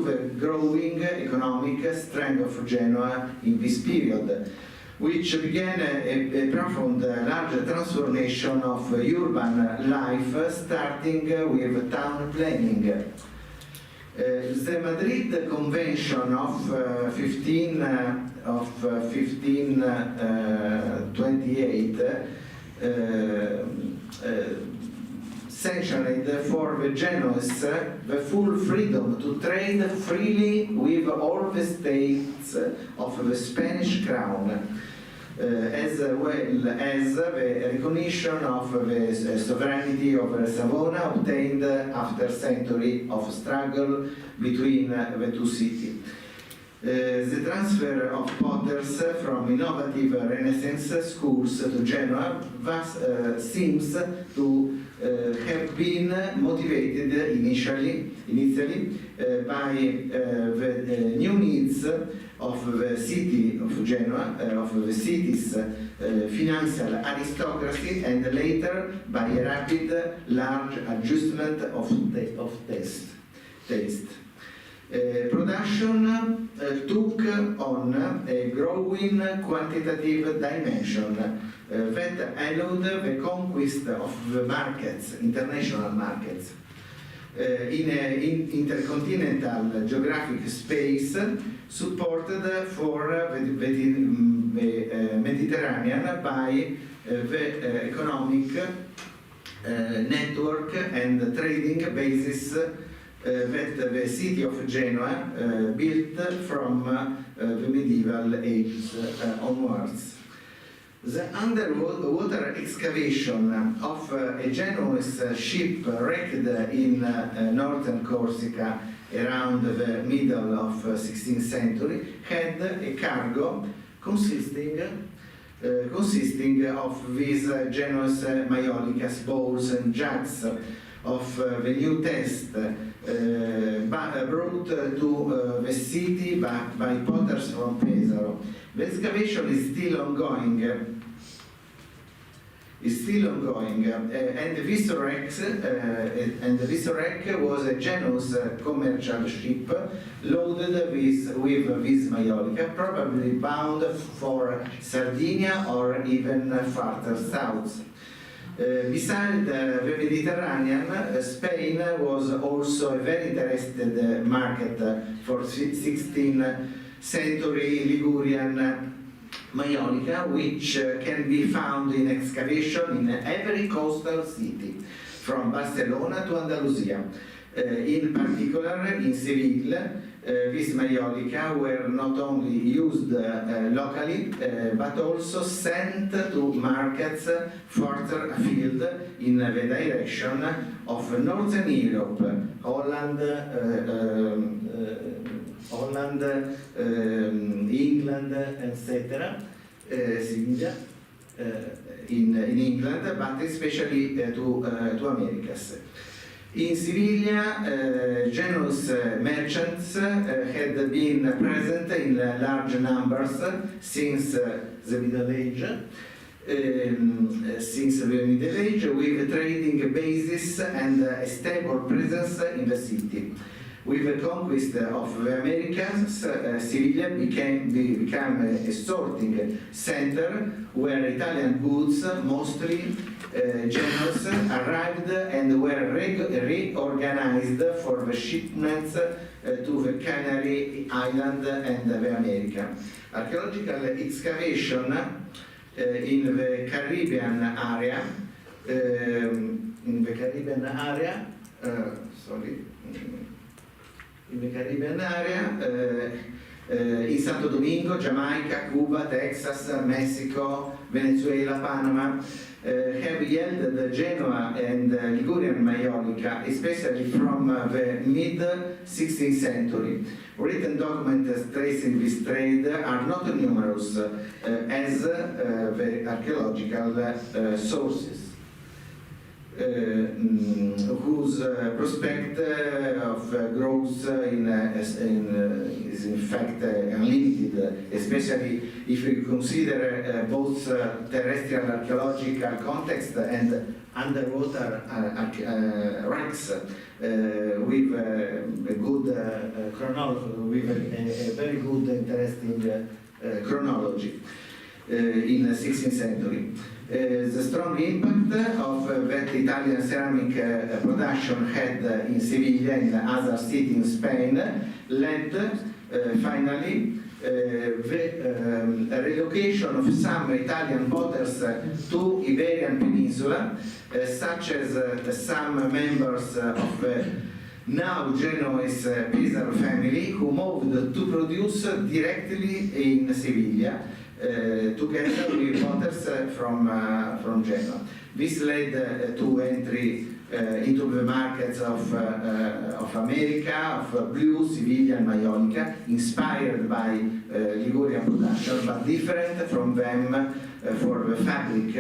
the growing economic strength of Genoa in this period, which began a profound, large transformation of urban life, starting with town planning. The Madrid Convention of 1528 sanctioned for the Genoese the full freedom to trade freely with all the states of the Spanish crown, as well as the recognition of the sovereignty over Savona obtained after a century of struggle between the two cities. The transfer of potters from innovative Renaissance schools to Genoa thus seems to have been motivated initially by the new needs of the city of Genoa, of the city's financial aristocracy, and later by a rapid, large adjustment of taste. Production took on a growing quantitative dimension that allowed the conquest of the markets, international markets, in an intercontinental geographic space supported for the Mediterranean by the economic network and trading basis that the city of Genoa built from the medieval ages onwards. The underwater excavation of a Genoese ship wrecked in northern Corsica around the middle of 16th century had a cargo consisting of these Genoese maiolicas, bowls and jugs, of the new test brought to the city by potters from Pesaro. The excavation is still ongoing. And the Visorek was a Genoese commercial ship loaded with this maiolica, probably bound for Sardinia or even farther south. Beside the Mediterranean, Spain was also a very interested market for 16th century Ligurian maiolica, which can be found in excavation in every coastal city, from Barcelona to Andalusia. In particular, in Seville, these maiolica were not only used locally, but also sent to markets further afield in the direction of Northern Europe, Holland, England, etc. Sevilla, in England, but especially to Americas. In Sevilla, Genoese merchants had been present in large numbers since the Middle Age, with trading bases and a stable presence in the city. With the conquest of the Americans, Sevilla became a sorting center where Italian goods, mostly Genoese, arrived and were reorganized for the shipments to the Canary Island and the America. Archaeological excavation in the Caribbean area, in the Caribbean area, in Santo Domingo, Jamaica, Cuba, Texas, Mexico, Venezuela, Panama, have yielded Genoa and Ligurian maiolica, especially from the mid-16th century. Written documents tracing this trade are not numerous as the archaeological sources, whose prospect of growth is in fact unlimited, especially if we consider both terrestrial archaeological context and underwater wrecks with a good chronology, with a very good, interesting chronology in the 16th century. The strong impact of that Italian ceramic production had in Sevilla and other cities in Spain led finally the relocation of some Italian potters to Iberian Peninsula, such as some members of now Genoese Pesaro family, who moved to produce directly in Sevilla, together with potters from Genoa. This led to entry into the markets of America, of blue, Sevilla and maiolica, inspired by Ligurian production, but different from them for the fabric,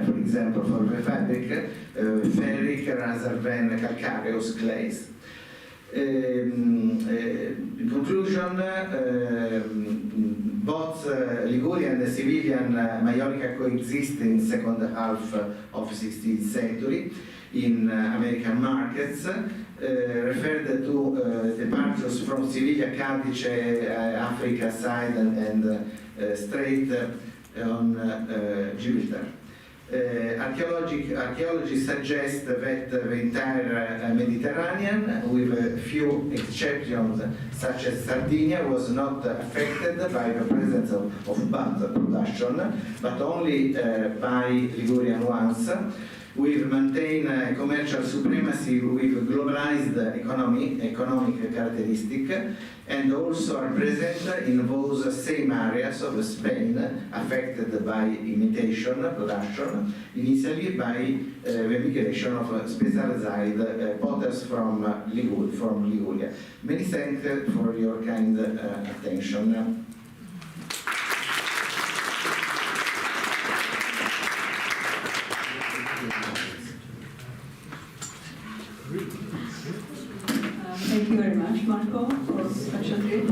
for example, for the fabric, ferric rather than calcareous clays. In conclusion, both Ligurian and Sevillian maiolica coexist in the second half of the 16th century in American markets, referred to departures from Sevilla, Cadice, Africa side and Strait on Gibraltar. Archaeology suggests that the entire Mediterranean, with a few exceptions such as Sardinia, was not affected by the presence of bud production, but only by Ligurian ones. We've maintained commercial supremacy with globalized economic characteristic, and are present in those same areas of Spain affected by imitation production, initially by the migration of specialized potters from Liguria. Many thanks for your kind attention. Thank you very much, Marco, for such a trip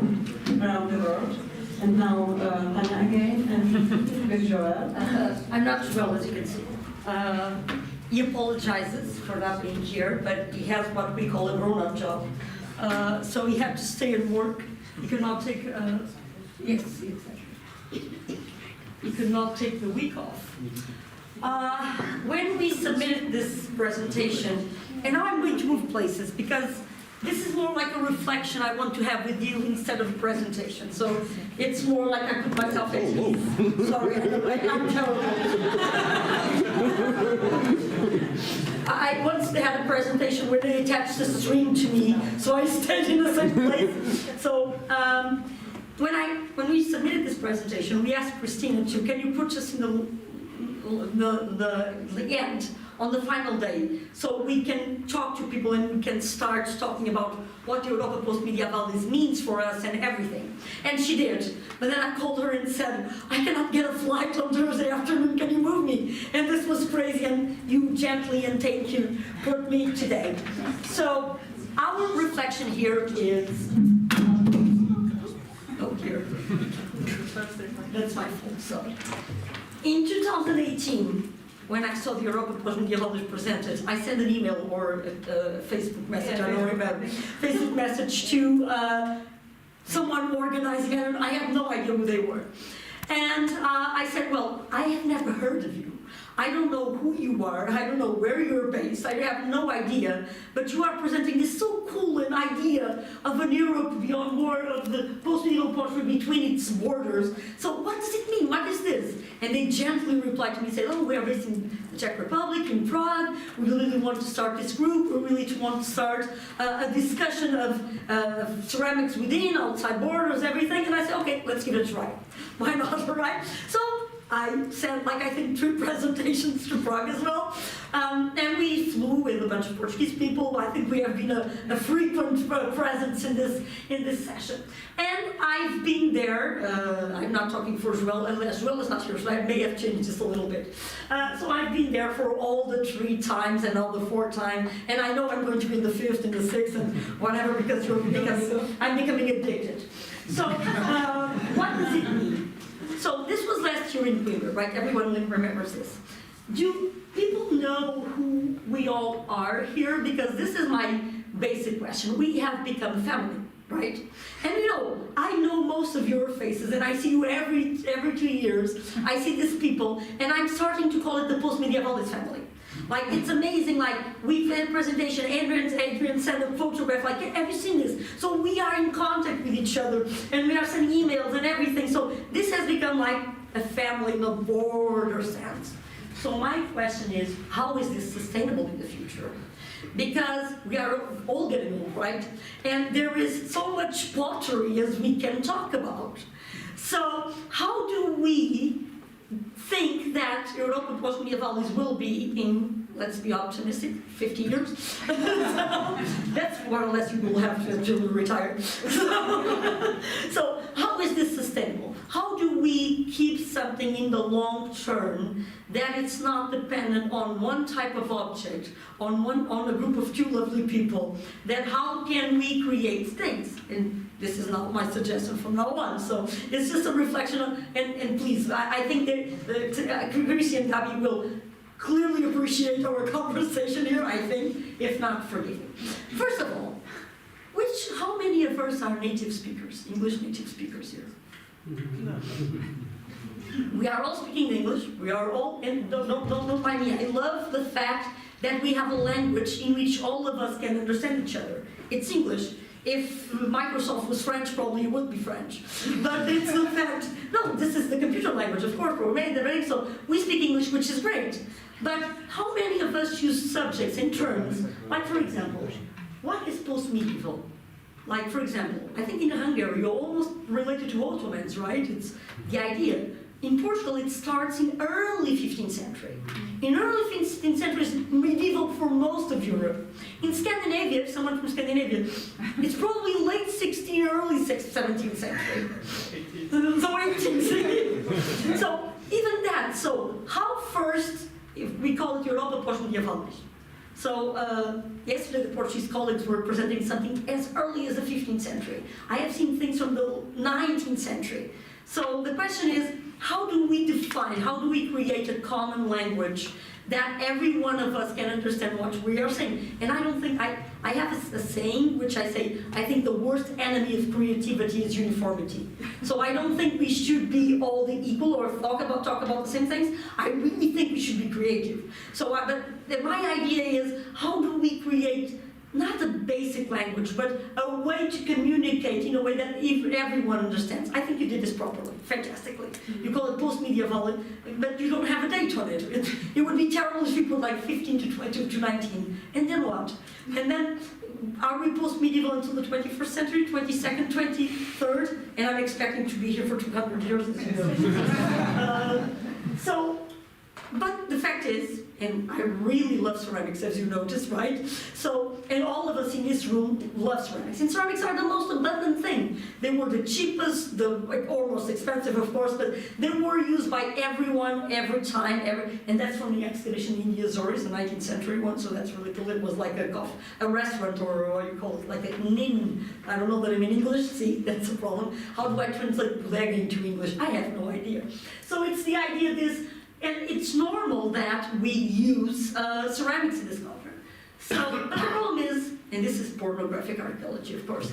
around the world. And now, Tanya again, and with Joel. I'm not Joel, as you can see. He apologizes for not being here, but he has what we call a grown-up job. So he had to stay and work. He could not take, yes, exactly. He could not take the week off. When we submitted this presentation, and now I'm going to move places because this is more like a reflection I want to have with you instead of a presentation. So it's more like I put myself at ease. Sorry, I'm terrible. I once had a presentation where they attached a string to me, so I stayed in the same place. So when we submitted this presentation, we asked Christina to, can you put us in the end on the final day, so we can talk to people and we can start talking about what EUROPA POSTMEDIAEVALIS means for us and everything. And she did. But then I called her and said, I cannot get a flight on Thursday afternoon, can you move me? And this was crazy, and you gently and thank you put me today. So our reflection here is, oh here, that's my fault, sorry. In 2018, when I saw the EUROPA POSTMEDIAEVALIS presented, I sent an email or a Facebook message, I don't remember, Facebook message to someone organizing it. I had no idea who they were. And I said, well, I have never heard of you. I don't know who you are, I don't know where you're based, I have no idea, but you are presenting this so cool an idea of an Europe beyond war, of the post-medieval portrait between its borders. So what does it mean? What is this? And they gently replied to me, say, oh, we are based in the Czech Republic, in Prague, we really want to start this group, we really want to start a discussion of ceramics within, outside borders, everything, and I said, okay, let's give it a try. Why not, right? So I sent, like, I think 3 presentations to Prague as well. And we flew with a bunch of Portuguese people. I think we have been a frequent presence in this session. And I've been there, I'm not talking for Joel, unless Joel is not here, so I may have changed this a little bit. So I've been there for all the 3 times and all the 4 times, and I know I'm going to be in the 5th and the 6th and whatever, because I'm becoming addicted. So what does it mean? So this was last year in Coimbra, right? Everyone remembers this. Do people know who we all are here? Because this is my basic question. We have become a family, right? And you know, I know most of your faces, and I see you every 2 years. I see these people, and I'm starting to call it the POSTMEDIAEVALIS family. Like, it's amazing, like, we've had a presentation, Adrian sent a photograph, like, have you seen this? So we are in contact with each other, and we are sending emails and everything, so this has become like a family in a broader sense. So my question is, how is this sustainable in the future? Because we are all getting old, right? And there is so much pottery as we can talk about. So how do we think that EUROPA POSTMEDIAEVALIS will be in, let's be optimistic, 50 years? So that's more or less you will have to retire. So how is this sustainable? How do we keep something in the long term that it's not dependent on one type of object, on a group of 2 lovely people? That how can we create things? And this is not my suggestion from now on, so it's just a reflection on, and please, I think that Chrissy and Gabi will clearly appreciate our conversation here, I think, if not, forgive me. First of all, how many of us are native speakers, English native speakers here? We are all speaking English, we are all, and don't mind me, I love the fact that we have a language in which all of us can understand each other. It's English. If Microsoft was French, probably it would be French. But it's the fact, no, this is the computer language, of course, we're made already, so we speak English, which is great. But how many of us use subjects in terms, like for example, what is post-medieval? Like for example, I think in Hungary, you're almost related to Ottomans, right? It's the idea. In Portugal, it starts in early 15th century. In early 15th century, it's medieval for most of Europe. In Scandinavia, someone from Scandinavia, it's probably late 16th, early 17th century. So 18th. So even that, so how first, if we call it EUROPA POSTMEDIAEVALIS. So yesterday the Portuguese colleagues were presenting something as early as the 15th century. I have seen things from the 19th century. So the question is, how do we define, how do we create a common language that every one of us can understand what we are saying? And I don't think, I have a saying which I say, I think the worst enemy of creativity is uniformity. So I don't think we should be all the equal or talk about the same things. I really think we should be creative. So but my idea is, how do we create not a basic language, but a way to communicate in a way that everyone understands. I think you did this properly, fantastically. You call it post-medieval, but you don't have a date on it. It would be terrible if you put like 15 to 20 to 19. And then what? And then, are we post-medieval until the 21st century, 22nd, 23rd? And I'm expecting to be here for 200 years. But the fact is, and I really love ceramics, as you noticed, right? So, and all of us in this room love ceramics. And ceramics are the most abundant thing. They were the cheapest, or most expensive, of course, but they were used by everyone, every time, and that's from the excavation in the Azores, the 19th century one, so that's really cool. It was like a restaurant, or what you call it, like an inn. I don't know the name in English, see, that's a problem. How do I translate bodega into English? I have no idea. So it's the idea of this. And it's normal that we use ceramics in this conference. So, but the problem is, and this is pornographic archaeology, of course,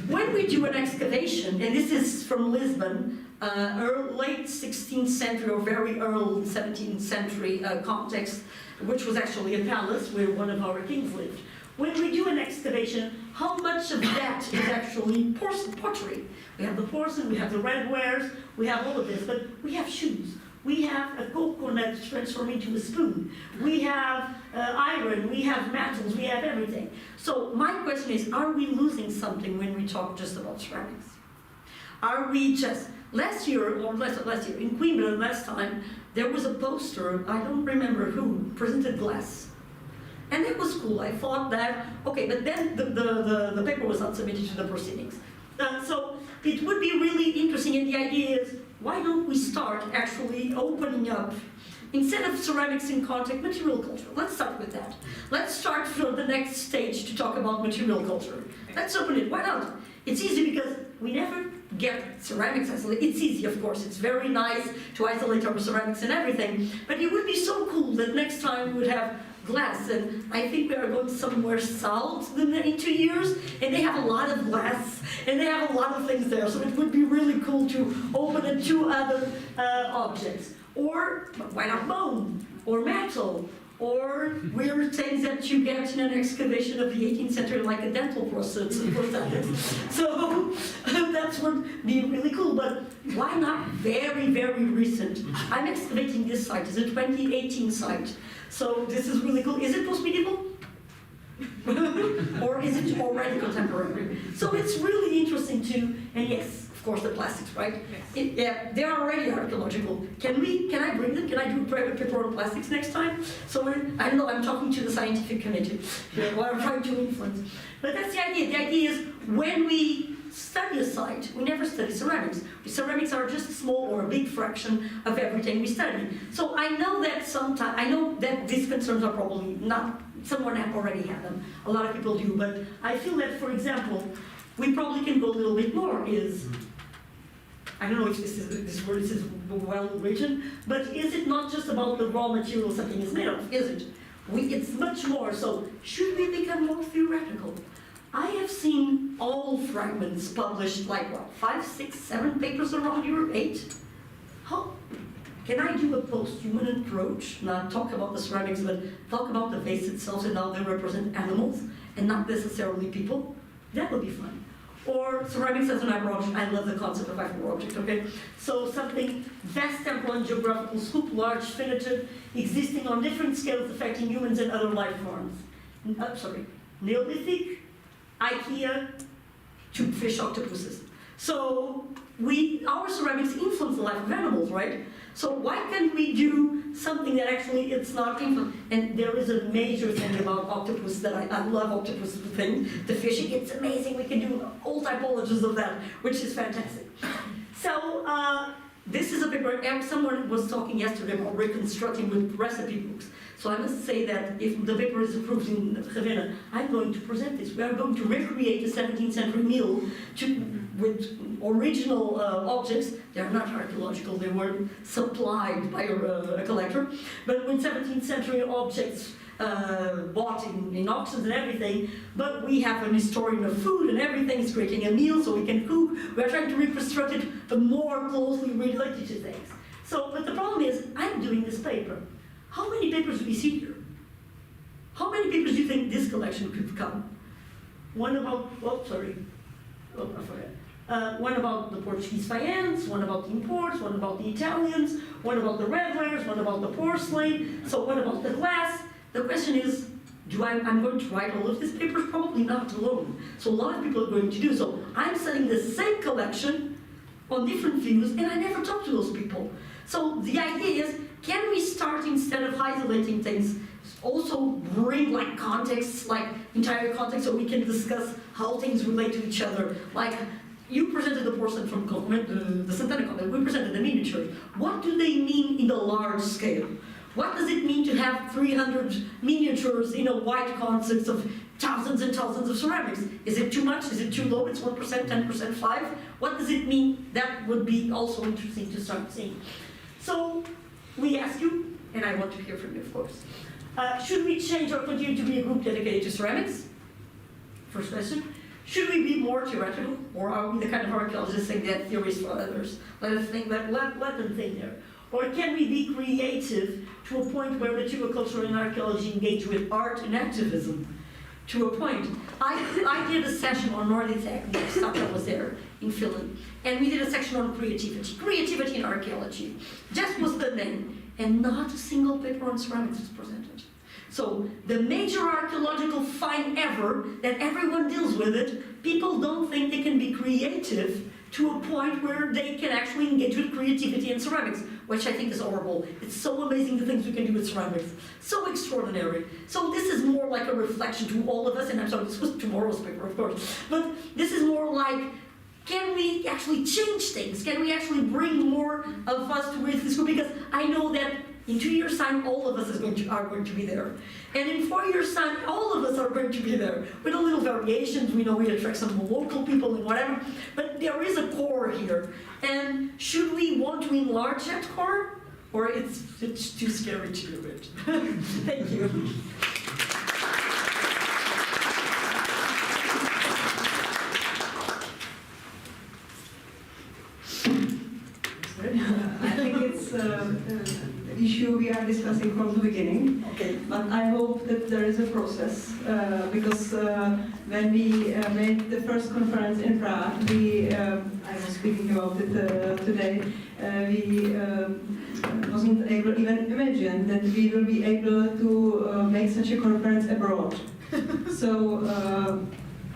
when we do an excavation, and this is from Lisbon, late 16th century or very early 17th century context, which was actually a palace where one of our kings lived. When we do an excavation, how much of that is actually pottery? We have the porcelain, we have the redwares, we have all of this, but we have shoes. We have a coconut transformed into a spoon. We have iron, we have metals, we have everything. So my question is, are we losing something when we talk just about ceramics? Are we just, last year, in Coimbra last time, there was a poster, I don't remember who, presented glass. And it was cool. I thought that, okay, but then the paper was not submitted to the proceedings. So it would be really interesting, and the idea is, why don't we start actually opening up, instead of ceramics in contact, material culture? Let's start with that. Let's start for the next stage to talk about material culture. Let's open it, why not? It's easy because we never get ceramics isolated. It's easy, of course, it's very nice to isolate our ceramics and everything, but it would be so cool that next time we would have glass, and I think we are going somewhere south in 2 years, and they have a lot of glass, and they have a lot of things there, so it would be really cool to open it to other objects. Or, why not bone, or metal, or weird things that you get in an excavation of the 18th century, like a dental prosthetic. So that would be really cool, but why not very, very recent? I'm excavating this site, it's a 2018 site. So this is really cool. Is it post-medieval? Or is it already contemporary? So it's really interesting too, and yes, of course the plastics, right? Yes. Yeah, they are already archaeological. Can I bring them? Can I do paper on plastics next time? So I don't know, I'm talking to the scientific committee, what I'm trying to influence. But that's the idea. The idea is, when we study a site, we never study ceramics. Ceramics are just a small or a big fraction of everything we study. So I know that these concerns are probably not, someone already had them, a lot of people do, but I feel that, for example, we probably can go a little bit more is, I don't know if this word is well written, but is it not just about the raw material something is made of, is it? It's much more, so should we become more theoretical? I have seen all fragments published, like what, 5, 6, 7 papers around Europe, 8? How can I do a post-human approach, not talk about the ceramics, but talk about the vase itself and how they represent animals and not necessarily people? That would be fun. Or ceramics as an hyper object. I love the concept of hyper object, okay? So something vast, temporal, and geographical scope, large, finitude, existing on different scales, affecting humans and other life forms. Neolithic, IKEA, to fish octopuses. So our ceramics influence the life of animals, right? So why can't we do something that actually it's not influence? And there is a major thing about octopus that I love octopus thing, the fishing, it's amazing. We can do all typologies of that, which is fantastic. So this is a paper, someone was talking yesterday about reconstructing with recipe books. So I must say that if the paper is approved in Ravenna, I'm going to present this. We are going to recreate a 17th century mill with original objects. They are not archaeological, they weren't supplied by a collector, but with 17th century objects bought in auctions and everything, but we have an historian of food and everything. Is creating a meal so we can cook. We are trying to reconstruct it more closely related to things. So, but the problem is, I'm doing this paper. How many papers do we see here? How many papers do you think this collection could come? One about, oh, sorry. Oh, I forgot. One about the Portuguese faience, one about the imports, one about the Italians, one about the redwares, one about the porcelain, so one about the glass. The question is, I'm going to write all of these papers? Probably not alone. So a lot of people are going to do so. I'm selling the same collection on different views, and I never talk to those people. So the idea is, can we start, instead of isolating things, also bring like contexts, like entire context, so we can discuss how things relate to each other. Like, you presented the porcelain from the Santana context, we presented the miniatures. What do they mean in the large scale? What does it mean to have 300 miniatures in a wide context of thousands and thousands of ceramics? Is it too much? Is it too low? It's 1%, 10%, 5%? What does it mean? That would be also interesting to start seeing. So we ask you, and I want to hear from you, of course. Should we change or continue to be a group dedicated to ceramics? First question. Should we be more theoretical, or are we the kind of archaeologists saying that theories for others? Let us think, let them think there. Or can we be creative to a point where material culture and archaeology engage with art and activism? To a point. I did a session on Nordic techniques, Saka was there in Finland, and we did a section on creativity. Creativity in archaeology. Just was the name, and not a single paper on ceramics was presented. So the major archaeological find ever, that everyone deals with it, people don't think they can be creative to a point where they can actually engage with creativity in ceramics, which I think is horrible. It's so amazing the things we can do with ceramics. So extraordinary. So this is more like a reflection to all of us, and I'm sorry, this was tomorrow's paper, of course, but this is more like, can we actually change things? Can we actually bring more of us to raise this group? Because I know that in 2 years' time, all of us are going to be there. And in 4 years' time, all of us are going to be there. With a little variations, we know we attract some local people and whatever, but there is a core here. And should we want to enlarge that core? Or it's too scary to do it? Thank you. I think it's issue we are discussing from the beginning. Okay. But I hope that there is a process because when we made the first conference in Prague, I was speaking about it today. We wasn't able to even imagine that we will be able to make such a conference abroad. So.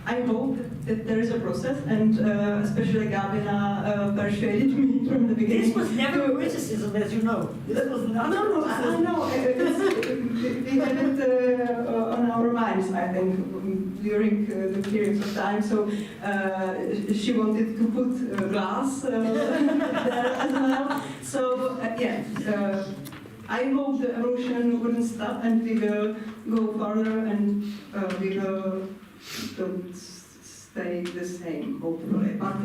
I hope that there is a process, and especially Gabina persuaded me from the beginning. This was never criticism, as you know. This was not I know. We had it on our minds, I think, during the periods of time. So she wanted to put glass there as well. So I hope the evolution wouldn't stop, and we will go further, and we will don't stay the same, hopefully. But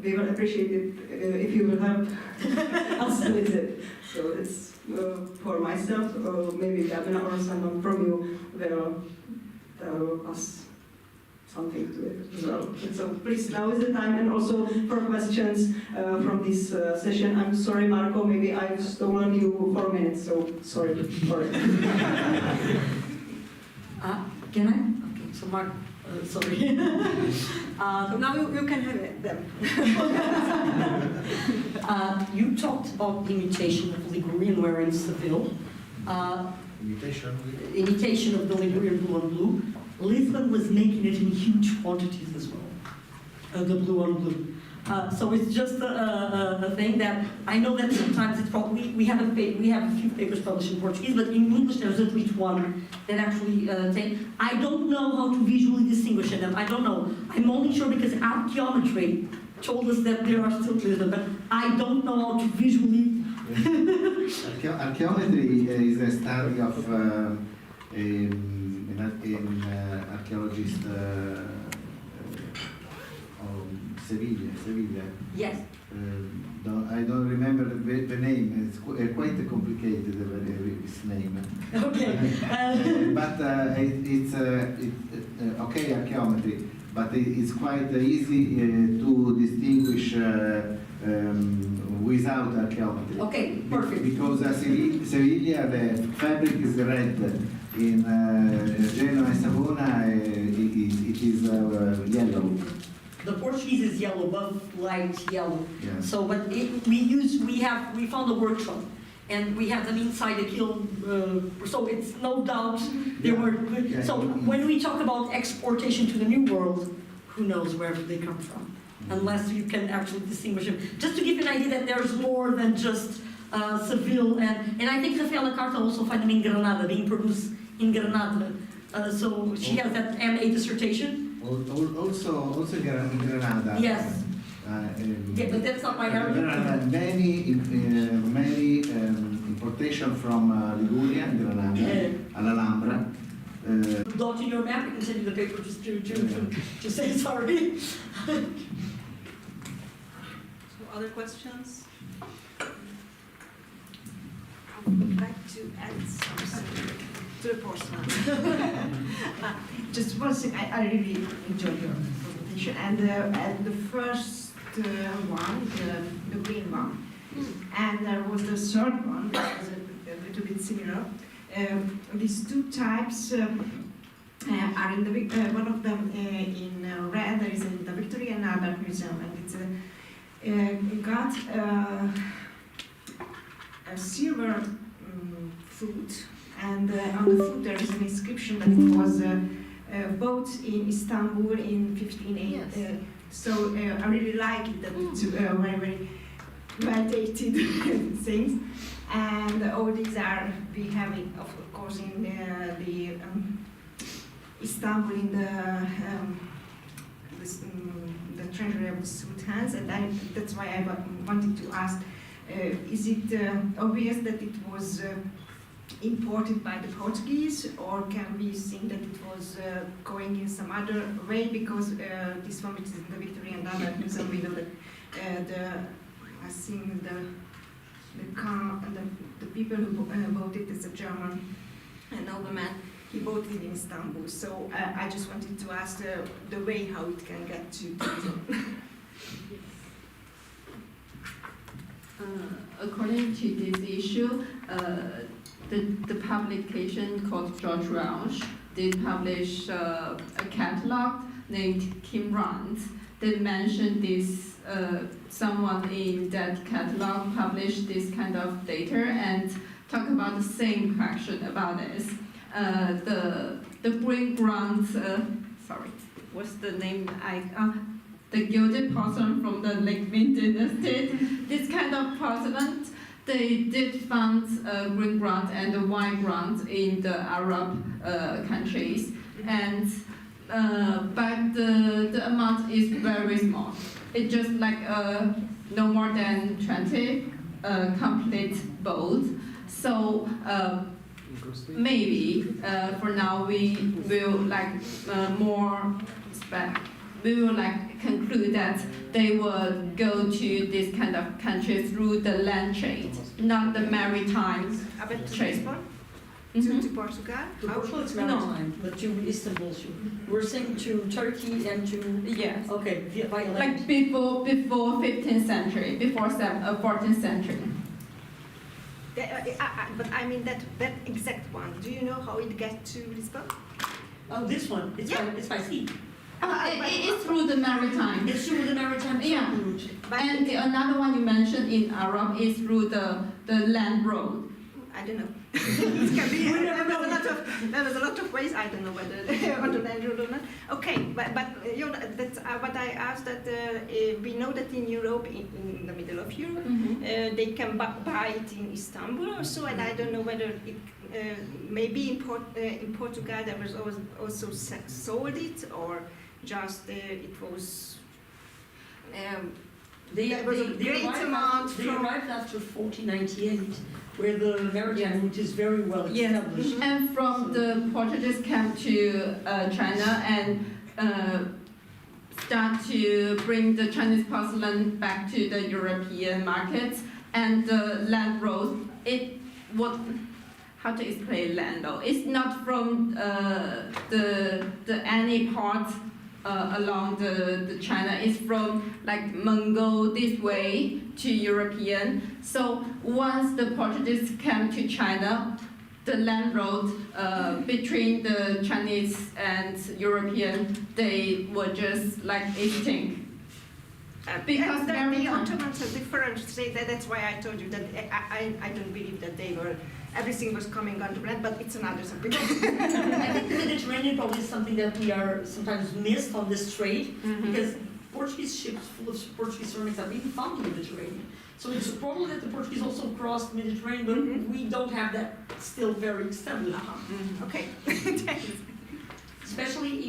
we will appreciate it if you will help us with it. So it's for myself, or maybe Gabina or someone from you will tell us something to it as well. So please, now is the time, and also for questions from this session. I'm sorry, Marco, maybe I've stolen you 4 minutes, so sorry for it. Can I? Okay, so Mark, sorry. So now you can have them. You talked about the imitation of Ligurian ware in Seville. Imitation of the Ligurian blue on blue. Lisbon was making it in huge quantities as well, the blue on blue. So it's just a thing that I know that sometimes it's probably we have a few papers published in Portuguese, but in English there's at least one that actually I don't know how to visually distinguish them. I don't know. I'm only sure because archaeometry told us that there are still Lisbon, but I don't know how to visually Archaeometry is a study of archaeologist Sevilla. Yes. I don't remember the name. It's quite complicated, this name. Okay. But it's okay, archaeometry, but it's quite easy to distinguish without archaeometry. Okay, perfect. Because Sevilla, the fabric is red. In Genoa and Savona, it is yellow. The Portuguese is yellow, but light yellow. Yeah. So, but we found a workshop, and we have them inside the kiln. So it's no doubt they were good. Yeah. So when we talk about exportation to the New World, who knows where they come from, unless you can actually distinguish them. Just to give you an idea that there's more than just Seville, and I think Rafael Lacarta also find them in Granada, being produced in Granada. So she has that MA dissertation. Also in Granada. Yes. Yeah, but that's not my area. There are many importation from Liguria, Granada, Alhambra. Dot in your map, you can send you the paper just to say sorry. So other questions? I would like to add something to the postman. Just one thing, I really enjoyed your presentation, and the first one, the green one, and there was the third one, that was a little bit similar. These two types are in the one of them in red. There is in the Victoria and Albert Museum, and it's got a silver foot, and on the foot there is an inscription that it was bought in Istanbul in 1580. Yes. So I really like it that it's very, very well dated things. And all these are we have it, of course, in the Istanbul in the treasury of the sultans, and that's why I wanted to ask: is it obvious that it was imported by the Portuguese, or can we think that it was going in some other way? Because this one, which is in the Victoria and Albert Museum, we know that I think the people who bought it is a German nobleman. He bought it in Istanbul. So I just wanted to ask the way how it can get to Britain. According to this issue, the publication called George Welsh did publish a catalog named Kim Rand. They mentioned this, someone in that catalog published this kind of data and talk about the same question about this. The green grant, sorry, what's the name? The gilded porcelain from the Lake Ming dynasty. This kind of porcelain, they did fund green grant and white grant in the Arab countries, and but the amount is very small. It's just like no more than 20 complete bowls. So maybe for now we will like we will like conclude that they will go to this kind of country through the land trade, not the maritime trade. To Portugal? To Portugal it's maritime, but to Istanbul, we're saying to Turkey and to... Yes. Okay, by land. Like before 15th century, before 14th century. But I mean that exact one. Do you know how it gets to Lisbon? Oh, this one, it's by sea. It's through the maritime. It's through the maritime route. And another one you mentioned in Arab is through the land road. I don't know. It can be. There's a lot of ways. I don't know whether on the land road or not. Okay, but you know, that's what I asked. That we know that in Europe, in the middle of Europe, they can buy it in Istanbul or so, and I don't know whether it maybe in Portugal there was also sold it, or just it was They There was a great amount they from- arrived after 1498, where the maritime route is very well Yes, established. and from the Portuguese came to China and start to bring the Chinese porcelain back to the European markets, and the land road, how to explain land though? It's not from the any part along the China. It's from like Mongol this way to European. So once the Portuguese came to China, the land road between the Chinese and European, they were just like extinct. Because and very the Ottomans are different. That's why I told you that I don't believe that everything was coming under land, but it's another subject. I think the Mediterranean probably is something that we are sometimes missed on this trade, because Portuguese ships full of Portuguese ceramics are being found in the Mediterranean. So it's probably that the Portuguese also crossed the Mediterranean, but we don't have that still very established. Okay. Especially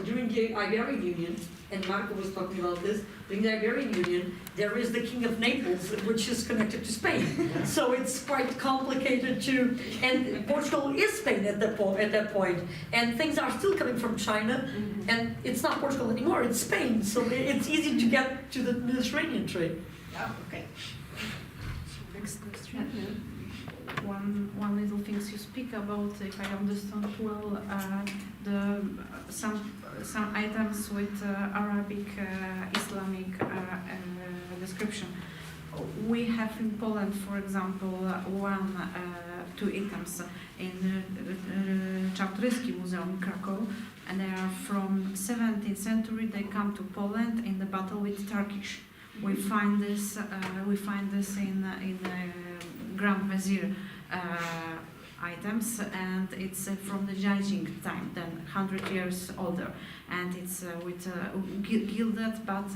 during the Iberian Union, and Marco was talking about this, during the Iberian Union, there is the King of Naples, which is connected to Spain. So it's quite complicated and Portugal is Spain at that point, and things are still coming from China, and it's not Portugal anymore, it's Spain, so it's easy to get to the Mediterranean trade. Oh, okay. Next question. One little things you speak about, if I understand well, some items with Arabic, Islamic description. We have in Poland, for example, two items in Czartoryski Museum in Krakow, and they are from 17th century. They come to Poland in the battle with Turkish. We find this in Grand Vizier items, and it's from the Judging time, then 100 years older, and it's with gilded, but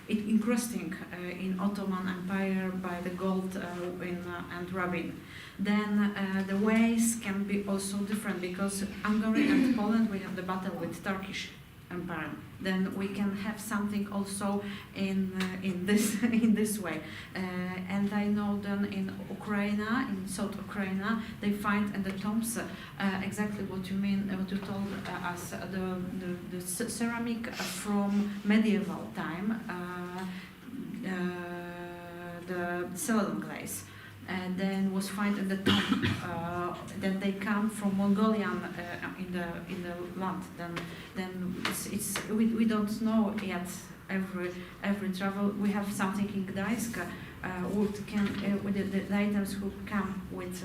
it encrusting in Ottoman Empire by the gold and rubbing. Then the ways can be also different, because Hungary and Poland, we have the battle with Turkish Empire. Then we can have something also in this way. And I know then in Ukraine, in South Ukraine, they find in the tombs exactly what you mean, what you told us, the ceramic from medieval time, the celadon glaze. And then was found in the tomb. Then they come from Mongolian in the land. Then we don't know yet every travel. We have something in Gdańsk with the items who come with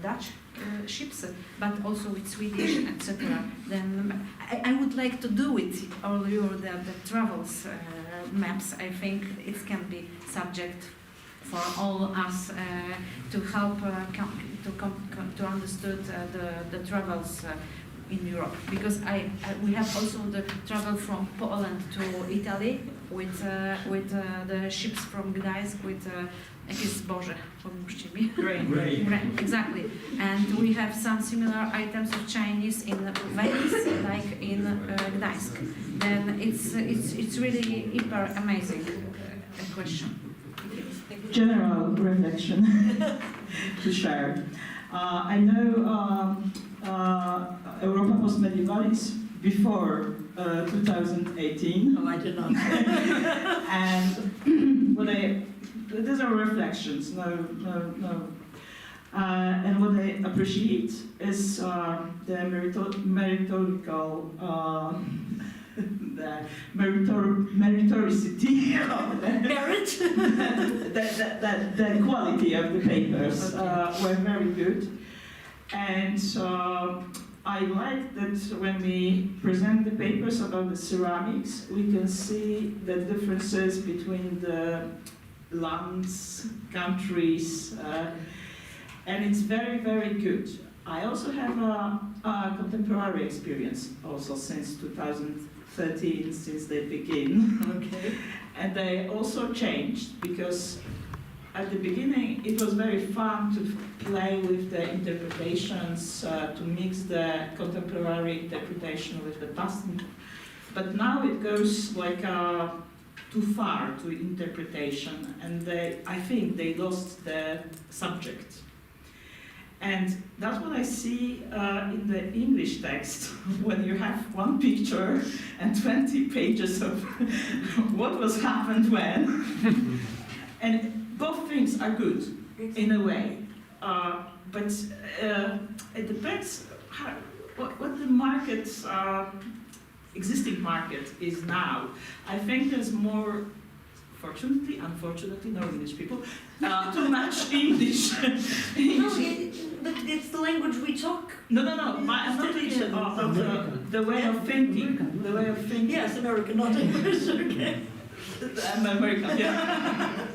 Dutch ships, but also with Swedish, etc. Then I would like to do it all the travels maps. I think it can be subject for all us to help to understand the travels in Europe, because we have also the travel from Poland to Italy with the ships from Gdańsk with jakieś zboże, pomóżcie mi. Grain, exactly. And we have some similar items of Chinese in Venice, like in Gdańsk. Then it's really hyper amazing question. General reflection to share. I know EUROPA POSTMEDIEVALIS before 2018. No, I did not. And these are reflections, no. And what I appreciate is the meritorical the meritoricity of the quality of the papers were very good, and I like that when we present the papers about the ceramics, we can see the differences between the lands, countries, and it's very, very good. I also have a contemporary experience also since 2013, since they begin. Okay. And they also changed, because at the beginning it was very fun to play with the interpretations, to mix the contemporary interpretation with the past. But now it goes like too far to interpretation, and I think they lost the subject. And that's what I see in the English text, when you have one picture and 20 pages of what was happened when. And both things are good, in a way. But it depends what the market, existing market is now. I think there's more, fortunately, unfortunately, no English people, too much English. But it's the language we talk. No. I'm not talking about the way of thinking. The way of thinking. Yes, American, not English. Okay. I'm American, yeah.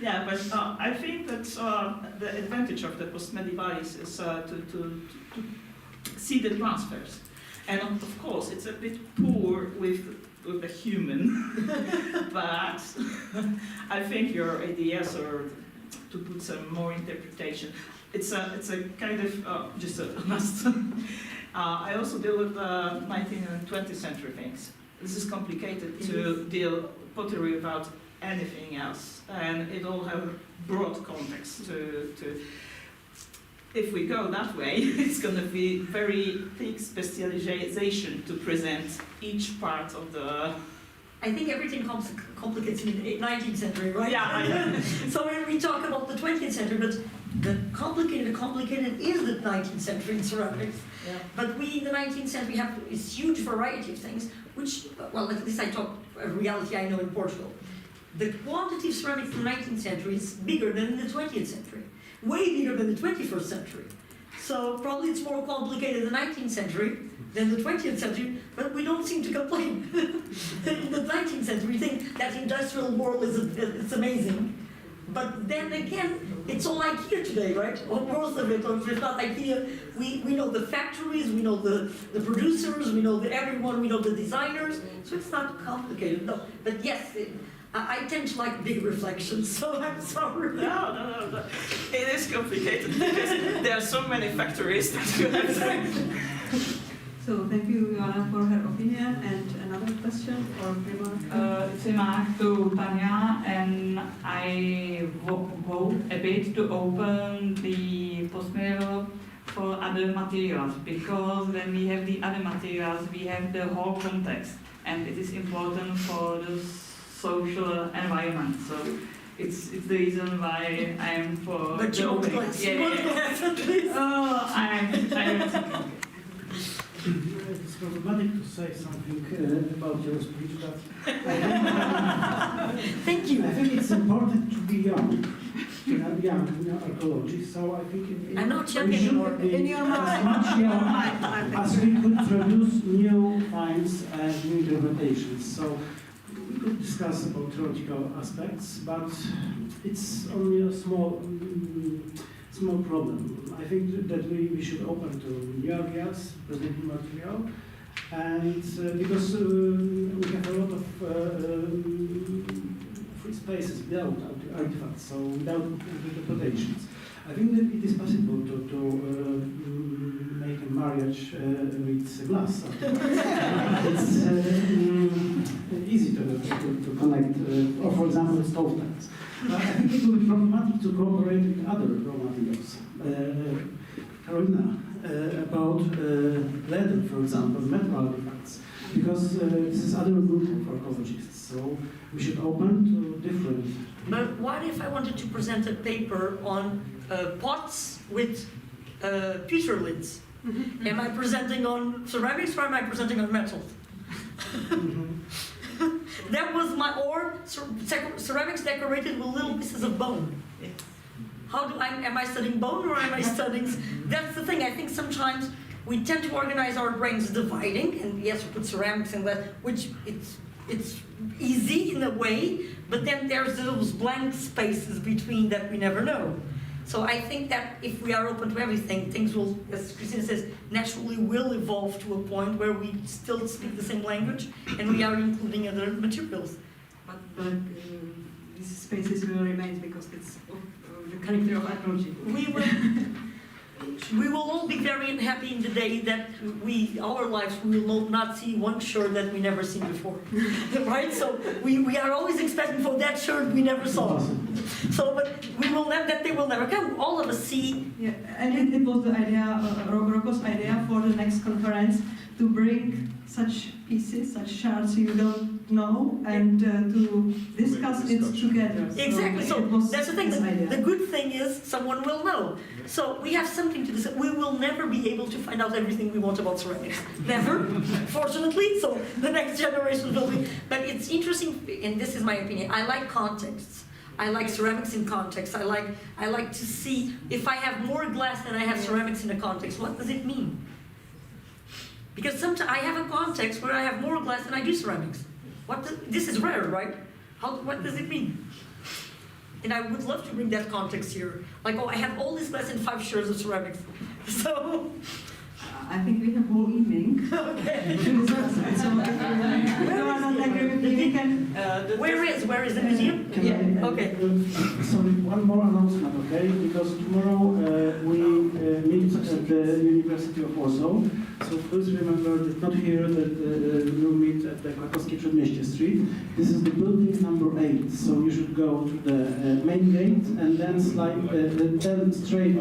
Yeah, but I think that the advantage of the postmedievalis is to see the transfers. And of course, it's a bit poor with the human, but I think your ideas are to put some more interpretation. It's a kind of just a last. I also deal with 19th and 20th century things. This is complicated to deal pottery without anything else, and it all have a broad context to if we go that way, it's going to be very thick specialization to present each part of the... I think everything complicates in the 19th century, right? Yeah. So when we talk about the 20th century, but the complicated is the 19th century in ceramics. Yeah. But we in the 19th century have this huge variety of things, which, well, at least I talk a reality I know in Portugal. The quantity of ceramics in the 19th century is bigger than in the 20th century. Way bigger than the 21st century. So probably it's more complicated in the 19th century than the 20th century, but we don't seem to complain. In the 19th century, we think that industrial world is amazing. But then again, it's all IKEA today, right? Or most of it, or if not IKEA, we know the factories, we know the producers, we know everyone, we know the designers, so it's not complicated, no. But yes, I tend to like big reflections, so I'm sorry. No. It is complicated because there are so many factories that you have to... So thank you, Joanna, for her opinion. And another question or remark? It's a remark to Tanya, and I hope a bit to open the postmedieval for other materials, because when we have the other materials, we have the whole context, and it is important for the social environment. So it's the reason why I'm for but the opening. I'm thinking. It's problematic to say something about your speech, but thank you. I think it's important to be young in archaeology. So I think I'm not young we should anymore. be In your as mind. much young as we could produce new finds and new interpretations. So we could discuss about theoretical aspects, but it's only a small problem. I think that we should open to new areas, presenting material, and because we have a lot of free spaces without artifacts, so without interpretations. I think that it is possible to make a marriage with glass. It's easy to connect, or for example, stove tiles. I think it will be problematic to cooperate with other raw materials. Carolina, about leather, for example, metal artifacts, because this is other group of archaeologists. So we should open to different. But what if I wanted to present a paper on pots with Peter lids? Am I presenting on ceramics or am I presenting on metal? That was ceramics decorated with little pieces of bone. Am I studying bone or am I studying? That's the thing. I think sometimes we tend to organize our brains dividing, and yes, we put ceramics in that, which it's easy in a way, but then there's those blank spaces between that we never know. So I think that if we are open to everything, things will, as Christina says, naturally will evolve to a point where we still speak the same language and we are including other materials. But these spaces will remain because it's the character of archaeology. We will. we will all be very unhappy in the day that our lives, we will not see one shirt that we never seen before, right? So we are always expecting for that shirt we never saw. So, but we will never, that day will never come. All of us see. Yeah, and it was the idea, Rocco's idea for the next conference, to bring such pieces, such shards you don't know, and to discuss it together. Exactly. So that's the thing. The good thing is someone will know. So we have something to discuss. We will never be able to find out everything we want about ceramics. Never, fortunately. So the next generation will be. But it's interesting, and this is my opinion. I like contexts. I like ceramics in context. I like to see if I have more glass than I have ceramics in a context. What does it mean? Because sometimes I have a context where I have more glass than I do ceramics. This is rare, right? What does it mean? And I would love to bring that context here. Like, oh, I have all this glass and 5 shares of ceramics. So I think we have whole evening. Okay. To discuss it. So if you are not agree with me, we can. Where is the museum? Yeah. Okay. Sorry, one more announcement, okay? Because tomorrow we meet at the University of Warsaw. So please remember that not here, that we'll meet at the Krakowskie Przedmieście Street. This is the building number 8. So you should go to the main gate and then then straight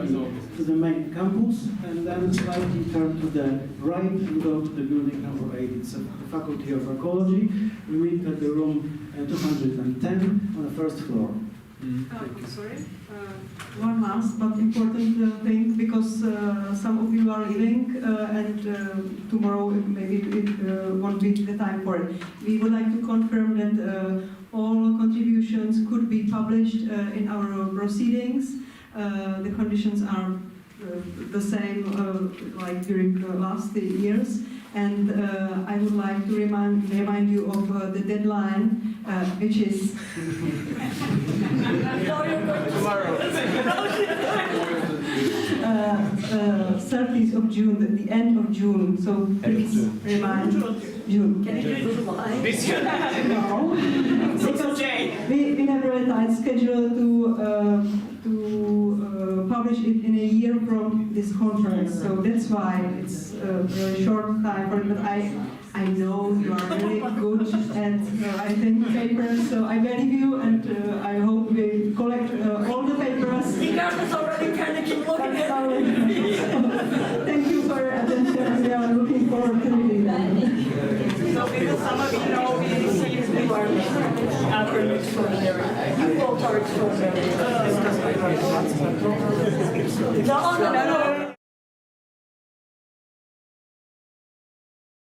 to the main campus, and then slightly turn to the right and go to the building number 8. It's the Faculty of Archeology. We meet at the room 210 on the first floor. Sorry? One last but important thing, because some of you are leaving and tomorrow maybe it won't be the time for it. We would like to confirm that all contributions could be published in our proceedings. The conditions are the same like during the last years. And I would like to remind you of the deadline, which is Tomorrow. 30th of June, the end of June. So please remind June. Can you do it July? This year. No, because we have a tight schedule to publish it in a year from this conference. So that's why it's a very short time for it. But I know you are really good at writing papers, so I believe you, and I hope we collect all the papers. Ricardo's already kind of keep looking at Thank you for your attention. We are looking forward to reading that. So because some of you know, we received the after extraordinary. You both are extraordinary. No,